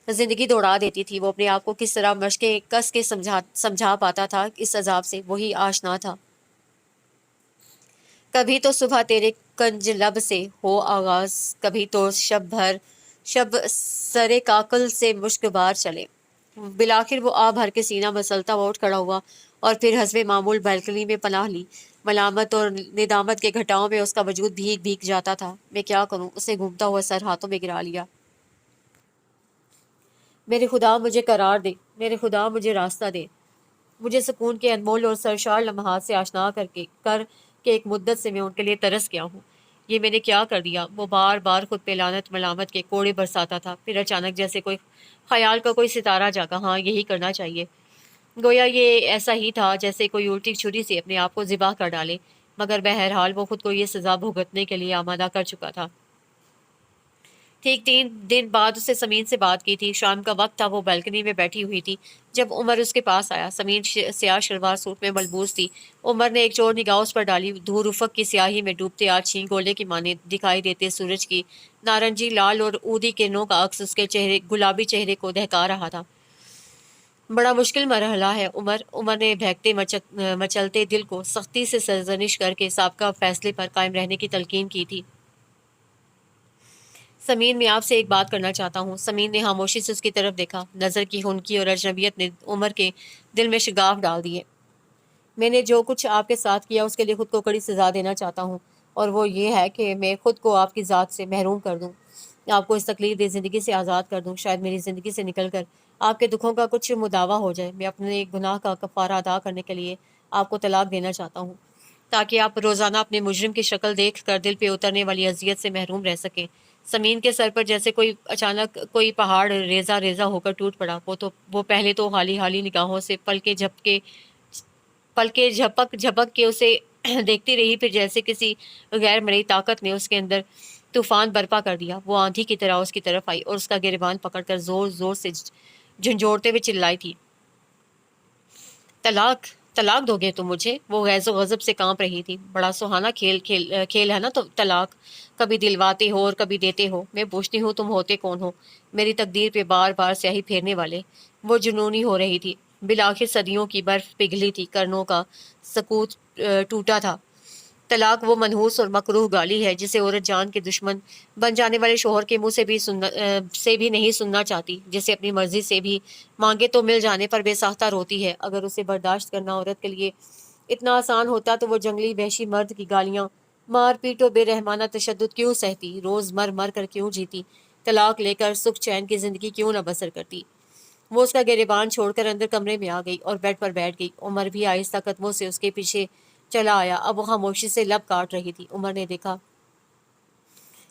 जिंदगी दौड़ा देती थी। वो अपने आप को किस तरह मशके कस के समझा पाता था इस अजाब से, वही आशना था। कभी तो सुबह तेरे कंज लब से हो आगाज, कभी तो शब सरे काकल से मुश्कबार चले। बिलाखिर वो आ भर के सीना मसलता हुआ उठ खड़ा हुआ और फिर हस्बे मामूल बैल्कनी में पनाह ली। मलामत और निदामत के घटाओं में उसका वजूद भीग भीग जाता था। मैं क्या करूं? उसने घूमता हुआ सर हाथों में गिरा लिया। मेरे खुदा मुझे करार दे, मेरे खुदा मुझे रास्ता दे, मुझे सुकून के अनमोल और सरशार लम्हात से आशना कर के एक मुद्दत से मैं उनके लिए तरस गया हूँ। ये मैंने क्या कर दिया? वो बार बार खुद पे लानत मलामत के कोड़े बरसाता था। फिर अचानक जैसे कोई ख्याल का कोई सितारा जागा, हाँ यही करना चाहिए। गोया ये ऐसा ही था जैसे कोई उल्टी छुरी से अपने आप को ज़िबा कर डाले। मगर बहरहाल वो खुद को ये सज़ा भुगतने के लिए आमादा कर चुका था। ठीक 3 दिन बाद उससे समीन से बात की थी। शाम का वक्त था, वो बालकनी में बैठी हुई थी जब उमर उसके पास आया। समीन स्याह शलवार सूट में मलबूस थी। उमर ने एक चोर निगाह उस पर डाली। दूर उफक की स्याही में डूबते आज छीं गोले की माने दिखाई देते सूरज की नारंगी लाल और ऊदी किरणों का अक्स उसके चेहरे गुलाबी चेहरे को दहका रहा था। बड़ा मुश्किल मरहला है उमर ने बहकते मचलते दिल को सख्ती से सरजनिश करके साबका फैसले पर कायम रहने की तलकीन की थी। समीन, मैं आपसे एक बात करना चाहता हूँ। समीन ने खामोशी से उसकी तरफ देखा। नज़र की हुनकी और अजनबियत ने उमर के दिल में शिगाफ डाल दिए। मैंने जो कुछ आपके साथ किया उसके लिए खुद को कड़ी सज़ा देना चाहता हूँ, और वो ये है कि मैं खुद को आपकी ज़ात से महरूम कर दूँ, आपको इस तकलीफ दे ज़िंदगी से आज़ाद कर दूँ। शायद मेरी ज़िंदगी से निकल कर आपके दुखों का कुछ मुदावा हो जाए। मैं अपने गुनाह का कफ़ारा अदा करने के लिए आपको तलाक देना चाहता हूँ, ताकि आप रोज़ाना अपने मुजरिम की शक्ल देख कर दिल पे उतरने वाली अजियत से महरूम रह सकें। ज़मीन के सर पर जैसे कोई अचानक कोई पहाड़ रेजा रेजा होकर टूट पड़ा। वो पहले तो हाली हाली निगाहों से पलके झपक झपक के उसे देखती रही। फिर जैसे किसी गैर मरई ताकत ने उसके अंदर तूफान बर्पा कर दिया। वो आंधी की तरह उसकी तरफ आई और उसका गिरबान पकड़कर जोर जोर से झंझोड़ते हुए चिल्लाई थी, तलाक तलाक दोगे तुम मुझे? वो गैज़ो गज़ब से कांप रही थी। बड़ा सुहाना खेल है ना तो तलाक, कभी दिलवाते हो और कभी देते हो। मैं पूछती हूँ तुम होते कौन हो? मेरी तकदीर पे बार बार स्याही फेरने वाले। वो जुनूनी हो रही थी। बिलाखिर सदियों की बर्फ पिघली थी, कर्नों का सकूत टूटा था। तलाक वो मनहूस और मकरूह गाली है जिसे औरत जान के दुश्मन बन जाने वाले शोहर के मुंह से भी नहीं सुनना चाहती, जिसे अपनी मर्जी से भी मांगे तो मिल जाने पर बेसाख्ता रोती है। अगर उसे बर्दाश्त करना औरत के लिए इतना आसान होता तो वो जंगली वहशी मर्द की गालियां, मार पीट और बेरहमाना तशद्दुद क्यों सहती, रोज मर मर कर क्यों जीती, तलाक लेकर सुख चैन की जिंदगी क्यों न बसर करती। वो उसका गिरबान छोड़कर अंदर कमरे में आ गई और बेड पर बैठ गई। उमर भी आहिस्ता कदमों से उसके पीछे चला आया। अब वो खामोशी से लब काट रही थी। उमर ने देखा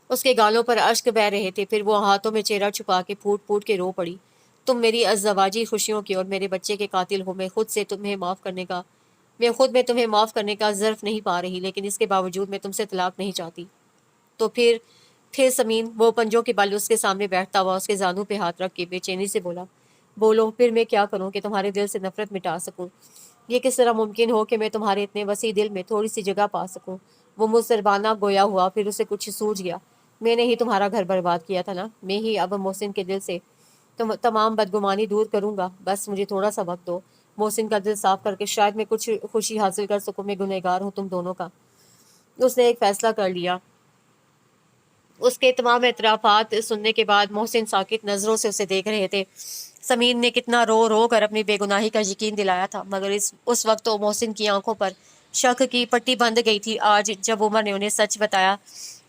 उसके गालों पर अश्क बह रहे थे। फिर वो हाथों में चेहरा छुपा के फूट फूट के रो पड़ी। तुम मेरी अज़वाजी खुशियों की और मेरे बच्चे के कातिल हो। मैं खुद में तुम्हें माफ़ करने का ज़र्फ नहीं पा रही, लेकिन इसके बावजूद मैं तुमसे तलाक नहीं चाहती। तो फिर समीन, वो पंजों के बल उसके सामने बैठता हुआ उसके जानू पे हाथ रख के बेचैनी से बोला, बोलो फिर मैं क्या करूं कि तुम्हारे दिल से नफरत मिटा सकूं? ये किस तरह मुमकिन हो कि मैं तुम्हारे इतने वसी दिल में थोड़ी सी जगह पा सकूं? वो मुझसरबाना गोया हुआ, फिर उसे कुछ सूझ गया। میں نے ہی تمہارا گھر برباد کیا تھا نا، میں ہی اب محسن کے دل سے تمام بدگمانی دور کروں گا، بس مجھے تھوڑا سا وقت دو، محسن کا دل صاف کر کے شاید میں کچھ خوشی حاصل کر سکوں، میں گنہگار ہوں تم دونوں کا۔ اس نے ایک فیصلہ کر لیا۔ اس کے تمام اعترافات سننے کے بعد محسن ساکت نظروں سے اسے دیکھ رہے تھے۔ سمین نے کتنا رو رو کر اپنی بے گناہی کا یقین دلایا تھا، مگر اس وقت تو محسن کی آنکھوں پر شک کی پٹی بندھ گئی تھی۔ آج جب عمر نے انہیں سچ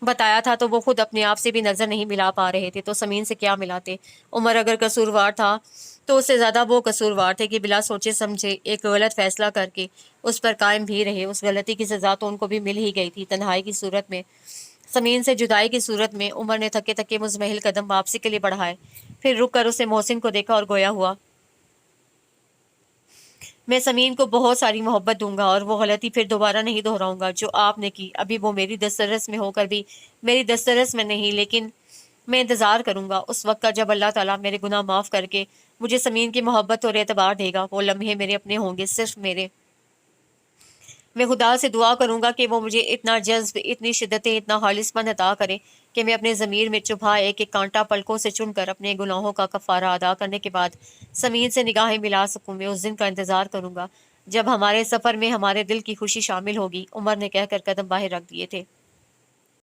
بتایا تھا تو وہ خود اپنے آپ سے بھی نظر نہیں ملا پا رہے تھے، تو سمین سے کیا ملاتے؟ عمر اگر قصوروار تھا تو اس سے زیادہ وہ قصوروار تھے کہ بلا سوچے سمجھے ایک غلط فیصلہ کر کے اس پر قائم بھی رہے۔ اس غلطی کی سزا تو ان کو بھی مل ہی گئی تھی، تنہائی کی صورت میں، سمین سے جدائی کی صورت میں۔ عمر نے تھکے تھکے مزمحل قدم واپسی کے لیے بڑھائے، پھر رک کر اسے محسن کو دیکھا اور گویا ہوا، میں سمین کو بہت ساری محبت دوں گا اور وہ غلطی پھر دوبارہ نہیں دہراؤں گا جو آپ نے کی۔ ابھی وہ میری دسترس میں ہو کر بھی میری دسترس میں نہیں، لیکن میں انتظار کروں گا اس وقت کا جب اللہ تعالیٰ میرے گناہ معاف کر کے مجھے سمین کی محبت اور اعتبار دے گا۔ وہ لمحے میرے اپنے ہوں گے، صرف میرے۔ میں خدا سے دعا کروں گا کہ وہ مجھے اتنا جذب، اتنی شدتیں، اتنا خالص پن عطا کرے کہ میں اپنے ضمیر میں چبھا ایک ایک کانٹا پلکوں سے چن کر اپنے گناہوں کا کفارہ ادا کرنے کے بعد سمین سے نگاہیں ملا سکوں۔ میں اس دن کا انتظار کروں گا جب ہمارے سفر میں ہمارے دل کی خوشی شامل ہوگی، عمر نے کہہ کر قدم باہر رکھ دیے تھے۔